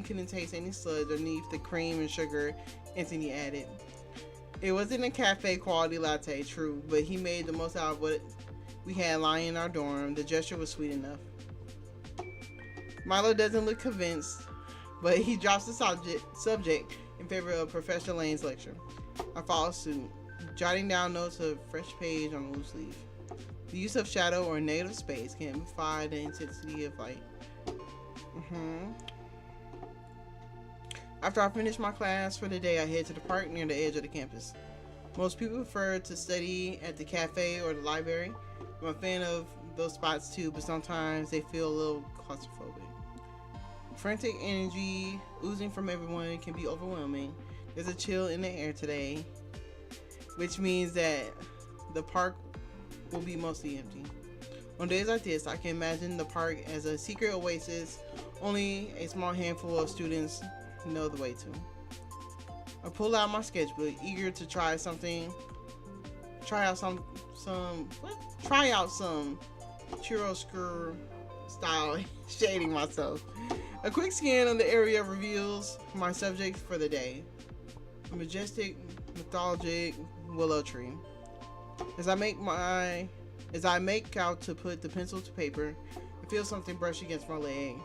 couldn't taste any sludge underneath the cream and sugar Anthony added. It wasn't a cafe quality latte, true, but he made the most out of what we had lying in our dorm. The gesture was sweet enough. Milo doesn't look convinced, but he drops the subject in favor of Professor Lane's lecture. I follow suit, jotting down notes of fresh page on a loose leaf. The use of shadow or negative space can amplify the intensity of light. After I finish my class for the day, I head to the park near the edge of the campus. Most people prefer to study at the cafe or the library. I'm a fan of those spots too, but sometimes they feel a little claustrophobic. Frantic energy oozing from everyone can be overwhelming. There's a chill in the air today, which means that the park will be mostly empty. On days like this, I can imagine the park as a secret oasis only a small handful of students know the way to. I pull out my sketchbook, eager to try out some chiaroscuro style shading myself. A quick scan of the area reveals my subject for the day. A majestic, mythologic willow tree. As I make out to put the pencil to paper, I feel something brush against my leg.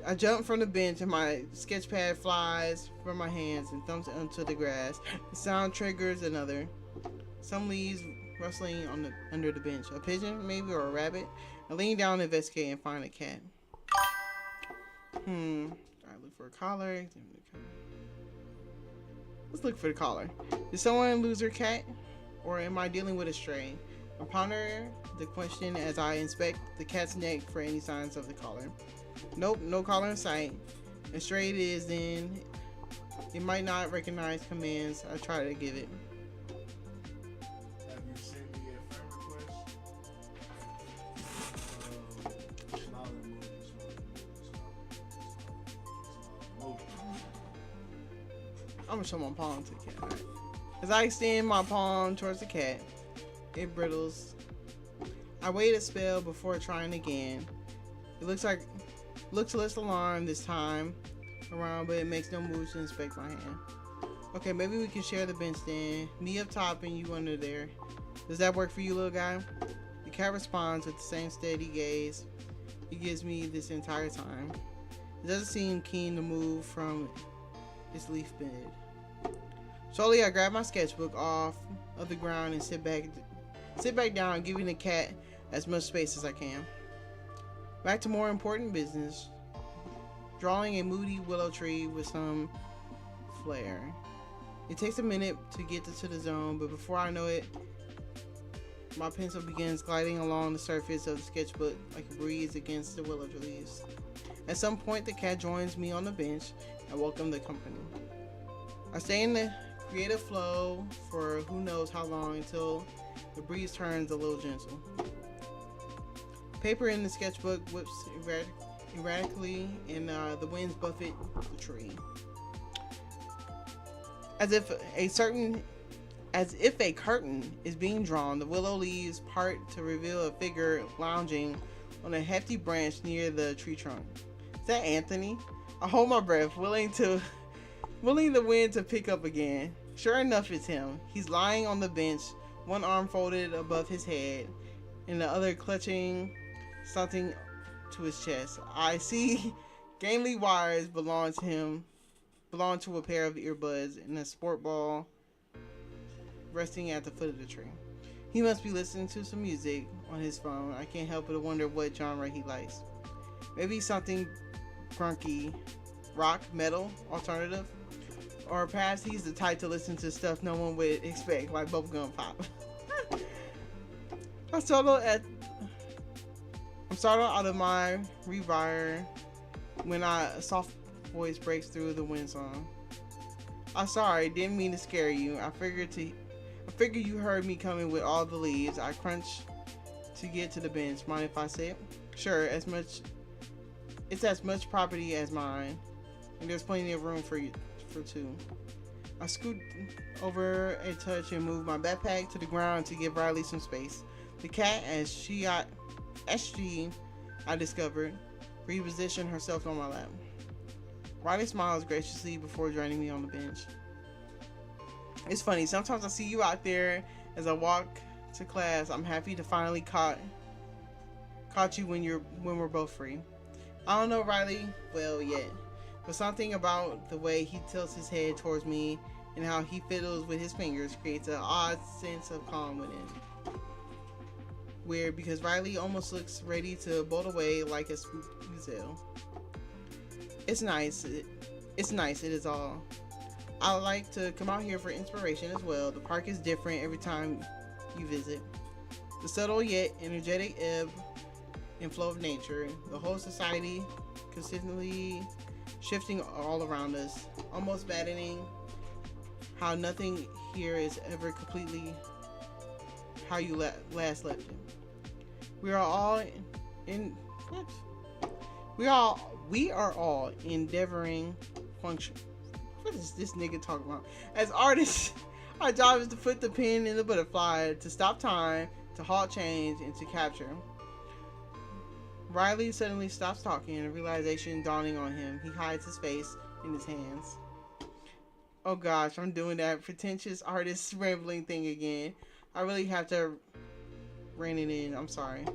I jump from the bench and my sketch pad flies from my hands and thumps onto the grass. The sound triggers another. Some leaves rustling under the bench. A pigeon, maybe, or a rabbit. I lean down to investigate and find a cat. I look for a collar. Let's look for the collar. Did someone lose their cat? Or am I dealing with a stray? I ponder the question as I inspect the cat's neck for any signs of the collar. Nope, no collar in sight. And stray it is then. It might not recognize commands I try to give it. Have you sent me a friend request? I'm gonna show my palm to the cat. Right. As I extend my palm towards the cat, it brittles. I wait a spell before trying again. It looks less alarmed this time around, but it makes no move to inspect my hand. Okay, maybe we can share the bench then. Me up top and you under there. Does that work for you, little guy? The cat responds with the same steady gaze he gives me this entire time. It doesn't seem keen to move from its leaf bed. Slowly, I grab my sketchbook off of the ground and sit back down, giving the cat as much space as I can. Back to more important business. Drawing a moody willow tree with some flair. It takes a minute to get to the zone, but before I know it, my pencil begins gliding along the surface of the sketchbook like a breeze against the willow leaves. At some point, the cat joins me on the bench and welcomes the company. I stay in the creative flow for who knows how long until the breeze turns a little gentle. Paper in the sketchbook whips erratically and the winds buffet the tree. As if a curtain is being drawn, the willow leaves part to reveal a figure lounging on a hefty branch near the tree trunk. Is that Anthony? I hold my breath, willing the wind to pick up again. Sure enough, it's him. He's lying on the bench, one arm folded above his head, and the other clutching something to his chest. I see gangly wires belong to a pair of earbuds and a sport ball resting at the foot of the tree. He must be listening to some music on his phone. I can't help but wonder what genre he likes. Maybe something grunky, rock, metal, alternative, or perhaps he's the type to listen to stuff no one would expect, like bubblegum pop. I'm startled out of my revire when a soft voice breaks through the wind song. I'm sorry, didn't mean to scare you. I figured you heard me coming with all the leaves. I crunch to get to the bench. Mind if I sit? Sure, it's as much property as mine, and there's plenty of room for two. I scoot over a touch and move my backpack to the ground to give Riley some space. The cat, I discovered, repositioned herself on my lap. Riley smiles graciously before joining me on the bench. It's funny, sometimes I see you out there as I walk to class. I'm happy to finally caught you when we're both free. I don't know Riley well yet, but something about the way he tilts his head towards me and how he fiddles with his fingers creates an odd sense of calm within. Weird, because Riley almost looks ready to bolt away like a spooked gazelle. It's nice. It is all. I like to come out here for inspiration as well. The park is different every time you visit. The subtle yet energetic ebb and flow of nature. The whole society consistently shifting all around us. Almost maddening how nothing here is ever completely how you last left it. We are all endeavoring function. What is this nigga talking about? As artists, our job is to put the pin in the butterfly, to stop time, to halt change, and to capture. Riley suddenly stops talking, a realization dawning on him. He hides his face in his hands. Oh gosh, I'm doing that pretentious artist rambling thing again. I really have to rein it in. I'm sorry.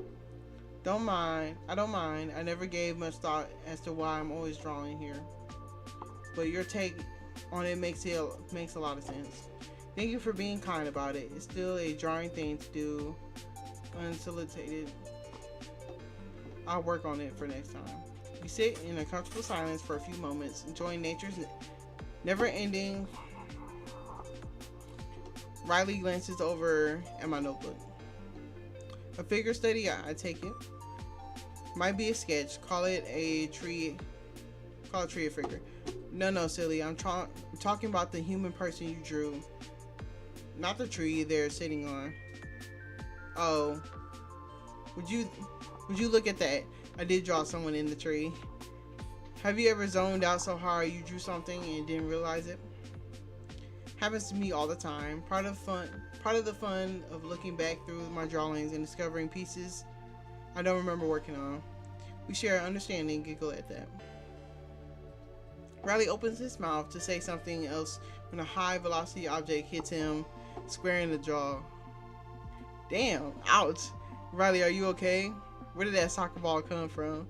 I don't mind. I never gave much thought as to why I'm always drawing here. But your take on it makes a lot of sense. Thank you for being kind about it. It's still a jarring thing to do unsolicited. I'll work on it for next time. We sit in a comfortable silence for a few moments, enjoying nature's never-ending. Riley glances over at my notebook. A figure study, I take it. Might be a sketch. Call it a tree a figure. No, silly. I'm talking about the human person you drew. Not the tree they're sitting on. Oh. Would you look at that? I did draw someone in the tree. Have you ever zoned out so hard you drew something and didn't realize it? Happens to me all the time. Part of the fun of looking back through my drawings and discovering pieces I don't remember working on. We share an understanding, giggle at that. Riley opens his mouth to say something else when a high velocity object hits him square in the jaw. Damn, ouch. Riley, are you okay? Where did that soccer ball come from?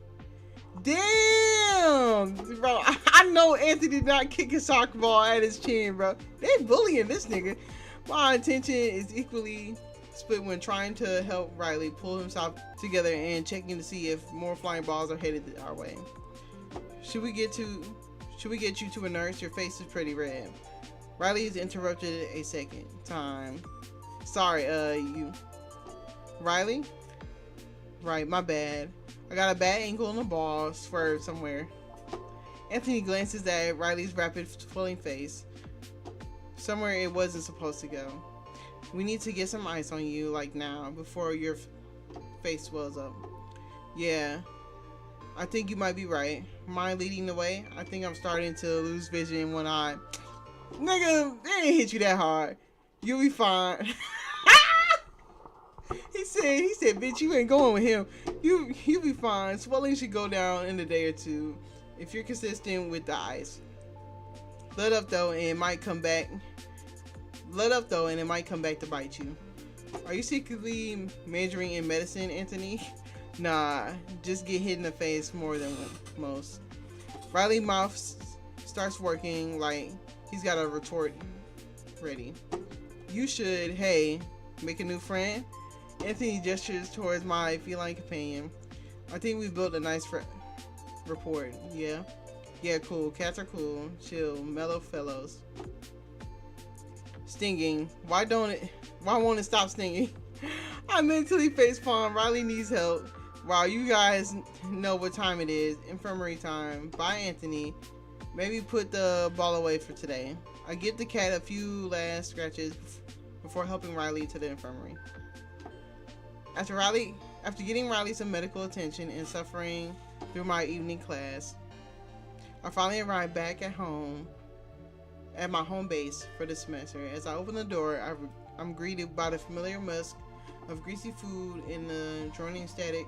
Damn, bro. I know Anthony did not kick a soccer ball at his chin, bro. They bullying this nigga. My attention is equally split when trying to help Riley pull himself together and checking to see if more flying balls are headed our way. Should we get you to a nurse? Your face is pretty red. Riley is interrupted a second time. Sorry, you. Riley? Right, my bad. I got a bad ankle on the ball, swerved somewhere. Anthony glances at Riley's rapid flowing face. Somewhere it wasn't supposed to go. We need to get some ice on you, like now, before your face swells up. Yeah, I think you might be right. Mind leading the way? I think I'm starting to lose vision in one eye. Nigga, they didn't hit you that hard. You'll be fine. He said, bitch, you ain't going with him. You'll be fine. Swelling should go down in a day or two if you're consistent with the ice. Let up though, and it might come back. To bite you. Are you secretly majoring in medicine, Anthony? Nah, just get hit in the face more than most. Riley's mouth starts working like he's got a retort ready. You should, hey, make a new friend. Anthony gestures towards my feline companion. I think we built a nice rapport. Yeah, cool. Cats are cool. Chill, mellow fellows. Stinging. Why won't it stop stinging? I mentally facepalm. Riley needs help. Wow, you guys know what time it is. Infirmary time. Bye, Anthony. Maybe put the ball away for today. I give the cat a few last scratches before helping Riley to the infirmary. After getting Riley some medical attention and suffering through my evening class, I finally arrived back at my home base for the semester. As I open the door, I'm greeted by the familiar musk of greasy food and the droning static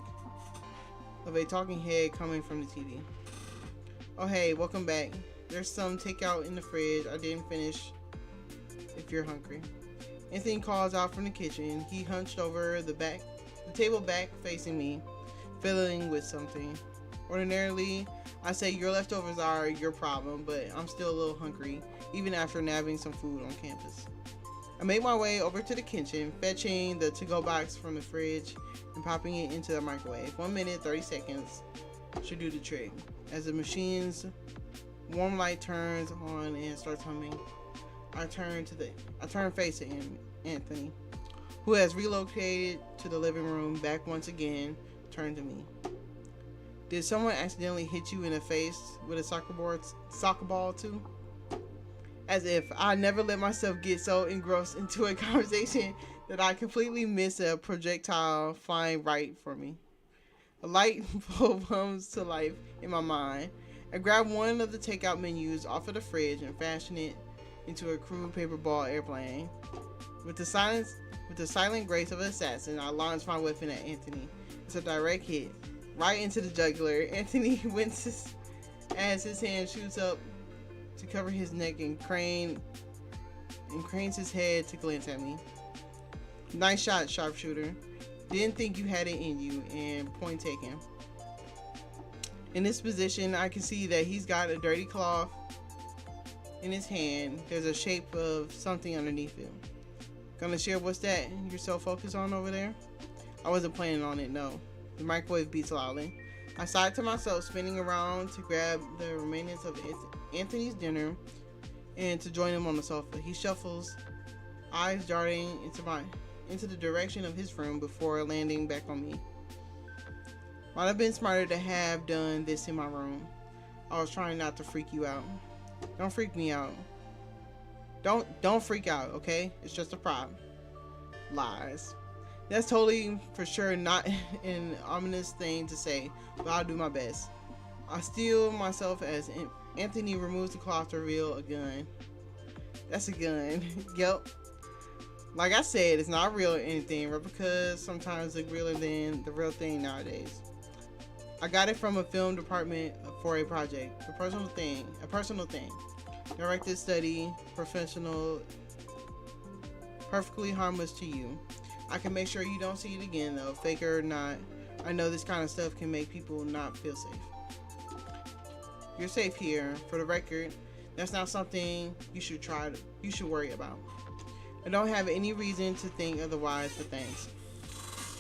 of a talking head coming from the TV. Oh hey, welcome back. There's some takeout in the fridge I didn't finish if you're hungry. Anthony calls out from the kitchen. He hunched over the table back facing me, fiddling with something. Ordinarily, I say your leftovers are your problem, but I'm still a little hungry, even after nabbing some food on campus. I make my way over to the kitchen, fetching the to-go box from the fridge and popping it into the microwave. 1 minute, 30 seconds should do the trick. As the machine's warm light turns on and starts humming, I turn face to Anthony, who has relocated to the living room, back once again, turned to me. Did someone accidentally hit you in the face with a soccer ball too? As if I never let myself get so engrossed into a conversation that I completely miss a projectile flying right for me. A light bulb comes to life in my mind. I grab one of the takeout menus off of the fridge and fashion it into a crude paper ball airplane. With the silent grace of an assassin, I launch my weapon at Anthony. It's a direct hit, right into the jugular. Anthony winces as his hand shoots up to cover his neck and cranes his head to glance at me. Nice shot, sharpshooter. Didn't think you had it in you, and point taken. In this position, I can see that he's got a dirty cloth in his hand. There's a shape of something underneath it. Gonna share what's that you're so focused on over there? I wasn't planning on it, no. The microwave beats loudly. I sighed to myself, spinning around to grab the remains of Anthony's dinner and to join him on the sofa. He shuffles, eyes darting into the direction of his room before landing back on me. Might have been smarter to have done this in my room. I was trying not to freak you out. Don't freak me out. Don't freak out, okay? It's just a prop. Lies. That's totally for sure not an ominous thing to say, but I'll do my best. I steel myself as Anthony removes the cloth to reveal a gun. That's a gun. Yep. Like I said, it's not real or anything. Replicas sometimes look realer than the real thing nowadays. I got it from a film department for a project. A personal thing. Directed study, professional, perfectly harmless to you. I can make sure you don't see it again though, fake or not. I know this kind of stuff can make people not feel safe. You're safe here. For the record, that's not something you should worry about. I don't have any reason to think otherwise, but thanks.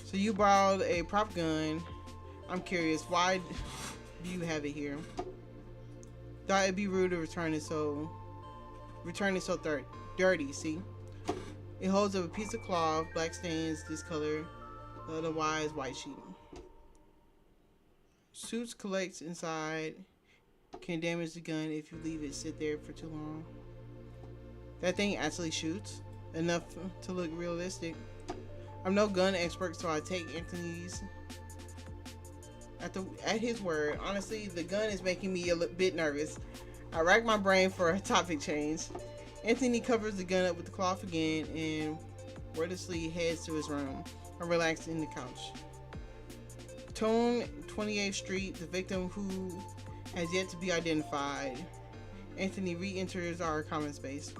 So you borrowed a prop gun. I'm curious, why do you have it here? Thought it'd be rude to return it so dirty, see? It holds up a piece of cloth, black stains, discolor, otherwise white sheet. Suits collects inside, can damage the gun if you leave it sit there for too long. That thing actually shoots, enough to look realistic. I'm no gun expert, so I take Anthony's at his word. Honestly, the gun is making me a bit nervous. I rack my brain for a topic change. Anthony covers the gun up with the cloth again and wordlessly heads to his room. I relax in the couch. Tone 28th Street, the victim who has yet to be identified. Anthony re-enters our common space.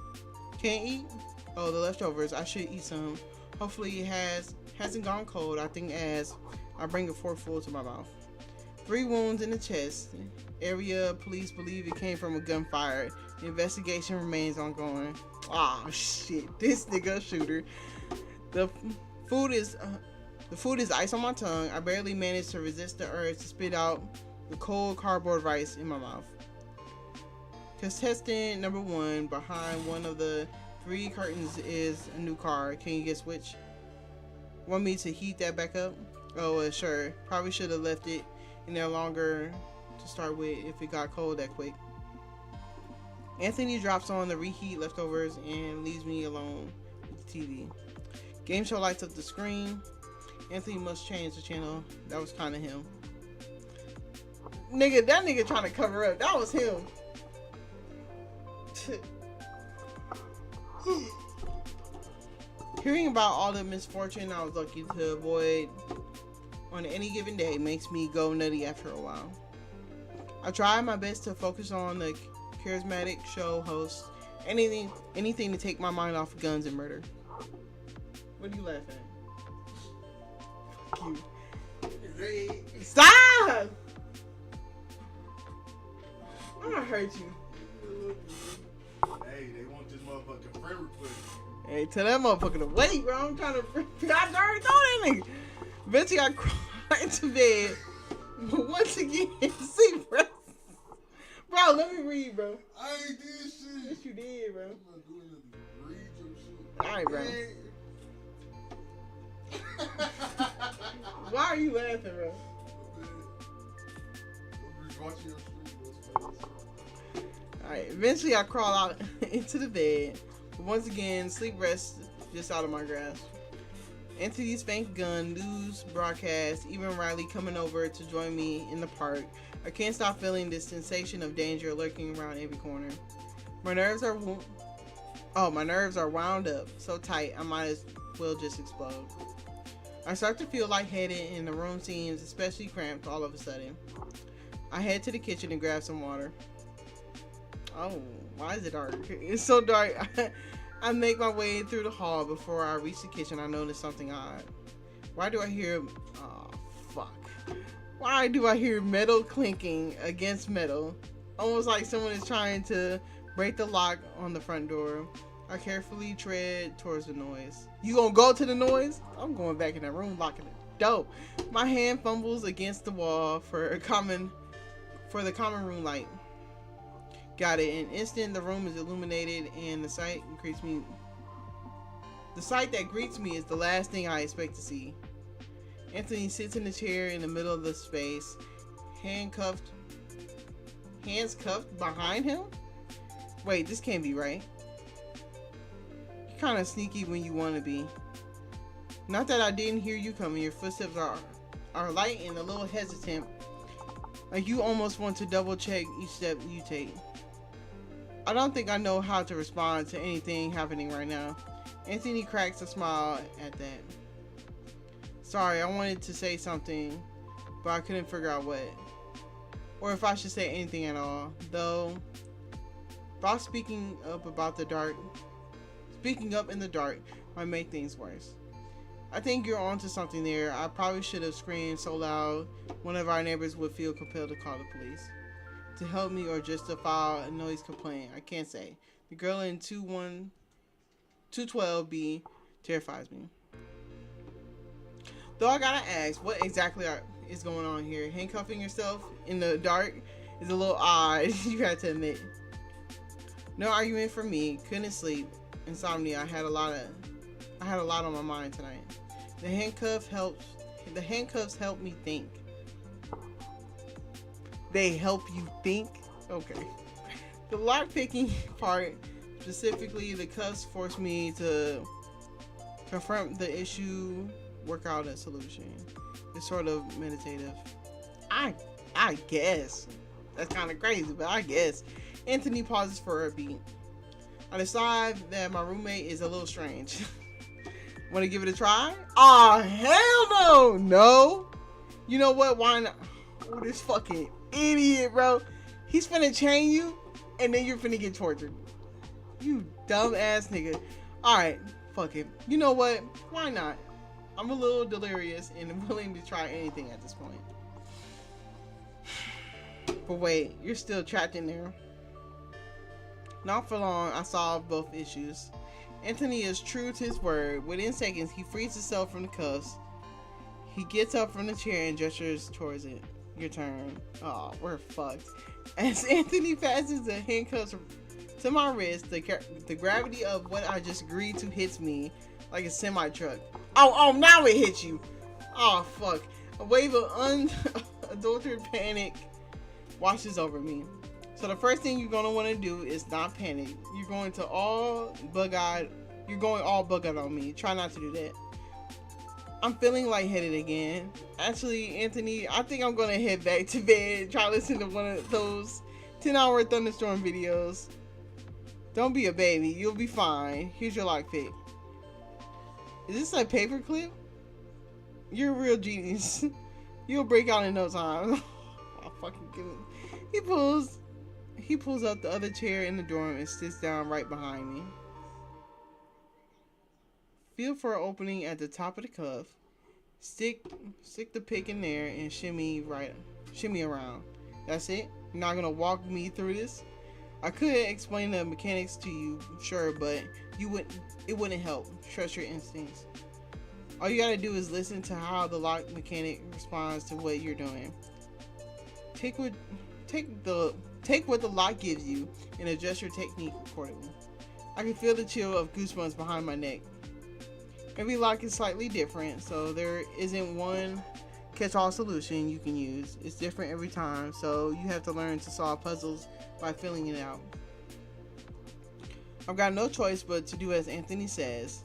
Can't eat? Oh, the leftovers. I should eat some. Hopefully it hasn't gone cold. I think as I bring a forkful to my mouth. 3 wounds in the chest. Area police believe it came from a gunfire. The investigation remains ongoing. Ah, shit. This nigga a shooter. The food is ice on my tongue. I barely managed to resist the urge to spit out the cold cardboard rice in my mouth. Contestant number 1, behind one of the 3 curtains is a new car. Can you guess which? Want me to heat that back up? Oh, sure. Probably should have left it in there longer to start with if it got cold that quick. Anthony drops on the reheat leftovers and leaves me alone with the TV. Game show lights up the screen. Anthony must change the channel. That was kind of him. Nigga, that nigga trying to cover up. That was him. Hearing about all the misfortune I was lucky to avoid on any given day makes me go nutty after a while. I try my best to focus on the charismatic show host. Anything to take my mind off of guns and murder. What are you laughing at? Fuck you. Stop! I'm gonna hurt you. Hey, they want this motherfucking friend request. Hey, tell that motherfucker to wait, bro. I'm trying to. I already told that nigga. Eventually, I crawled into bed. But once again, see, bro. Bro, let me read, bro. I ain't did shit. Yes, you did, bro. I'm not doing nothing. Read your shit. Alright, bro. Why are you laughing, bro? Alright, eventually I crawl out into the bed. But once again, sleep rests just out of my grasp. Anthony's Spank Gun news broadcast, even Riley coming over to join me in the park. I can't stop feeling this sensation of danger lurking around every corner. My nerves are wound up so tight I might as well just explode. I start to feel lightheaded and the room seems especially cramped all of a sudden. I head to the kitchen and grab some water. Oh, why is it dark? It's so dark. I make my way through the hall. Before I reach the kitchen, I notice something odd. Why do I hear... Oh, fuck. Why do I hear metal clinking against metal? Almost like someone is trying to break the lock on the front door. I carefully tread towards the noise. You gonna go to the noise? I'm going back in that room, locking the door. My hand fumbles against the wall for the common room light. Got it. In an instant, the room is illuminated, and the sight that greets me is the last thing I expect to see. Anthony sits in the chair in the middle of the space, hands cuffed behind him. Wait, this can't be right. You're kind of sneaky when you want to be. Not that I didn't hear you coming. Your footsteps are light and a little hesitant, like you almost want to double check each step you take. I don't think I know how to respond to anything happening right now. Anthony cracks a smile at that. Sorry, I wanted to say something, but I couldn't figure out what. Or if I should say anything at all. Though, Bob speaking up in the dark might make things worse. I think you're onto something there. I probably should have screamed so loud one of our neighbors would feel compelled to call the police to help me, or just to file a noise complaint. I can't say. The girl in 212B terrifies me. Though I gotta ask, what exactly is going on here? Handcuffing yourself in the dark is a little odd, you have to admit. No argument for me. Couldn't sleep. Insomnia. I had a lot on my mind tonight. The handcuffs help me think. They help you think? Okay. The lockpicking part, specifically the cuffs, forced me to confront the issue, work out a solution. It's sort of meditative. I guess. That's kind of crazy, but I guess. Anthony pauses for a beat. I decide that my roommate is a little strange. Want to give it a try? Aw, hell no! No! You know what? Why not? Oh, this fucking idiot, bro. He's finna chain you, and then you're finna get tortured. You dumb ass nigga. Alright, fuck it. You know what? Why not? I'm a little delirious and willing to try anything at this point. But wait, you're still trapped in there. Not for long, I solved both issues. Anthony is true to his word. Within seconds, he frees himself from the cuffs. He gets up from the chair and gestures towards it. Your turn. Oh, we're fucked. As Anthony passes the handcuffs to my wrist, the gravity of what I just agreed to hits me like a semi-truck. Oh, now it hits you. Oh, fuck. A wave of unadulterated panic washes over me. So the first thing you're going to want to do is not panic. You're going all bug-eyed on me. Try not to do that. I'm feeling lightheaded again. Actually, Anthony, I think I'm going to head back to bed. Try to listen to one of those 10-hour thunderstorm videos. Don't be a baby. You'll be fine. Here's your lockpick. Is this a paperclip? You're a real genius. You'll break out in no time. Oh, fucking goodness. He pulls up the other chair in the dorm and sits down right behind me. Feel for an opening at the top of the cuff. Stick the pick in there and shimmy around. That's it? You're not gonna walk me through this? I could explain the mechanics to you, sure, but it wouldn't help. Trust your instincts. All you gotta do is listen to how the lock mechanic responds to what you're doing. Take what the lock gives you and adjust your technique accordingly. I can feel the chill of goosebumps behind my neck. Every lock is slightly different, so there isn't one catch-all solution you can use. It's different every time, so you have to learn to solve puzzles by filling it out. I've got no choice but to do as Anthony says.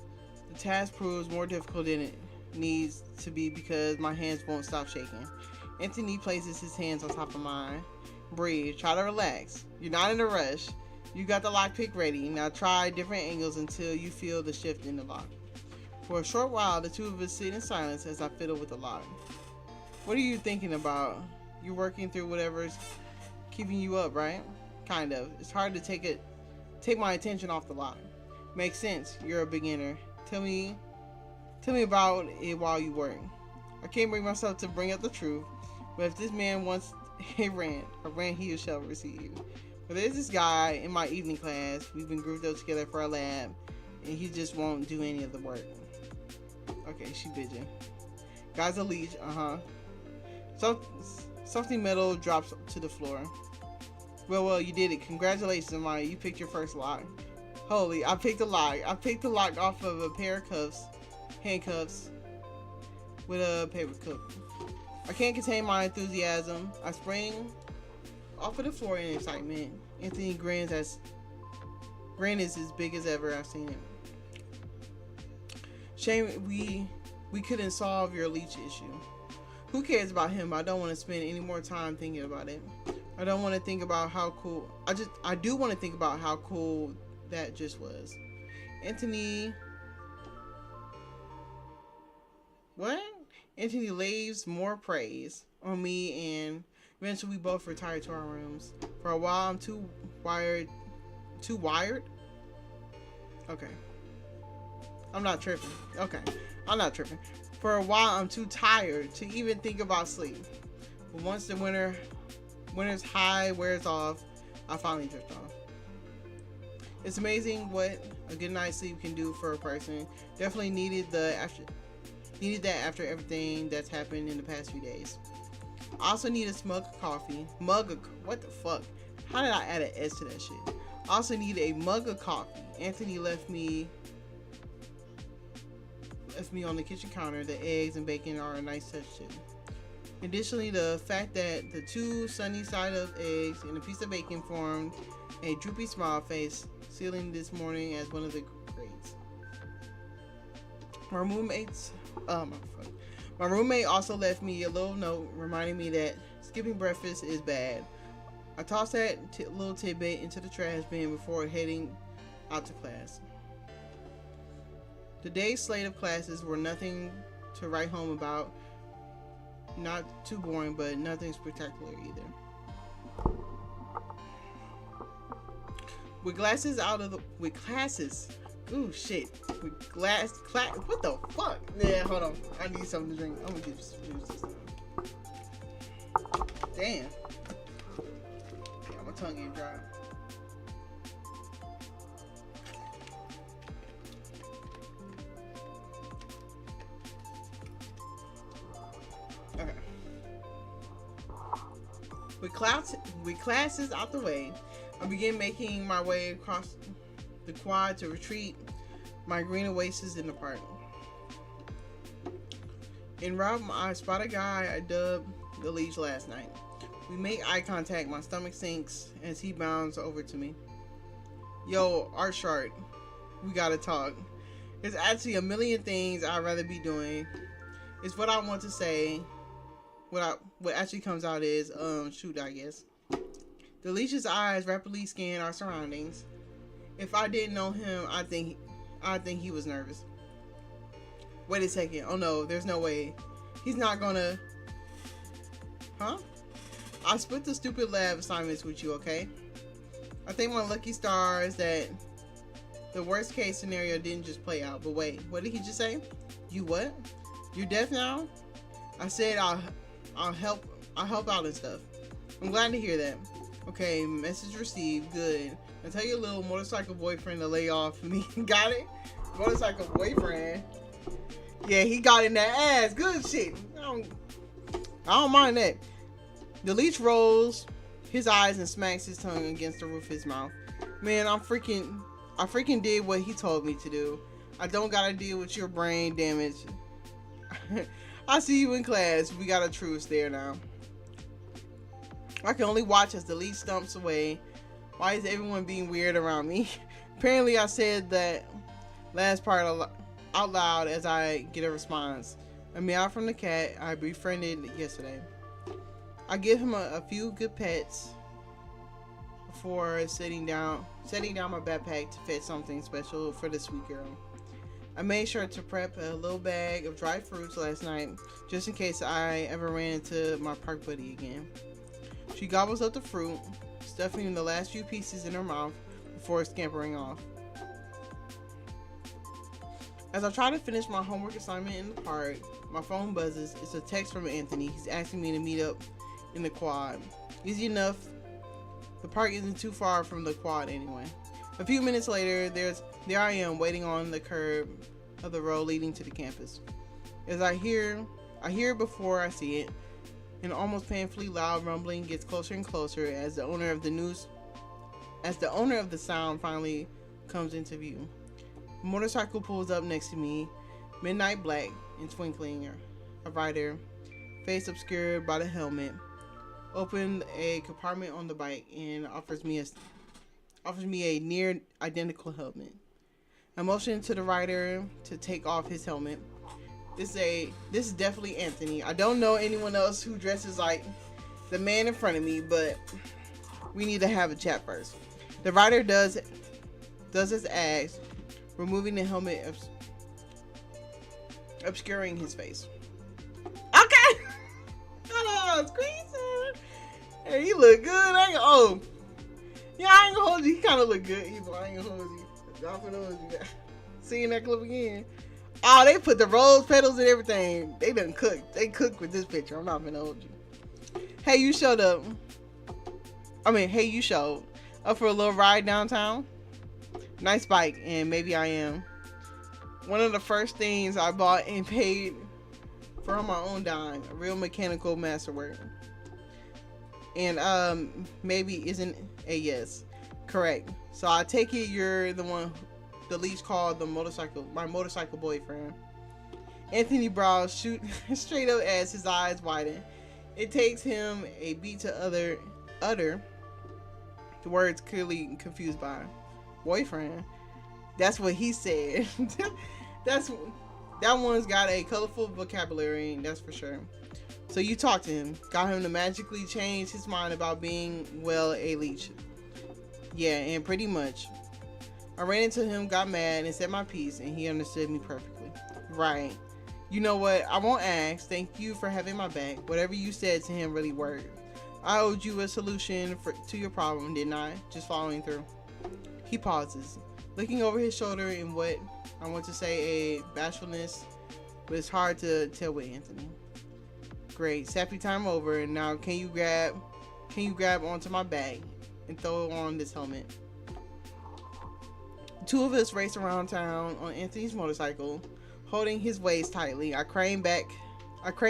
The task proves more difficult than it needs to be because my hands won't stop shaking. Anthony places his hands on top of mine. Breathe. Try to relax. You're not in a rush. You got the lockpick ready. Now try different angles until you feel the shift in the lock. For a short while, the two of us sit in silence as I fiddle with the lock. What are you thinking about? You're working through whatever's keeping you up, right? Kind of. It's hard to take my attention off the lock. Makes sense. You're a beginner. Tell me about it while you work. I can't bring myself to bring up the truth, but if this man wants a rant he shall receive. But there's this guy in my evening class. We've been grouped up together for a lab, and he just won't do any of the work. Okay, she bitching. Guy's a leech, Something metal drops to the floor. Well, you did it. Congratulations, Amaya. You picked your first lock. Holy, I picked a lock. I picked the lock off of a pair of handcuffs, with a paper clip. I can't contain my enthusiasm. I spring off of the floor in excitement. Anthony grin is as big as ever I've seen it. Shame we couldn't solve your leech issue. Who cares about him? I don't want to spend any more time thinking about it. I don't want to think about how cool. I do want to think about how cool that just was. Anthony. What? Anthony lays more praise on me, and eventually we both retired to our rooms. For a while, I'm too wired. Okay. I'm not tripping. Okay. I'm not tripping. For a while, I'm too tired to even think about sleep. But once the winter's high wears off, I finally drift off. It's amazing what a good night's sleep can do for a person. Definitely needed that after everything that's happened in the past few days. I also need a mug of coffee. What the fuck? How did I add an S to that shit? I also need a mug of coffee. Anthony left me on the kitchen counter. The eggs and bacon are a nice touch too. Additionally, the fact that the 2 sunny side up eggs and a piece of bacon formed a droopy smile face, sealing this morning as one of the greats. My roommate also left me a little note reminding me that skipping breakfast is bad. I tossed that little tidbit into the trash bin before heading out to class. Today's slate of classes were nothing to write home about. Not too boring, but nothing spectacular either. With classes. Ooh, shit. What the fuck? Yeah, hold on. I need something to drink. I'm gonna get some juice this time. Damn. Yeah, my tongue ain't dry. Okay. With classes out the way, I began making my way across the quad to retreat my green oasis in the park. En route, I spot a guy I dubbed the Leech last night. We make eye contact, my stomach sinks as he bounds over to me. Yo, Art Shark, we gotta talk. There's actually a million things I'd rather be doing. It's what I want to say. What actually comes out is, shoot, I guess. The Leech's eyes rapidly scan our surroundings. If I didn't know him, I think he was nervous. Wait a second. Oh no, there's no way. He's not gonna... Huh? I split the stupid lab assignments with you, okay? I think my lucky star is that the worst case scenario didn't just play out. But wait, what did he just say? You what? You're deaf now? I said I'll help out and stuff. I'm glad to hear that. Okay, message received. Good. I tell your little motorcycle boyfriend to lay off me. Got it? Motorcycle boyfriend. Yeah, he got in that ass. Good shit. I don't mind that. The Leech rolls his eyes and smacks his tongue against the roof of his mouth. Man, I freaking did what he told me to do. I don't gotta deal with your brain damage. I see you in class. We got a truce there now. I can only watch as the Leech stumps away. Why is everyone being weird around me? Apparently I said that last part out loud as I get a response. A meow from the cat I befriended yesterday. I give him a few good pets before setting down my backpack to fit something special for the sweet girl. I made sure to prep a little bag of dried fruits last night, just in case I ever ran into my park buddy again. She gobbles up the fruit, stuffing the last few pieces in her mouth before scampering off. As I try to finish my homework assignment in the park, my phone buzzes. It's a text from Anthony. He's asking me to meet up in the quad. Easy enough. The park isn't too far from the quad anyway. A few minutes later, there I am waiting on the curb of the road leading to the campus. As I hear it before I see it. An almost painfully loud rumbling gets closer and closer as the owner of the sound finally comes into view. A motorcycle pulls up next to me, midnight black and twinkling. A rider, face obscured by the helmet, opened a compartment on the bike and offers me a near identical helmet. I motion to the rider to take off his helmet. This is definitely Anthony. I don't know anyone else who dresses like the man in front of me, but we need to have a chat first. The rider does his act, removing the helmet, obscuring his face. Okay. Screenshot. Hey, he look good. Oh, yeah, I ain't gonna hold you. He kind of look good. Evil. I ain't gonna hold you. I'm gonna hold you. Seeing that clip again. Oh, they put the rose petals and everything. They done cooked. They cooked with this picture. I'm not gonna hold you. Hey, you showed up. Hey, you showed up for a little ride downtown. Nice bike, and maybe I am. One of the first things I bought and paid for on my own dime, a real mechanical masterwork. And maybe isn't a yes. Correct. So I take it you're the one the least called my motorcycle boyfriend. Anthony brows shoot straight up as his eyes widen. It takes him a beat to utter the words clearly confused by boyfriend. That's what he said. That one's got a colorful vocabulary, that's for sure. So you talked to him, got him to magically change his mind about being, well, a leech. Yeah, and pretty much. I ran into him, got mad, and said my piece, and he understood me perfectly. Right. You know what? I won't ask. Thank you for having my back. Whatever you said to him really worked. I owed you a solution to your problem, didn't I? Just following through. He pauses, looking over his shoulder in what I want to say a bashfulness, but it's hard to tell with Anthony. Great. Sappy time over, and now can you grab onto my back and throw on this helmet? Two of us race around town on Anthony's motorcycle, holding his waist tightly. I crane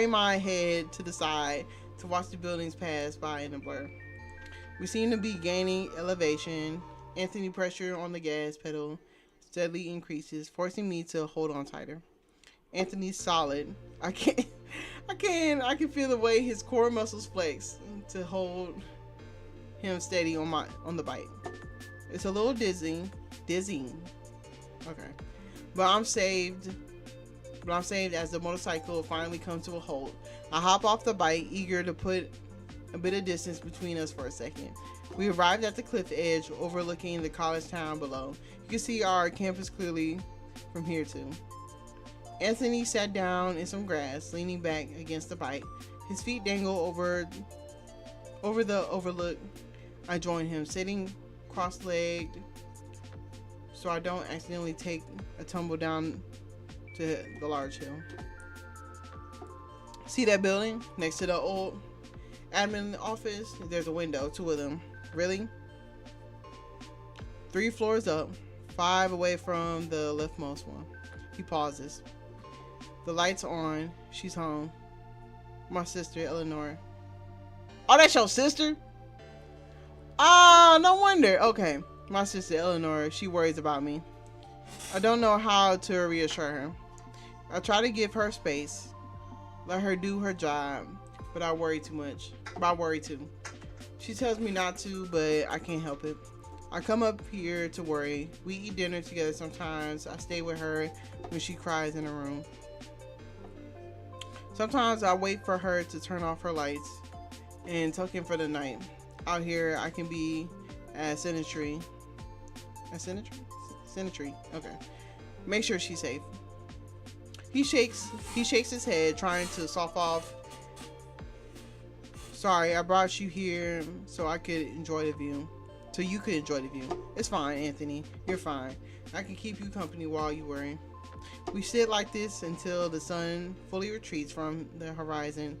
my head to the side to watch the buildings pass by in a blur. We seem to be gaining elevation. Anthony pressure on the gas pedal steadily increases, forcing me to hold on tighter. Anthony's solid. I can feel the way his core muscles flex to hold him steady on the bike. It's a little dizzying. Okay. But I'm saved as the motorcycle finally comes to a halt. I hop off the bike, eager to put a bit of distance between us for a second. We arrived at the cliff edge overlooking the college town below. You can see our campus clearly from here too. Anthony sat down in some grass, leaning back against the bike. His feet dangle over the overlook. I join him, sitting cross-legged so I don't accidentally take a tumble down to the large hill. See that building next to the old admin office? There's a window, 2 of them. Really? 3 floors up, 5 away from the leftmost one. He pauses. The light's on. She's home. My sister, Eleanor. Oh, that's your sister? Ah, no wonder. Okay. My sister, Eleanor, she worries about me. I don't know how to reassure her. I try to give her space, let her do her job, but I worry too much. I worry too. She tells me not to, but I can't help it. I come up here to worry. We eat dinner together sometimes. I stay with her when she cries in her room. Sometimes I wait for her to turn off her lights and tuck in for the night. Out here, I can be at Sentry. Sentry? Okay. Make sure she's safe. He shakes his head, trying to soft off. Sorry, I brought you here so I could enjoy the view. So you could enjoy the view. It's fine, Anthony. You're fine. I can keep you company while you worry. We sit like this until the sun fully retreats from the horizon.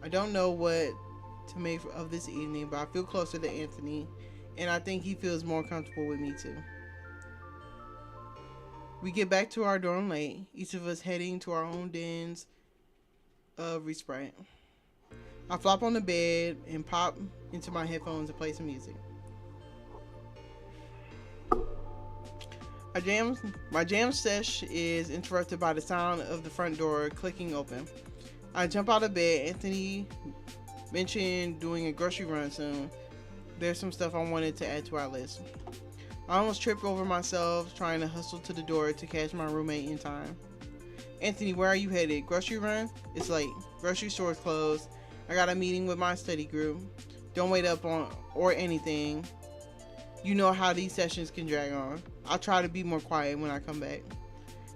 I don't know what to make of this evening, but I feel closer to Anthony, and I think he feels more comfortable with me too. We get back to our dorm late, each of us heading to our own dens of respite. I flop on the bed and pop into my headphones and play some music. My jam sesh is interrupted by the sound of the front door clicking open. I jump out of bed. Anthony mentioned doing a grocery run soon. There's some stuff I wanted to add to our list. I almost tripped over myself trying to hustle to the door to catch my roommate in time. Anthony, where are you headed? Grocery run? It's late. Grocery store's closed. I got a meeting with my study group. Don't wait up on or anything. You know how these sessions can drag on. I'll try to be more quiet when I come back.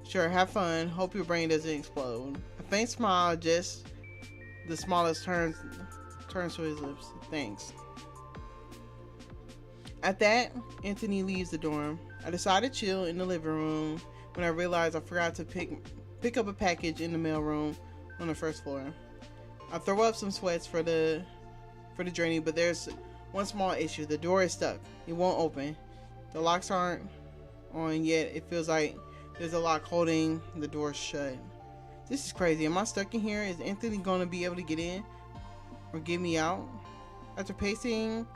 Sure, have fun. Hope your brain doesn't explode. A faint smile, just the smallest turns Turns to his lips. Thanks. At that, Anthony leaves the dorm. I decide to chill in the living room when I realize I forgot to pick up a package in the mailroom on the first floor. I throw up some sweats for the journey, but there's one small issue. The door is stuck. It won't open. The locks aren't on yet. It feels like there's a lock holding the door shut. This is crazy. Am I stuck in here? Is Anthony gonna be able to get in or get me out? After pacing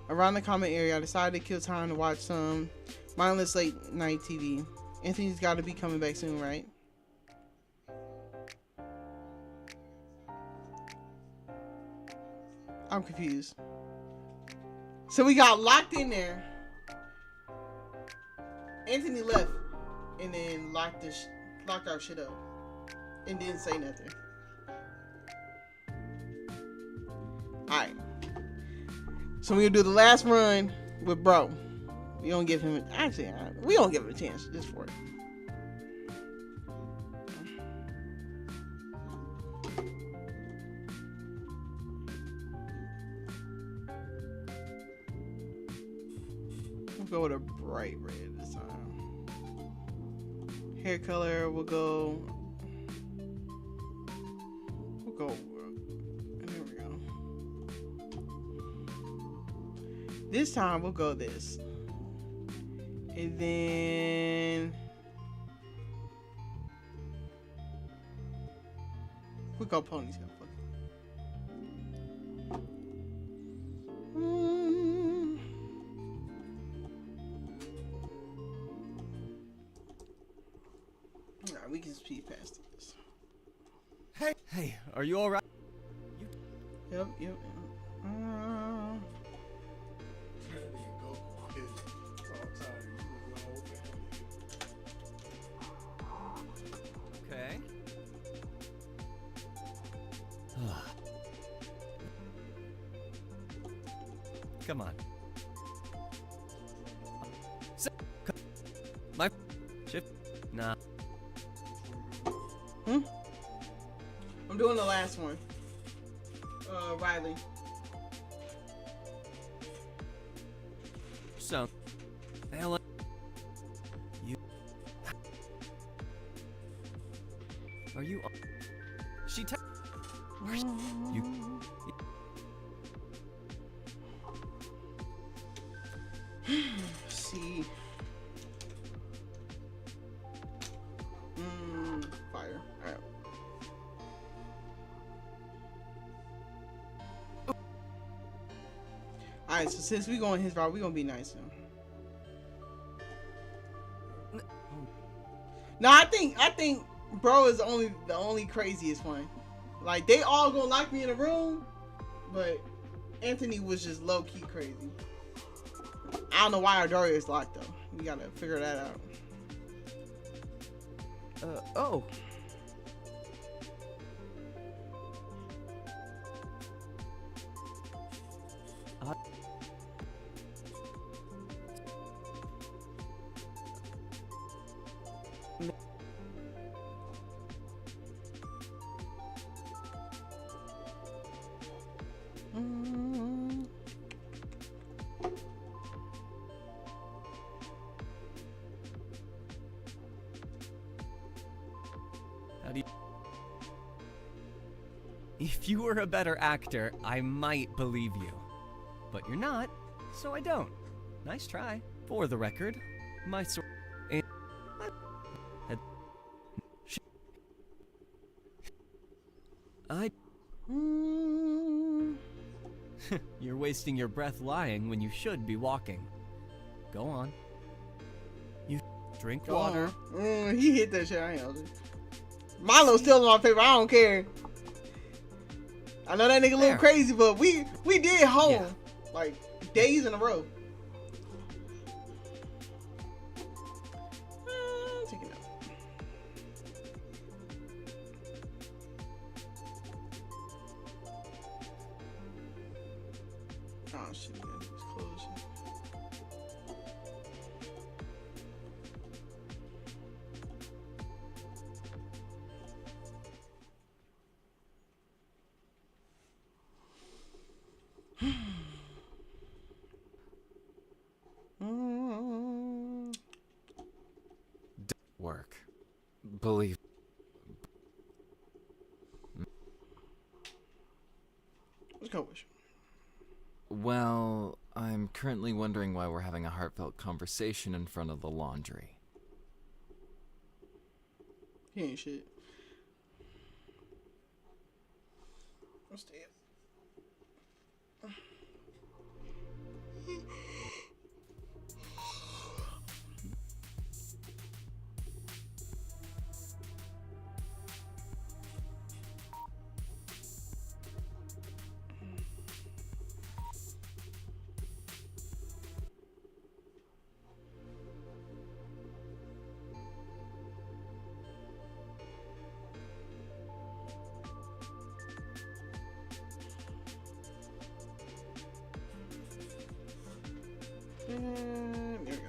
around the common area, I decided to kill time to watch some mindless late night TV. Anthony's got to be coming back soon, right? I'm confused. So we got locked in there. Anthony left and then locked our shit up and didn't say nothing. Alright. So we'll do the last run with bro. We don't give him we don't give him a chance just for it. We'll go with a bright red this time. Hair color we'll go. There we go. This time we'll go this. And then we'll go ponytail. Alright, we can speed past this. Hey, are you alright? Yep. Okay. Come on. My shift. Nah. I'm doing the last one. Riley. So, Ellen, you are you? She where's you? See. Fire. Alright. Alright, so since we going his route, we gonna be nice to him. No, I think bro is the only craziest one. Like they all gonna lock me in a room, but Anthony was just low key crazy. I don't know why our door is locked though. We gotta figure that out. Oh. How do you? If you were a better actor, I might believe you. But you're not, so I don't. Nice try. For the record, my sword. You're wasting your breath lying when you should be walking. Go on. You drink water. He hit that shit. I ain't know. Milo's still my favorite. I don't care. I know that nigga a little crazy, but we did home like days in a row. Take it out. Oh shit, yeah, it's close. work. Believe. Let's go with Well, I'm currently wondering why we're having a heartfelt conversation in front of the laundry. He ain't shit. What's that? There we go.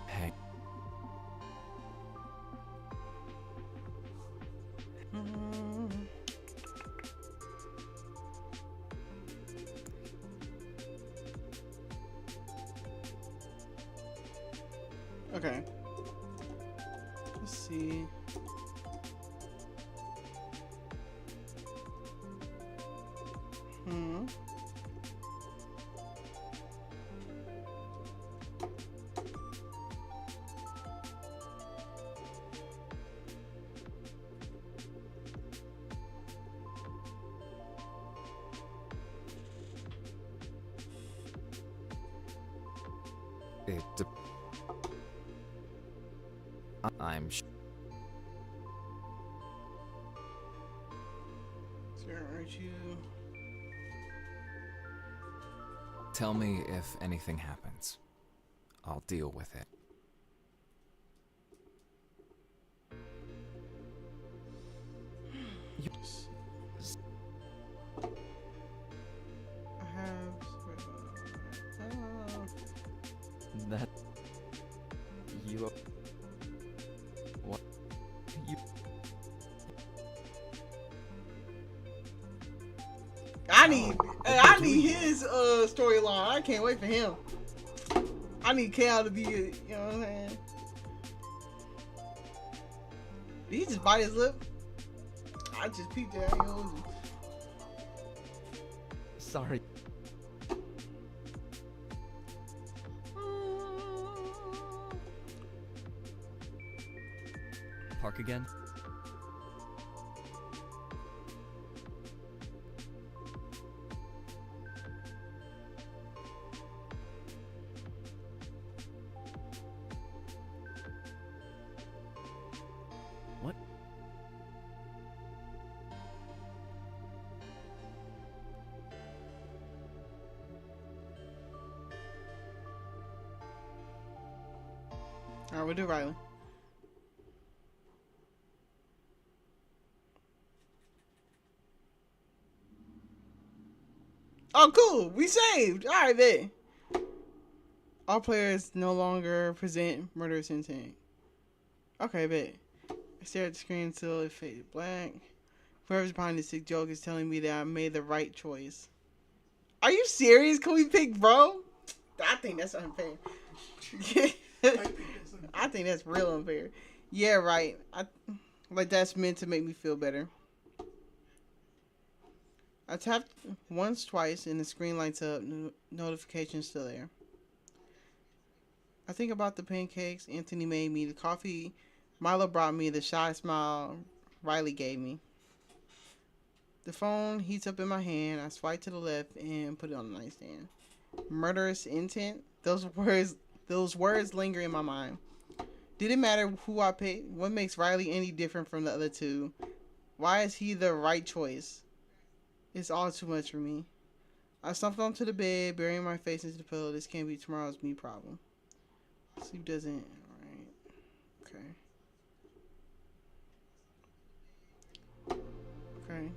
Hey, Okay. Let's see. it. I'm. Sir, aren't you? Tell me if anything happens. I'll deal with it. I have. That you what you I need his storyline. I can't wait for him. I need Cal to be, you know what I'm saying? Did he just bite his lip? I just peeped that. You know, sorry. Park again? What? Alright, we'll do Riley. Oh, cool. We saved. All right, bet. All players no longer present murderous intent. Okay, bet. I stare at the screen until it faded black. Whoever's behind this sick joke is telling me that I made the right choice. Are you serious? Can we pick bro? I think that's unfair. I think that's real unfair. Yeah, right. Like that's meant to make me feel better. I tapped once, twice, and the screen lights up. Notification still there. I think about the pancakes Anthony made me, the coffee Milo brought me the shy smile Riley gave me. The phone heats up in my hand. I swipe to the left and put it on the nightstand. Murderous intent? Those words linger in my mind. Did it matter who I picked? What makes Riley any different from the other two? Why is he the right choice? It's all too much for me. I slumped onto the bed, burying my face into the pillow. This can't be tomorrow's me problem. Sleep doesn't... Alright. Okay. Okay.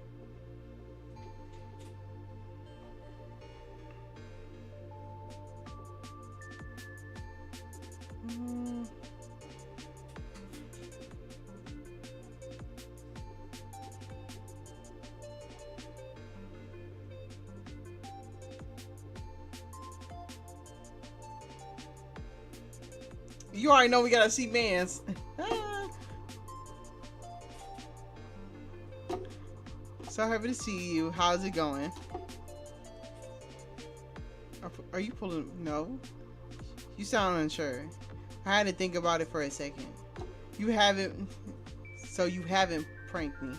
You already know we gotta see Mans. So happy to see you. How's it going? Are you pulling? No. You sound unsure. I had to think about it for a second. You haven't pranked me?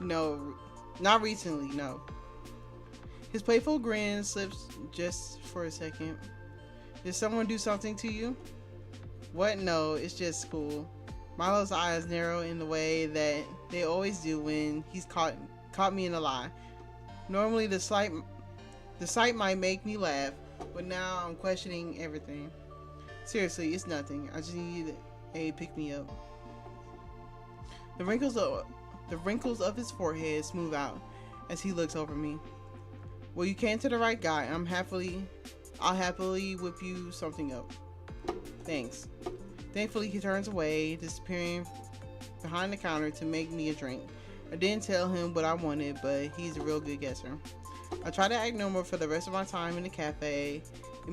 No, not recently, no. His playful grin slips just for a second. Did someone do something to you? What? No, it's just school. Milo's eyes narrow in the way that they always do when he's caught me in a lie. Normally the sight might make me laugh, but now I'm questioning everything. Seriously, it's nothing. I just need a pick-me-up. The wrinkles of his forehead smooth out as he looks over me. Well, you came to the right guy. I'll happily whip you something up. Thanks. Thankfully, he turns away, disappearing behind the counter to make me a drink. I didn't tell him what I wanted, but he's a real good guesser. I try to act normal for the rest of my time in the cafe. It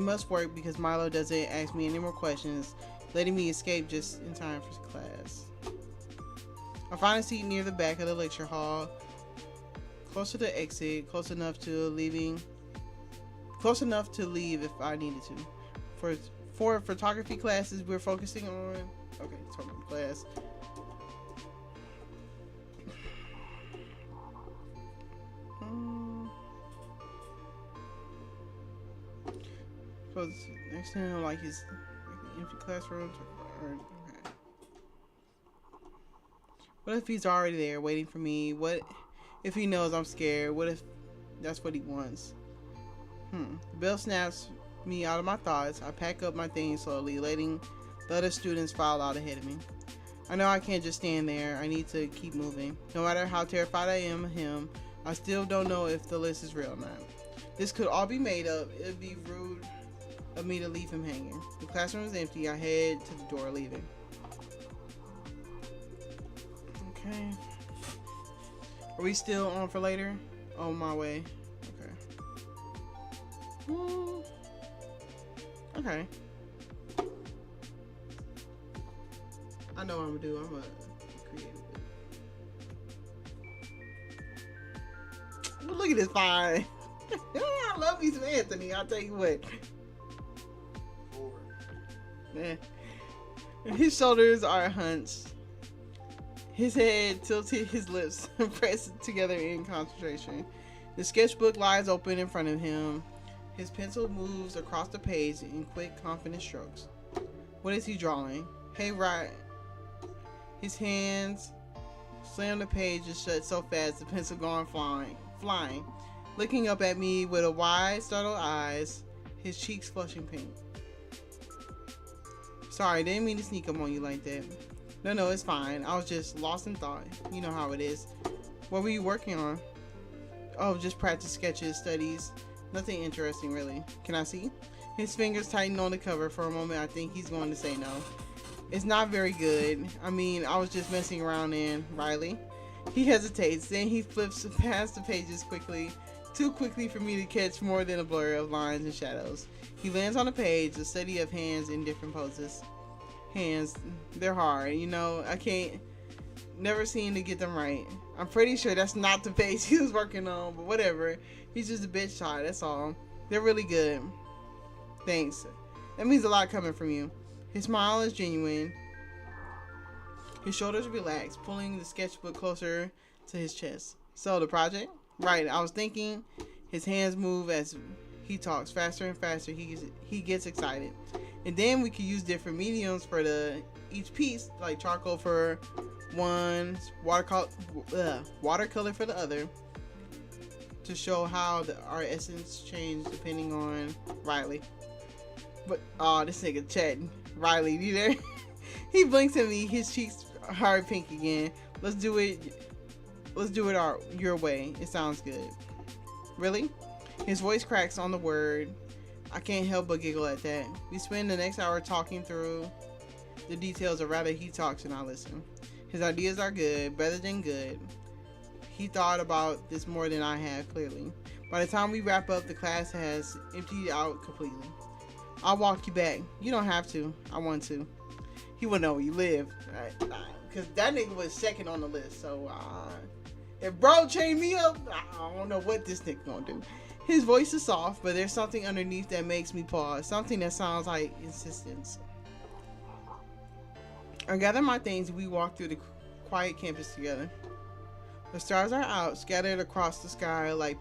must work because Milo doesn't ask me any more questions, letting me escape just in time for class. I find a seat near the back of the lecture hall, close to the exit, close enough to leave if I needed to. For photography classes, we're focusing on tournament class. So next to him, like his empty classrooms. Okay. What if he's already there waiting for me? What if he knows I'm scared? What if that's what he wants? The bell snaps me out of my thoughts. I pack up my things slowly, letting the other students file out ahead of me. I know I can't just stand there. I need to keep moving. No matter how terrified I am of him, I still don't know if the list is real or not. This could all be made up. It'd be rude of me to leave him hanging. The classroom is empty. I head to the door, leaving. Okay. Are we still on for later? On my way. Okay. Okay. I know what I'm gonna do. I'm gonna create it. Look at this fine. I love me some Anthony. I'll tell you what. Man. His shoulders are hunched. His head tilted, his lips pressed together in concentration. The sketchbook lies open in front of him. His pencil moves across the page in quick, confident strokes. What is he drawing? Hey, right. His hands slam the page and shut so fast the pencil gone flying. Looking up at me with a wide, startled eyes, his cheeks flushing pink. Sorry, didn't mean to sneak up on you like that. No, it's fine. I was just lost in thought. You know how it is. What were you working on? Oh, just practice sketches, studies. Nothing interesting, really. Can I see? His fingers tighten on the cover. For a moment, I think he's going to say no. It's not very good. I mean, I was just messing around in Riley. He hesitates, then he flips past the pages quickly. Too quickly for me to catch more than a blur of lines and shadows. He lands on a page, a study of hands in different poses. Hands, they're hard, you know. I can't never seem to get them right. I'm pretty sure that's not the page he was working on, but whatever. He's just a bitch shy, that's all. They're really good. Thanks. That means a lot coming from you. His smile is genuine. His shoulders relax, pulling the sketchbook closer to his chest. So, the project? Right, I was thinking. His hands move as he talks faster and faster. He gets excited. And then we could use different mediums for each piece, like charcoal for one, watercolor for the other, to show how our essence changed depending on Riley. But, this nigga chatting. Riley, you there? He blinks at me, his cheeks hard pink again. Let's do it your way. It sounds good. Really? His voice cracks on the word. I can't help but giggle at that. We spend the next hour talking through the details, or rather he talks and I listen. His ideas are good, better than good. He thought about this more than I have, clearly. By the time we wrap up, the class has emptied out completely. I'll walk you back. You don't have to. I want to. He wouldn't know where you live. Because that nigga was second on the list. So, if bro chained me up, I don't know what this nigga gonna do. His voice is soft, but there's something underneath that makes me pause. Something that sounds like insistence. I gather my things and we walk through the quiet campus together. The stars are out, scattered across the sky like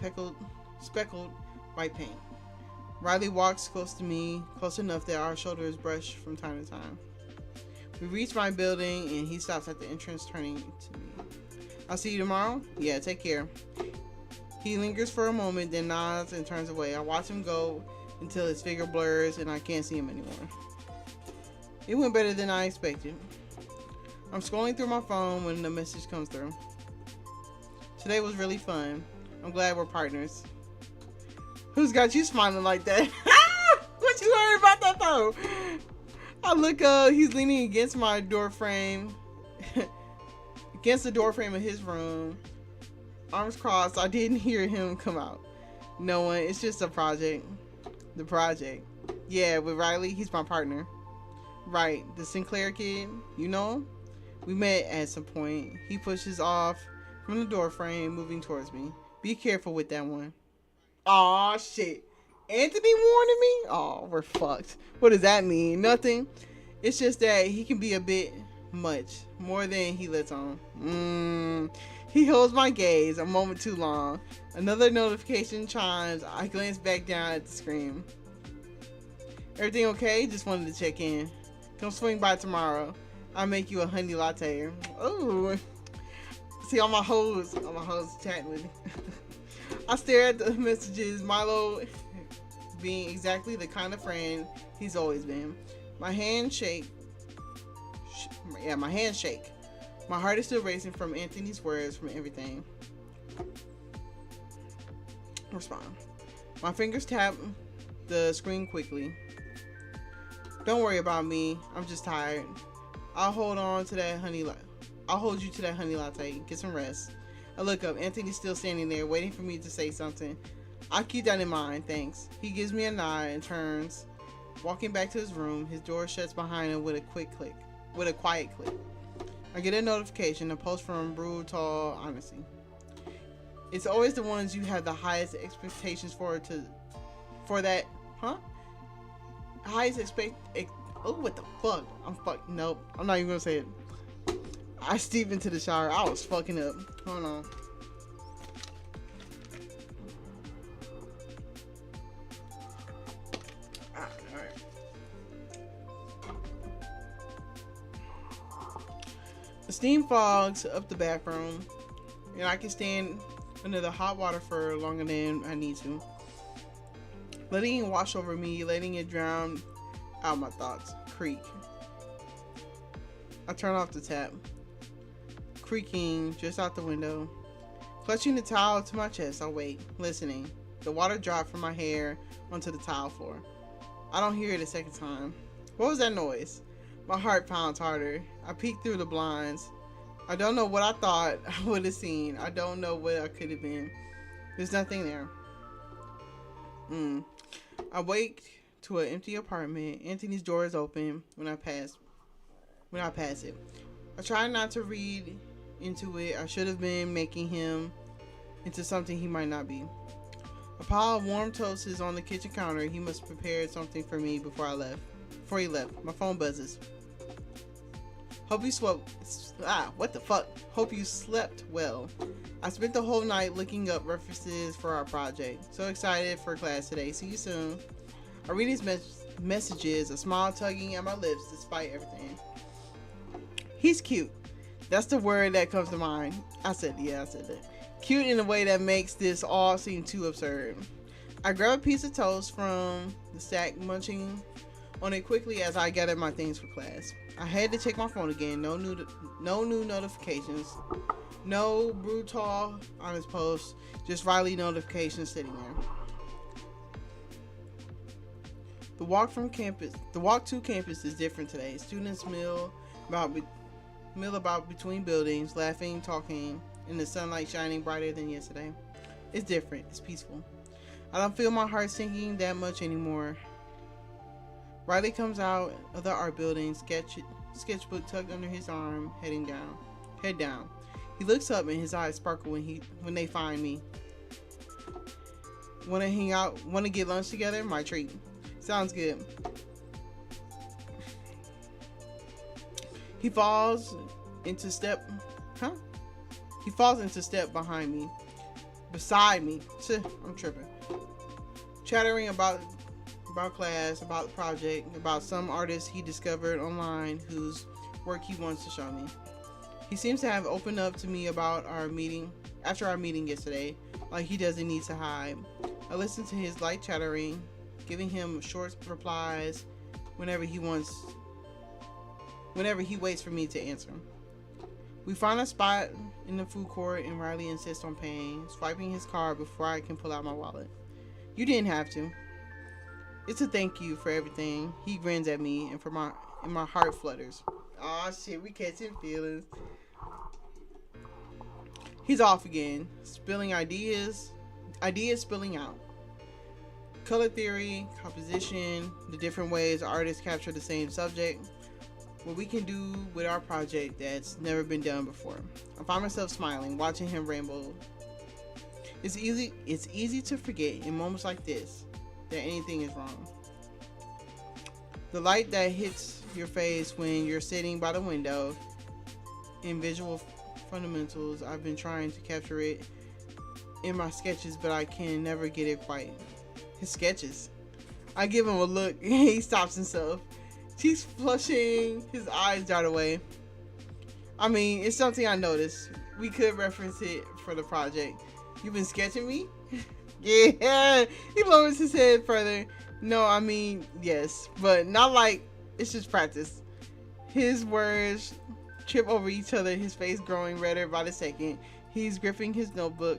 speckled white paint. Riley walks close to me, close enough that our shoulders brush from time to time. We reach my building and he stops at the entrance, turning to me. I'll see you tomorrow? Yeah, take care. He lingers for a moment, then nods and turns away. I watch him go until his figure blurs and I can't see him anymore. It went better than I expected. I'm scrolling through my phone when the message comes through. Today was really fun. I'm glad we're partners. Who's got you smiling like that? What you heard about that though? I look up, he's leaning against my door frame. Against the door frame of his room. Arms crossed. I didn't hear him come out. No one. It's just a project. The project. Yeah, with Riley, he's my partner. Right, the Sinclair kid. You know him? We met at some point. He pushes off from the door frame, moving towards me. Be careful with that one. Aw, shit. Anthony warning me? Oh, we're fucked. What does that mean? Nothing. It's just that he can be a bit much. More than he lets on. He holds my gaze a moment too long. Another notification chimes. I glance back down at the screen. Everything okay? Just wanted to check in. Come swing by tomorrow. I'll make you a honey latte. Ooh. See all my hoes chatting with me. I stare at the messages. Milo being exactly the kind of friend he's always been. My hands shake. My hands shake. My heart is still racing from Anthony's words, from everything. Respond. My fingers tap the screen quickly. Don't worry about me. I'm just tired. I'll hold you to that honey latte. Get some rest. I look up. Anthony's still standing there, waiting for me to say something. I'll keep that in mind, thanks. He gives me a nod and turns, walking back to his room. His door shuts behind him with a quiet click. I get a notification, a post from Brutal Honesty. It's always the ones you have the highest expectations for that, huh? Oh, what the fuck? Nope. I'm not even gonna say it. I stepped into the shower. I was fucking up. Hold on. Alright. The steam fogs up the bathroom, and I can stand under the hot water for longer than I need to. Letting it wash over me, letting it drown out my thoughts. Creak. I turn off the tap. Creaking just out the window. Clutching the towel to my chest, I wait, listening. The water dropped from my hair onto the tile floor. I don't hear it a second time. What was that noise? My heart pounds harder. I peek through the blinds. I don't know what I thought I would have seen. I don't know what I could have been. There's nothing there. I wake to an empty apartment. Anthony's door is open when I pass it. I try not to read into it. I should have been making him into something he might not be. A pile of warm toast is on the kitchen counter. He must have prepared something for me before he left. My phone buzzes. Hope you what the fuck? Hope you slept well. I spent the whole night looking up references for our project. So excited for class today. See you soon. I read his messages, a smile tugging at my lips despite everything. He's cute. That's the word that comes to mind. I said that. Cute in a way that makes this all seem too absurd. I grab a piece of toast from the stack, munching on it quickly as I gather my things for class. I had to check my phone again. No new notifications. No brutal on his post. Just Riley notifications sitting there. The walk to campus is different today. Students mill about between buildings, laughing, talking, and the sunlight shining brighter than yesterday. It's different. It's peaceful. I don't feel my heart sinking that much anymore. Riley comes out of the art building, sketchbook tucked under his arm, head down. He looks up and his eyes sparkle when they find me. Want to hang out? Want to get lunch together? My treat. Sounds good. He falls into step behind me. Beside me. I'm tripping. Chattering about class, about the project, about some artist he discovered online whose work he wants to show me. He seems to have opened up to me about after our meeting yesterday, like he doesn't need to hide. I listen to his light chattering, giving him short replies whenever he waits for me to answer. We find a spot in the food court and Riley insists on paying, swiping his card before I can pull out my wallet. You didn't have to. It's a thank you for everything. He grins at me and my heart flutters. Aw shit, we catching feelings. He's off again, spilling ideas spilling out. Color theory, composition, the different ways artists capture the same subject. What we can do with our project that's never been done before. I find myself smiling, watching him ramble. It's easy to forget in moments like this that anything is wrong. The light that hits your face when you're sitting by the window in visual fundamentals. I've been trying to capture it in my sketches, but I can never get it quite. His sketches. I give him a look and he stops himself. Cheeks flushing, his eyes dart away. I mean, it's something I noticed. We could reference it for the project. You've been sketching me? Yeah. He lowers his head further. No, I mean, yes, but not like it's just practice. His words trip over each other, his face growing redder by the second. He's gripping his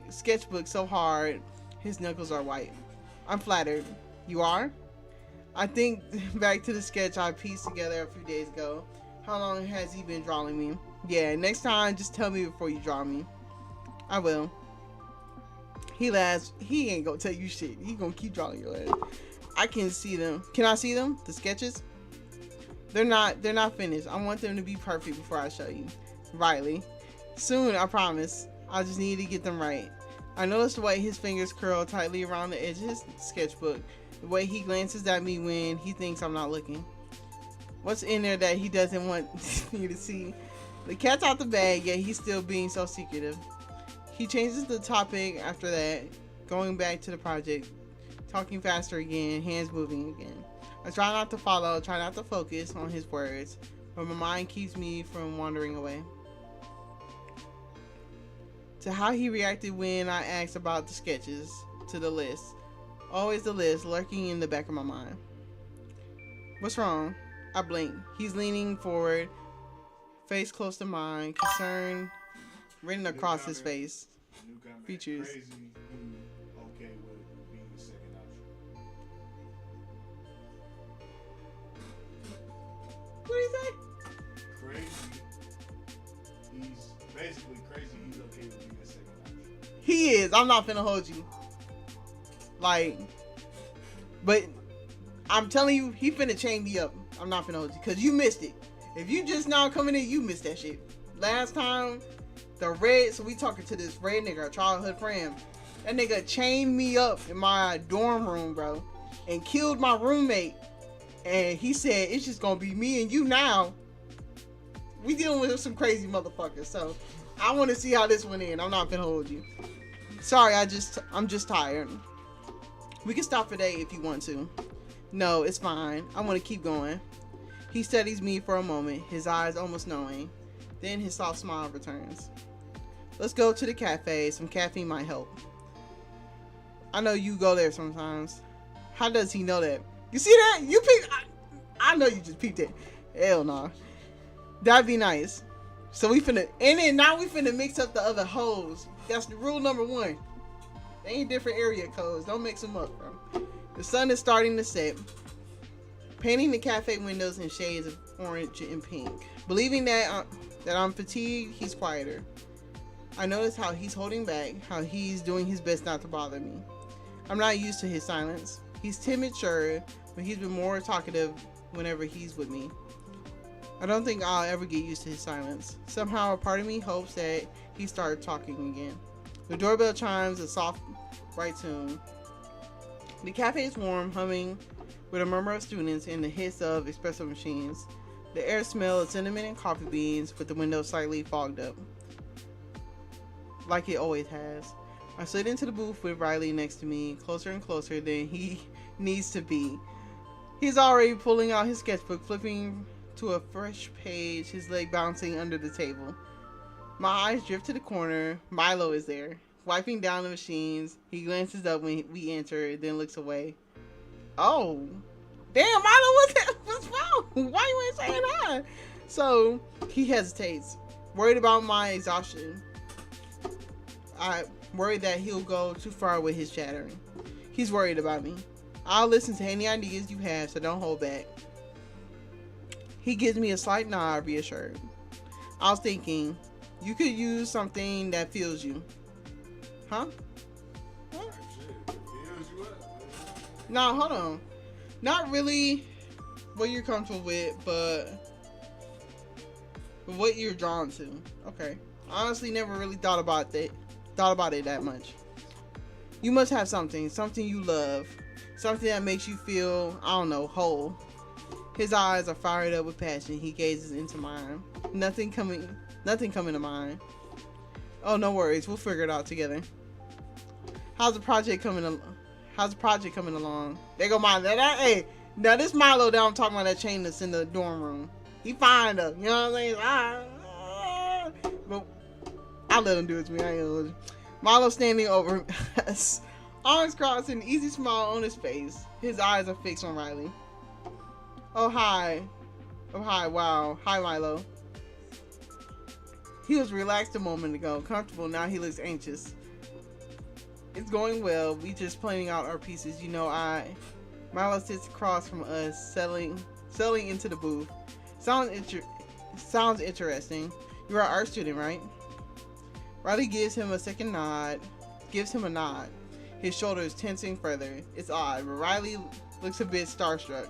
sketchbook so hard, his knuckles are white. I'm flattered. You are? I think back to the sketch I pieced together a few days ago. How long has he been drawing me? Yeah, next time, just tell me before you draw me. I will. He laughs. He ain't gonna tell you shit. He gonna keep drawing your ass. I can see them. Can I see them? The sketches? They're not finished. I want them to be perfect before I show you. Riley. Soon, I promise. I just need to get them right. I notice the way his fingers curl tightly around the edge of his sketchbook. The way he glances at me when he thinks I'm not looking. What's in there that he doesn't want me to see? The cat's out the bag, yet he's still being so secretive. He changes the topic after that, going back to the project, talking faster again, hands moving again. I try not to follow, try not to focus on his words, but my mind keeps me from wandering away. To how he reacted when I asked about the sketches, to the list. Always the list lurking in the back of my mind. What's wrong? I blink. He's leaning forward, face close to mine, concern written across his face. Features. Crazy, you okay with being the second option? What do you say? Crazy. He's basically crazy. He's okay with being the second option. He is. I'm not finna hold you. Like, but I'm telling you, he finna chain me up. I'm not finna hold you, cause you missed it. If you just now coming in, you missed that shit. Last time, so we talking to this red nigga, a childhood friend. That nigga chained me up in my dorm room, bro, and killed my roommate. And he said, it's just gonna be me and you now. we dealing with some crazy motherfuckers. So I want to see how this went in. I'm not gonna hold you. Sorry, I'm just tired. We can stop today if you want to. No, it's fine. I want to keep going. He studies me for a moment, his eyes almost knowing. Then his soft smile returns. Let's go to the cafe. Some caffeine might help. I know you go there sometimes. How does he know that? You see that? You peeked. I know you just peeked it. Hell no. That'd be nice. So we finna, and then now we finna mix up the other hoes. That's the rule number 1. They ain't different area codes. Don't mix them up, bro. The sun is starting to set, painting the cafe windows in shades of orange and pink. Believing that I'm fatigued, he's quieter. I notice how he's holding back, how he's doing his best not to bother me. I'm not used to his silence. He's timid, sure, but he's been more talkative whenever he's with me. I don't think I'll ever get used to his silence. Somehow a part of me hopes that he started talking again. The doorbell chimes a soft, bright tune. The cafe is warm, humming with a murmur of students and the hiss of espresso machines. The air smells of cinnamon and coffee beans, with the window slightly fogged up, like it always has. I slid into the booth with Riley next to me, closer and closer than he needs to be. He's already pulling out his sketchbook, flipping to a fresh page, his leg bouncing under the table. My eyes drift to the corner. Milo is there, wiping down the machines. He glances up when we enter, then looks away. Oh, damn, Milo, what's wrong? Why you ain't saying hi? So he hesitates, worried about my exhaustion. I worry that he'll go too far with his chattering. He's worried about me. I'll listen to any ideas you have, so don't hold back. He gives me a slight nod, reassured. I was thinking, you could use something that feels you. Huh? What? Nah, hold on. Not really what you're comfortable with, but what you're drawn to. Okay. Honestly, never really thought about it that much. You must have something you love, something that makes you feel, I don't know, whole. His eyes are fired up with passion. He gazes into mine. Nothing coming to mind. Oh, no worries. We'll figure it out together. How's the project coming along? There go Milo. Hey, now this Milo that I'm talking about, that chain that's in the dorm room. He fine though. You know what I'm saying? But I'll let him do it to me. I ain't gonna let him. Milo standing over us, arms crossed, an easy smile on his face. His eyes are fixed on Riley. Oh hi. Wow. Hi, Milo. He was relaxed a moment ago, comfortable. Now he looks anxious. It's going well. We just planning out our pieces. You know, Milo sits across from us, settling into the booth. Sounds interesting. You're an art student, right? Riley gives him a nod. His shoulders tensing further. It's odd, but Riley looks a bit starstruck.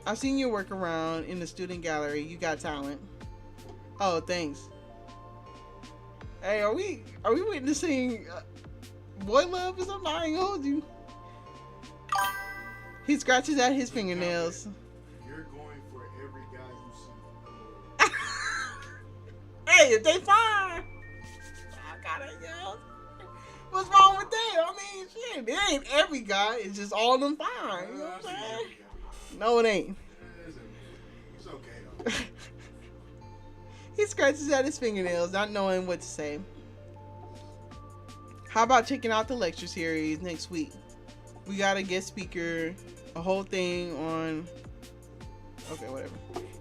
I've seen your work around in the student gallery. You got talent. Oh, thanks. Hey, are we witnessing boy love or something? I ain't gonna hold you. He scratches at his fingernails. You're going for every guy you see. Hey, if they fine, I gotta yell. What's wrong with that? I mean, shit, it ain't every guy. It's just all of them fine. You know what I'm saying? No, it ain't. It's okay though. He scratches at his fingernails, not knowing what to say. How about checking out the lecture series next week? We got a guest speaker, a whole thing on... Okay, whatever.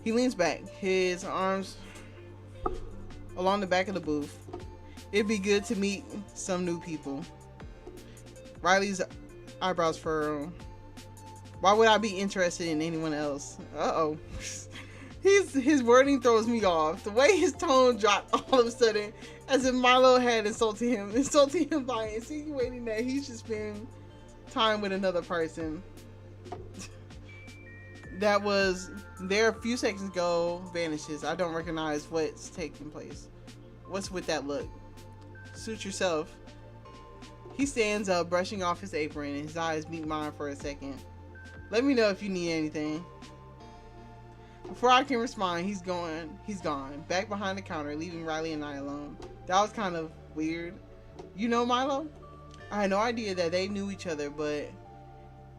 He leans back, his arms along the back of the booth. It'd be good to meet some new people. Riley's eyebrows furrow. Why would I be interested in anyone else? Uh-oh. His wording throws me off. The way his tone dropped all of a sudden, as if Milo had insulted him by insinuating that he should spend time with another person. That was there a few seconds ago, vanishes. I don't recognize what's taking place. What's with that look? Suit yourself. He stands up, brushing off his apron, and his eyes meet mine for a second. Let me know if you need anything. Before I can respond, he's gone. He's gone. Back behind the counter, leaving Riley and I alone. That was kind of weird. You know Milo? I had no idea that they knew each other, but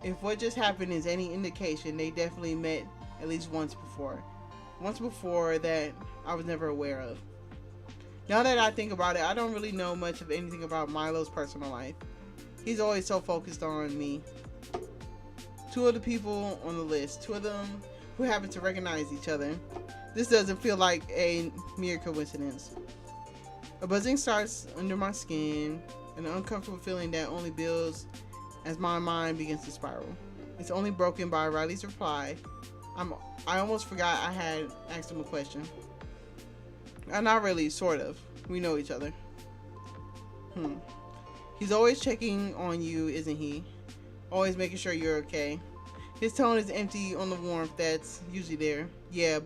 if what just happened is any indication, they definitely met at least once before. Once before that I was never aware of. Now that I think about it, I don't really know much of anything about Milo's personal life. He's always so focused on me. Two of the people on the list, two of them who happen to recognize each other. This doesn't feel like a mere coincidence. A buzzing starts under my skin, an uncomfortable feeling that only builds as my mind begins to spiral. It's only broken by Riley's reply. I almost forgot I had asked him a question. Not really, sort of. We know each other. He's always checking on you, isn't he? Always making sure you're okay. His tone is empty on the warmth that's usually there. Yeah,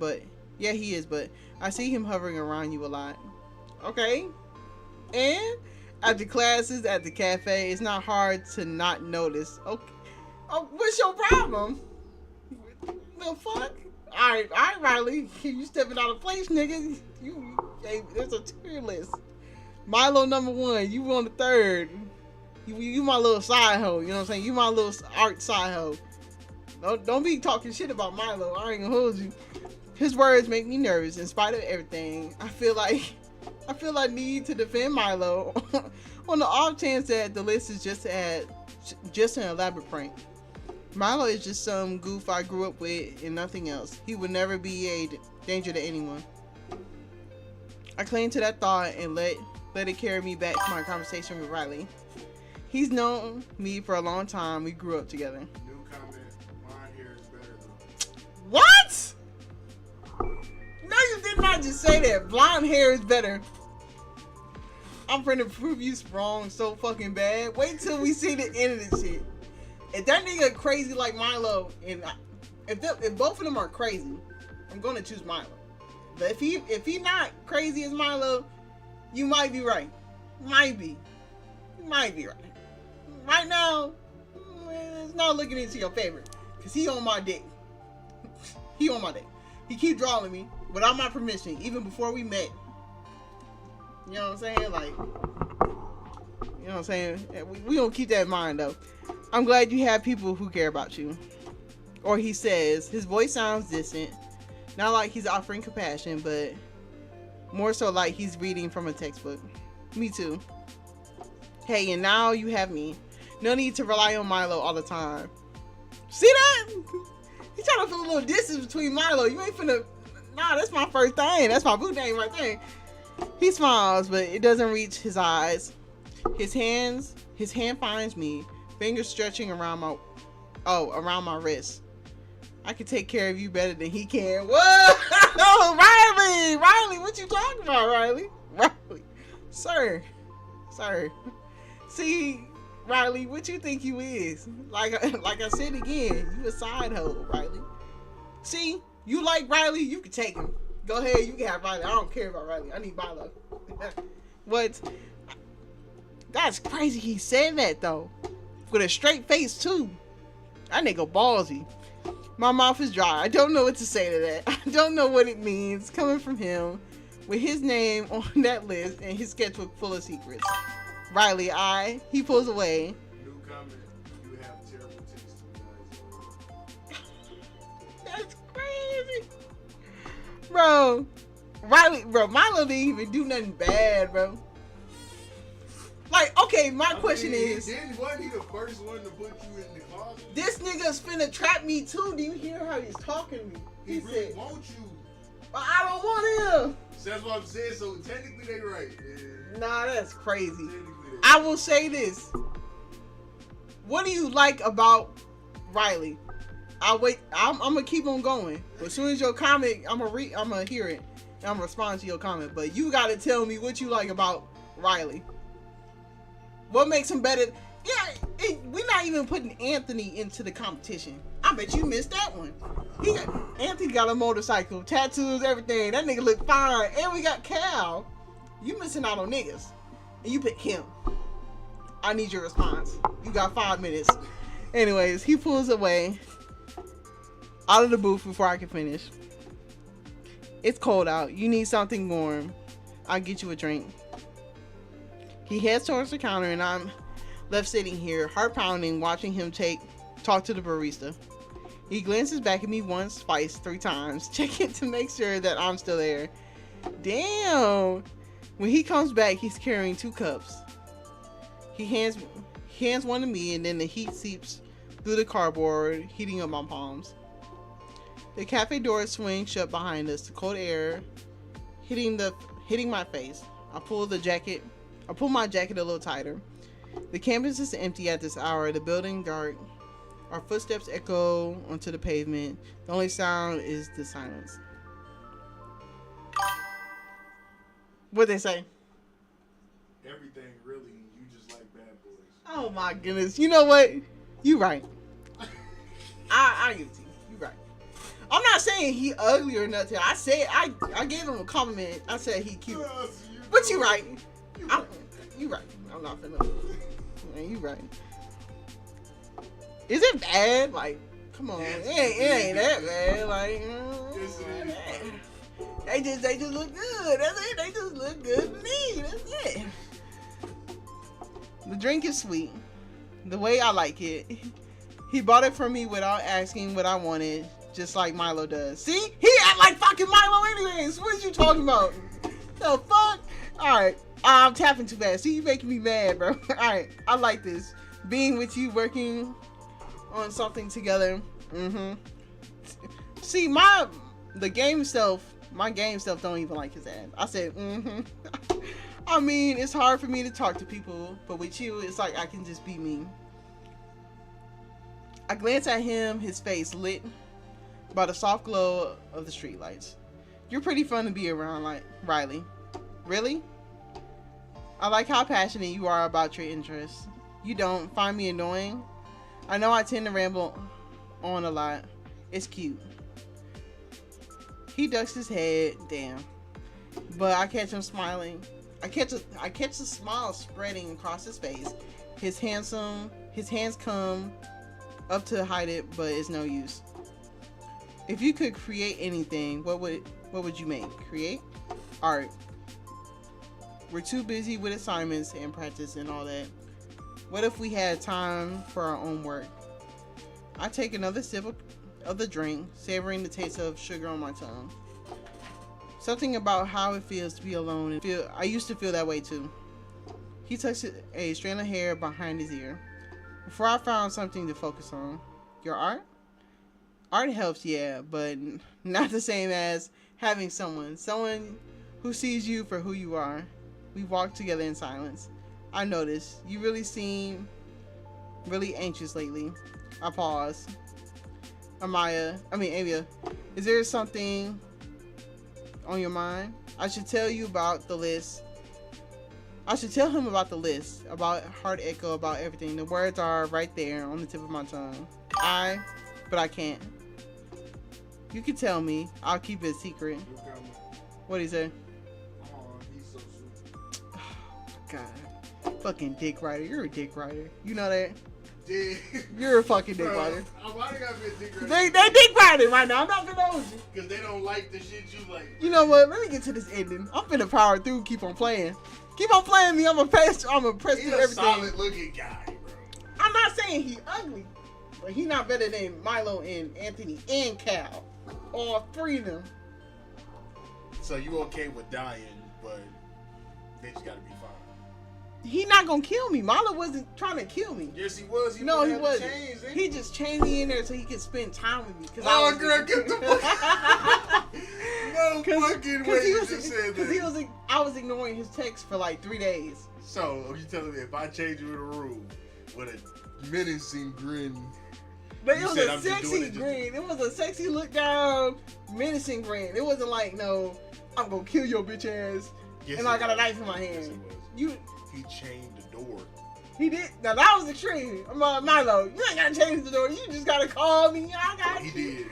he is, but I see him hovering around you a lot. Okay. And after classes, at the cafe, it's not hard to not notice. Okay. Oh, what's your problem? The fuck? Alright, Riley. You stepping out of place, nigga. Hey, there's a tier list. Milo number 1. You on the 3rd. You my little side hoe. You know what I'm saying? You my little art side hoe. Don't be talking shit about Milo. I ain't gonna hold you. His words make me nervous in spite of everything. I feel I need to defend Milo on the off chance that the list is just an elaborate prank. Milo is just some goof I grew up with and nothing else. He would never be a danger to anyone. I cling to that thought and let it carry me back to my conversation with Riley. He's known me for a long time. We grew up together. New comment. Blonde hair is better though. What? No, you did not just say that. Blonde hair is better. I'm finna prove you wrong so fucking bad. Wait till we see the end of this shit. If that nigga crazy like Milo, and if both of them are crazy, I'm gonna choose Milo. But if he not crazy as Milo, you might be right. Might be right. Right now, it's not looking into your favor, cause he on my dick. He on my dick. He keep drawing me without my permission, even before we met. You know what I'm saying? Like, you know what I'm saying? We gonna keep that in mind though. I'm glad you have people who care about you. Or he says, his voice sounds distant. Not like he's offering compassion, but more so like he's reading from a textbook. Me too. Hey, and now you have me. No need to rely on Milo all the time. See that? He's trying to feel a little distance between Milo. You ain't finna... Nah, that's my first thing. That's my boo thing right there. He smiles, but it doesn't reach his eyes. His hand finds me, fingers stretching around my wrist. I can take care of you better than he can. Whoa! Riley, what you talking about, Riley? Sir. See, Riley, what you think you is? Like I said again, you a side hoe, Riley. See, you like Riley, you can take him. Go ahead, you can have Riley. I don't care about Riley. I need Milo. What? That's crazy he said that though. With a straight face too. That nigga ballsy. My mouth is dry. I don't know what to say to that. I don't know what it means coming from him with his name on that list and his sketchbook full of secrets. Riley, he pulls away. New comment. You have terrible taste in guys. That's crazy. Bro, Milo didn't even do nothing bad, bro. Like, okay, my question is... Wasn't he the first one to put you in the closet? This nigga's finna trap me too. Do you hear how he's talking to me? He really said, want you. But I don't want him. So that's what I'm saying. So technically they right. Yeah. Nah, that's crazy. I will say this. What do you like about Riley? I'm gonna keep on going. But as soon as your comment, I'm gonna hear it. And I'm gonna respond to your comment. But you gotta tell me what you like about Riley. What makes him better? Yeah, we're not even putting Anthony into the competition. I bet you missed that one. Anthony got a motorcycle, tattoos, everything. That nigga look fine. And we got Cal. You missing out on niggas. And you pick him. I need your response. You got 5 minutes. Anyways, he pulls away out of the booth before I can finish. It's cold out. You need something warm. I'll get you a drink. He heads towards the counter and I'm left sitting here, heart pounding, watching him talk to the barista. He glances back at me once, twice, 3 times, checking to make sure that I'm still there. Damn! When he comes back, he's carrying 2 cups. He hands one to me, and then the heat seeps through the cardboard, heating up my palms. The cafe doors swing shut behind us, the cold air hitting my face. I pull my jacket a little tighter. The campus is empty at this hour, the building dark. Our footsteps echo onto the pavement. The only sound is the silence. What'd they say? Everything really, you just like bad boys. Oh my goodness. You know what? You right. I give it to you. You right. I'm not saying he ugly or nothing. I said I gave him a compliment. I said he cute. But you right. You right. I'm not finna. Man, you right. Is it bad? Like, come on. Yes, it ain't that bad. Like, Yes, it is. they just look good. That's it. They just look good to me. That's it. The drink is sweet, the way I like it. He bought it for me without asking what I wanted, just like Milo does. See? He act like fucking Milo anyways. What is you talking about? The fuck? Alright. I'm tapping too fast. See, you making me mad, bro. Alright. I like this. Being with you, working on something together. See, my game self don't even like his ass. I said, I mean, it's hard for me to talk to people, but with you, it's like I can just be me. I glance at him, his face lit by the soft glow of the streetlights. You're pretty fun to be around, like Riley. Really? I like how passionate you are about your interests. You don't find me annoying? I know I tend to ramble on a lot. It's cute. He ducks his head, damn. But I catch him smiling. I catch a smile spreading across his face. His hands come up to hide it, but it's no use. If you could create anything, what would you make? Create? Art. We're too busy with assignments and practice and all that. What if we had time for our own work? I take another sip of the drink, savoring the taste of sugar on my tongue. Something about how it feels to be alone. I used to feel that way too. He tucks a strand of hair behind his ear. Before I found something to focus on. Your art? Art helps, yeah, but not the same as having someone who sees you for who you are. We walk together in silence. I notice you really seem really anxious lately. I pause. Avia, is there something on your mind? I should tell him about the list, about Heart Echo, about everything. The words are right there on the tip of my tongue. But I can't. You can tell me. I'll keep it a secret. What'd he say? Oh, he's so sweet. God. Fucking dick rider. You're a dick rider. You know that? Dude. You're a fucking dick rider. Why they gotta be a dick rider? They dick riding right now. I'm not gonna hold you. Because they don't like the shit you like. You know what? Let me get to this ending. I'm finna power through. Keep on playing. Keep on playing me. I'm gonna press He's through a everything. solid looking guy, bro. I'm not saying he ugly, but he not better than Milo and Anthony and Cal. All 3 of them. So you okay with dying, but they just gotta be fine. He not gonna kill me. Milo wasn't trying to kill me. Yes, he was. No, he had wasn't. chains, ain't He just chained me in there so he could spend time with me. Oh, girl, get the fuck. No fucking way you just said that. I was ignoring his text for like 3 days. So, are you telling me if I change you in a room with a menacing grin? But You it was said a I'm just doing sexy it just to- grin. It was a sexy look down, menacing grin. It wasn't like, no, I'm gonna kill your bitch ass. Yes, And it I got a was. knife in my Yes, hand. it You, was. He chained the door. he did. Now that was extreme. I'm Milo, you ain't gotta change the door. You just gotta call me. I got He you. did.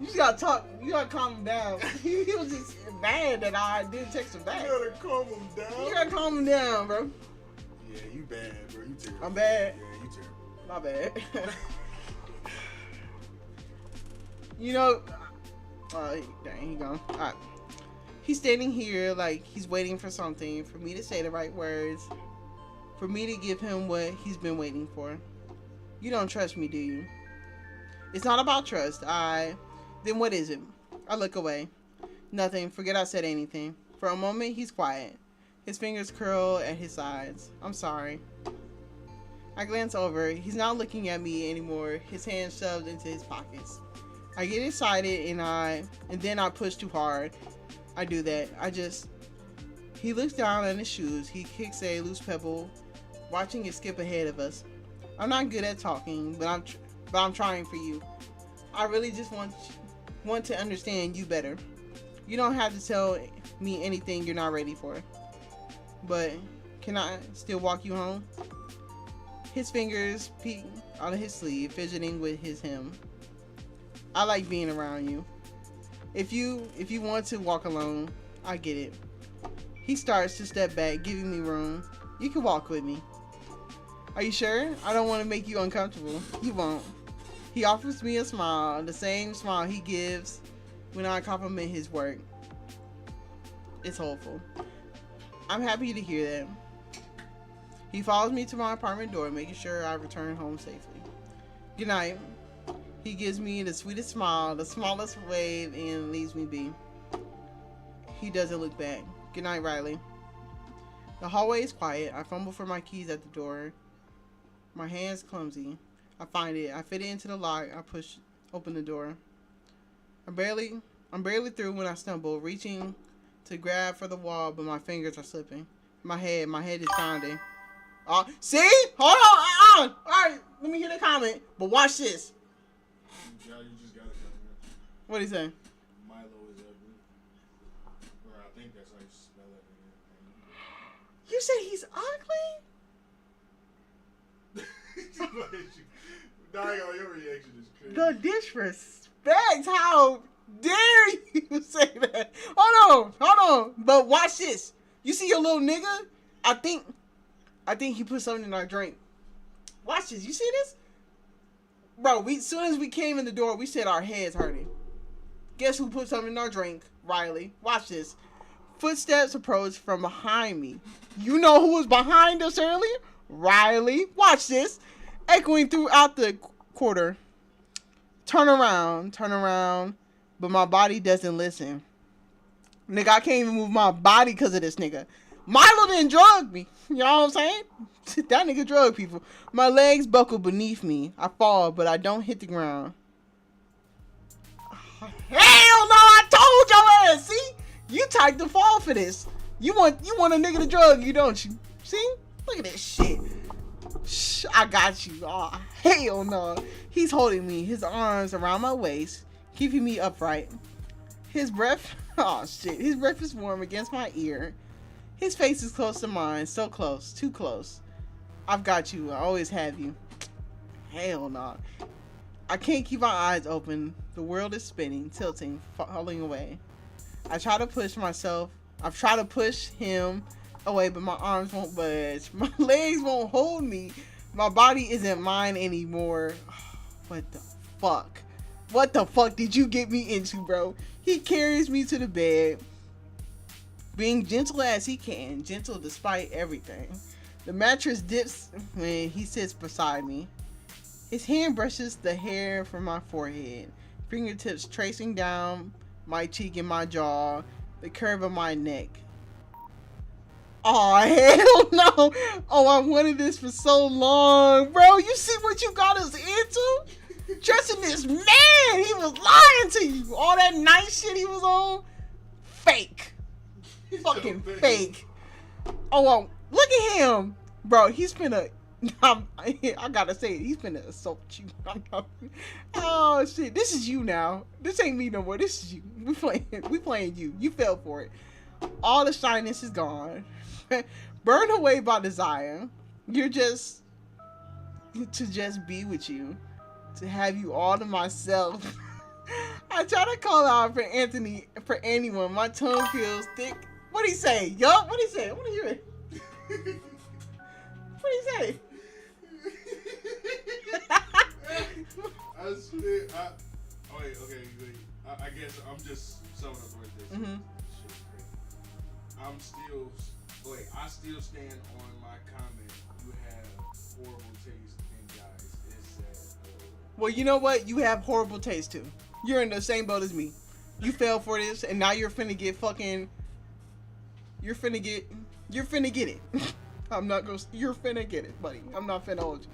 You just gotta talk. You gotta calm him down. he was just mad that I didn't text him back. You gotta calm him down. You gotta calm him down, bro. Yeah, you bad, bro. You terrible. I'm bad. Yeah, you terrible. My bad. You know, Dang, he gone. Alright. He's standing here like he's waiting for something, for me to say the right words, for me to give him what he's been waiting for. You don't trust me, do you? It's not about trust. Then what is it? I look away. Nothing. Forget I said anything. For a moment, he's quiet. His fingers curl at his sides. I'm sorry. I glance over. He's not looking at me anymore. His hands shoved into his pockets. I get excited and then I push too hard. I do that. He looks down at his shoes. He kicks a loose pebble, watching it skip ahead of us. I'm not good at talking, but I'm trying for you. I really just want to understand you better. You don't have to tell me anything you're not ready for. But can I still walk you home? His fingers peek out of his sleeve, fidgeting with his hem. I like being around you. If you want to walk alone, I get it. He starts to step back, giving me room. You can walk with me. Are you sure? I don't want to make you uncomfortable. You won't. He offers me a smile, the same smile he gives when I compliment his work. It's hopeful. I'm happy to hear that. He follows me to my apartment door, making sure I return home safely. Good night. He gives me the sweetest smile, the smallest wave, and leaves me be. He doesn't look back. Good night, Riley. The hallway is quiet. I fumble for my keys at the door. My hand's clumsy. I find it. I fit it into the lock. I push open the door. I'm barely through when I stumble, reaching to grab for the wall, but my fingers are slipping. My head is pounding. See? Hold on. Alright, let me hear the comment. But watch this. Yeah, you just got it. What he say? Milo is ugly. Or I think that's how you spell it. You said he's ugly? Dario, your reaction is crazy. The disrespect. How dare you say that? Hold on. But watch this. You see your little nigga? I think he put something in our drink. Watch this. You see this? Bro, soon as we came in the door, we said our heads hurting. Guess who put something in our drink? Riley. Watch this. Footsteps approach from behind me. You know who was behind us earlier? Riley. Watch this. Echoing throughout the quarter. Turn around. But my body doesn't listen. Nigga, I can't even move my body because of this nigga. Milo didn't drug me. You know what I'm saying? That nigga drug people. My legs buckle beneath me. I fall, but I don't hit the ground. Hell no, I told your ass. See? You typed to fall for this. You want a nigga to drug you, don't you? See? Look at this shit. Shh, I got you. Oh, hell no. He's holding me, his arms around my waist, keeping me upright. His breath, oh shit, his breath is warm against my ear. His face is close to mine, so close, too close. I've got you, I always have you. Hell no. I can't keep my eyes open. The world is spinning, tilting, falling away. I've tried to push him away, but my arms won't budge. My legs won't hold me. My body isn't mine anymore. What the fuck? What the fuck did you get me into, bro? He carries me to the bed, being gentle as he can, gentle despite everything. The mattress dips when he sits beside me. His hand brushes the hair from my forehead, fingertips tracing down my cheek and my jaw, the curve of my neck. Oh, hell no. Oh, I wanted this for so long. Bro, you see what you got us into? Trusting this man. He was lying to you. All that nice shit he was on. Fake. Fucking fake. Oh, look at him. Bro, he's finna... I gotta say it. He's finna assault you. Oh, shit. This is you now. This ain't me no more. This is you. We playing you. You fell for it. All the shyness is gone. Burned away by desire. You're just to just be with you, to have you all to myself. I try to call out for anyone. My tongue feels thick. What'd he say? Yup, what'd he say? I wanna hear it. What'd he say? I spit. Okay. I guess I'm just summing up with this. Mhm. Shit's crazy. I'm still, wait, I still stand on my comment. You have horrible taste in guys. It's sad. Well, you know what? You have horrible taste too. You're in the same boat as me. You fell for this, and now you're finna get fucking. You're finna get it. I'm not gonna. You're finna get it, buddy. I'm not finna hold you.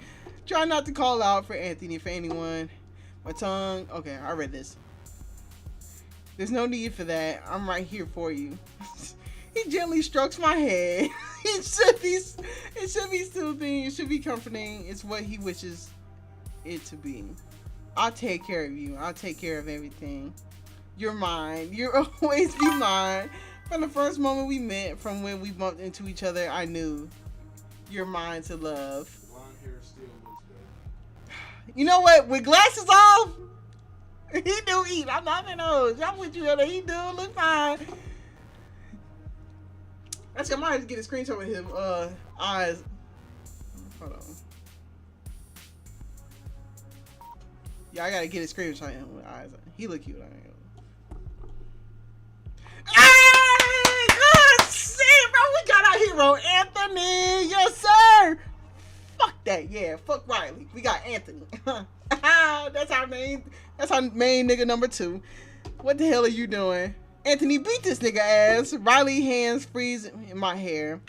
Try not to call out for Anthony for anyone. My tongue. Okay, I read this. There's no need for that. I'm right here for you. He gently strokes my head. It should be soothing. It should be comforting. It's what he wishes it to be. I'll take care of you. I'll take care of everything. You're mine. You'll always be mine. From the first moment we met, from when we bumped into each other, I knew you're mine to love. Blonde hair still looks better. You know what? With glasses off, he do eat. I'm not in those. I'm with you. He do look fine. Actually, I might have to get a screenshot with him. Eyes. Hold on. Yeah, I gotta get a screenshot of him with eyes. He look cute. I ain't gonna- Hey, good shit, bro. We got our hero, Anthony. Yes, sir. Fuck that. Yeah, fuck Riley. We got Anthony. That's our main nigga number 2. What the hell are you doing? Anthony beat this nigga ass. Riley hands freeze in my hair.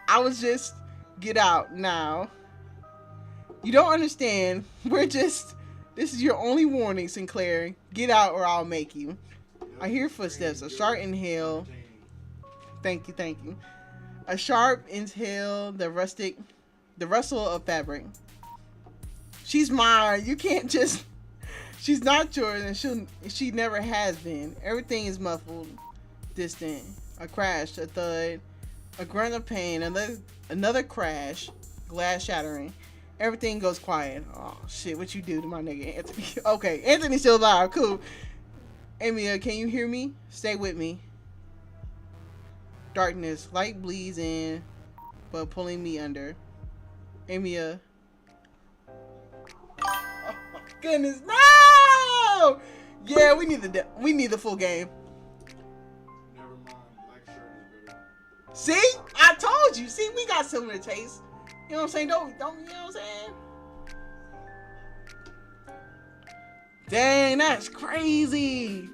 I was just, get out now. You don't understand. This is your only warning, Sinclair. Get out or I'll make you. I hear footsteps, a sharp inhale. Thank you. A sharp inhale, the rustle of fabric. She's mine. You can't just. She's not yours, and she never has been. Everything is muffled, distant. A crash, a thud, a grunt of pain, another crash, glass shattering. Everything goes quiet. Oh shit! What you do to my nigga Anthony? Okay, Anthony's still alive. Cool. Amia, can you hear me? Stay with me. Darkness, light bleeds in, but pulling me under. Amia. Oh my goodness, no! Yeah, we need the full game. Never mind. Black shirt is better. See? I told you. See, we got similar tastes. You know what I'm saying? Don't, you know what I'm saying? Dang, that's crazy.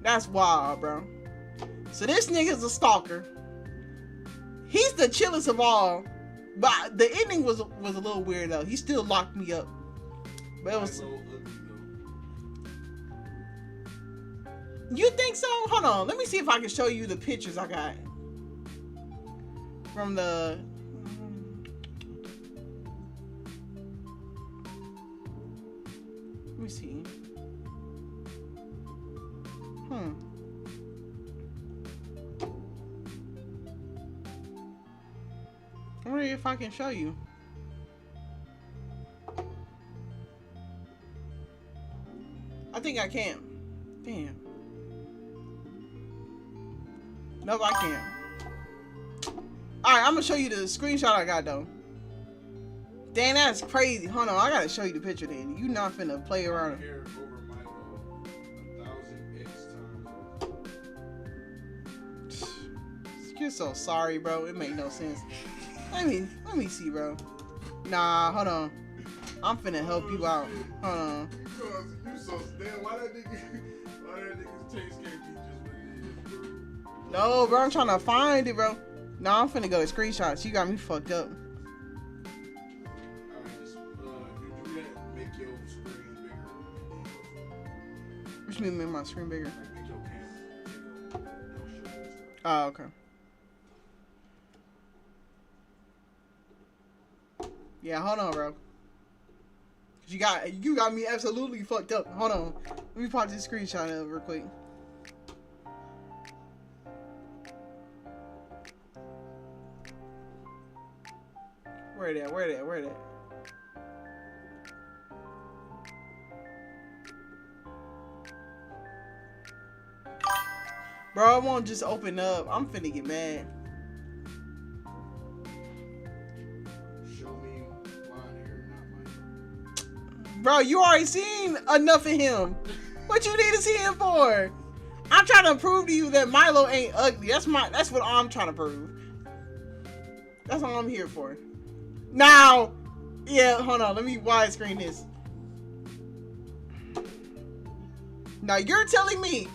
That's wild, bro. So this nigga's a stalker. He's the chillest of all. But the ending was a little weird though. He still locked me up. But it was. You think so? Hold on. Let me see if I can show you the pictures I got from the. Let me see. I wonder if I can show you. I think I can. Damn. Nope, I can't. Alright, I'm gonna show you the screenshot I got though. Dang, that's crazy. Hold on, I gotta show you the picture then. You not finna play around. Hair over my 1,000x times. You're so sorry, bro. It make no sense. Let me see, bro. Nah, hold on. I'm finna help you out. Hold on. Because you so damn. Why that nigga's taste can't be just what it is, bro? No, bro, I'm trying to find it, bro. No, I'm finna go to screenshots. You got me fucked up. Alright, just you do that. Make your screen bigger. Which mean make my screen bigger? Like make your camera bigger. Don't show that stuff. Oh, okay. Yeah, hold on, bro. Cause you got me absolutely fucked up. Hold on. Let me pop this screenshot up real quick. Where that? Bro, I won't just open up. I'm finna get mad. Show me blonde hair, not my hair. Bro, you already seen enough of him. What you need to see him for? I'm trying to prove to you that Milo ain't ugly. That's what I'm trying to prove. That's all I'm here for. Now, yeah, hold on. Let me widescreen this. Now you're telling me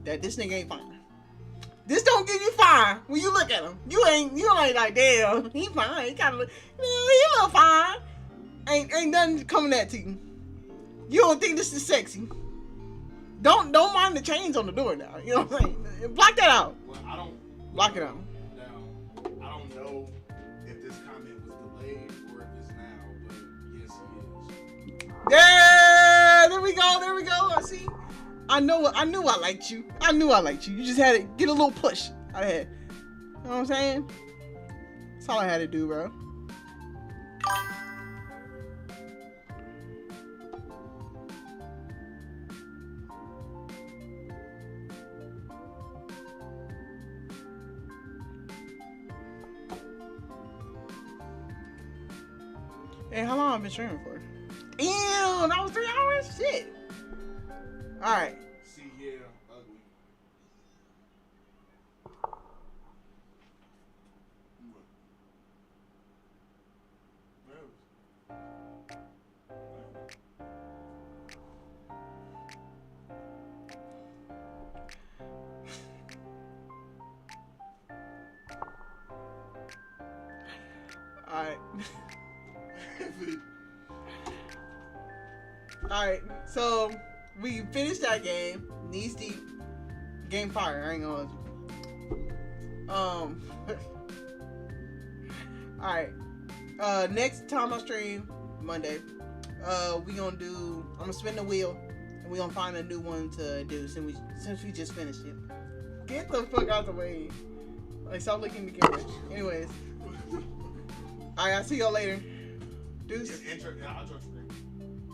that this nigga ain't fine. This don't give you fine when you look at him. You ain't like, damn, he fine. He kind of, he look fine. Ain't nothing coming at you. You don't think this is sexy? Don't mind the chains on the door now. You know what I'm saying? Block that out. Well, I don't Block it out. Now, I don't know if this comment was delayed or if it's now, but yes, he is. Yeah, there we go. I see. I knew I liked you. You just had to get a little push out of head. You know what I'm saying? That's all I had to do, bro. Hey, how long have I been streaming for? Damn, that was 3 hours? Shit. Alright. See, yeah, ugly. Alright. Alright, so we finished that game. Knees deep. Game fire, I ain't gonna Alright. Next time I stream, Monday, I'm gonna spin the wheel and we gonna find a new one to do since we just finished it. Get the fuck out the way. Like, stop looking at the camera. Anyways. Alright, I'll see y'all later. Deuce. Intro, yeah, I'll try to screen.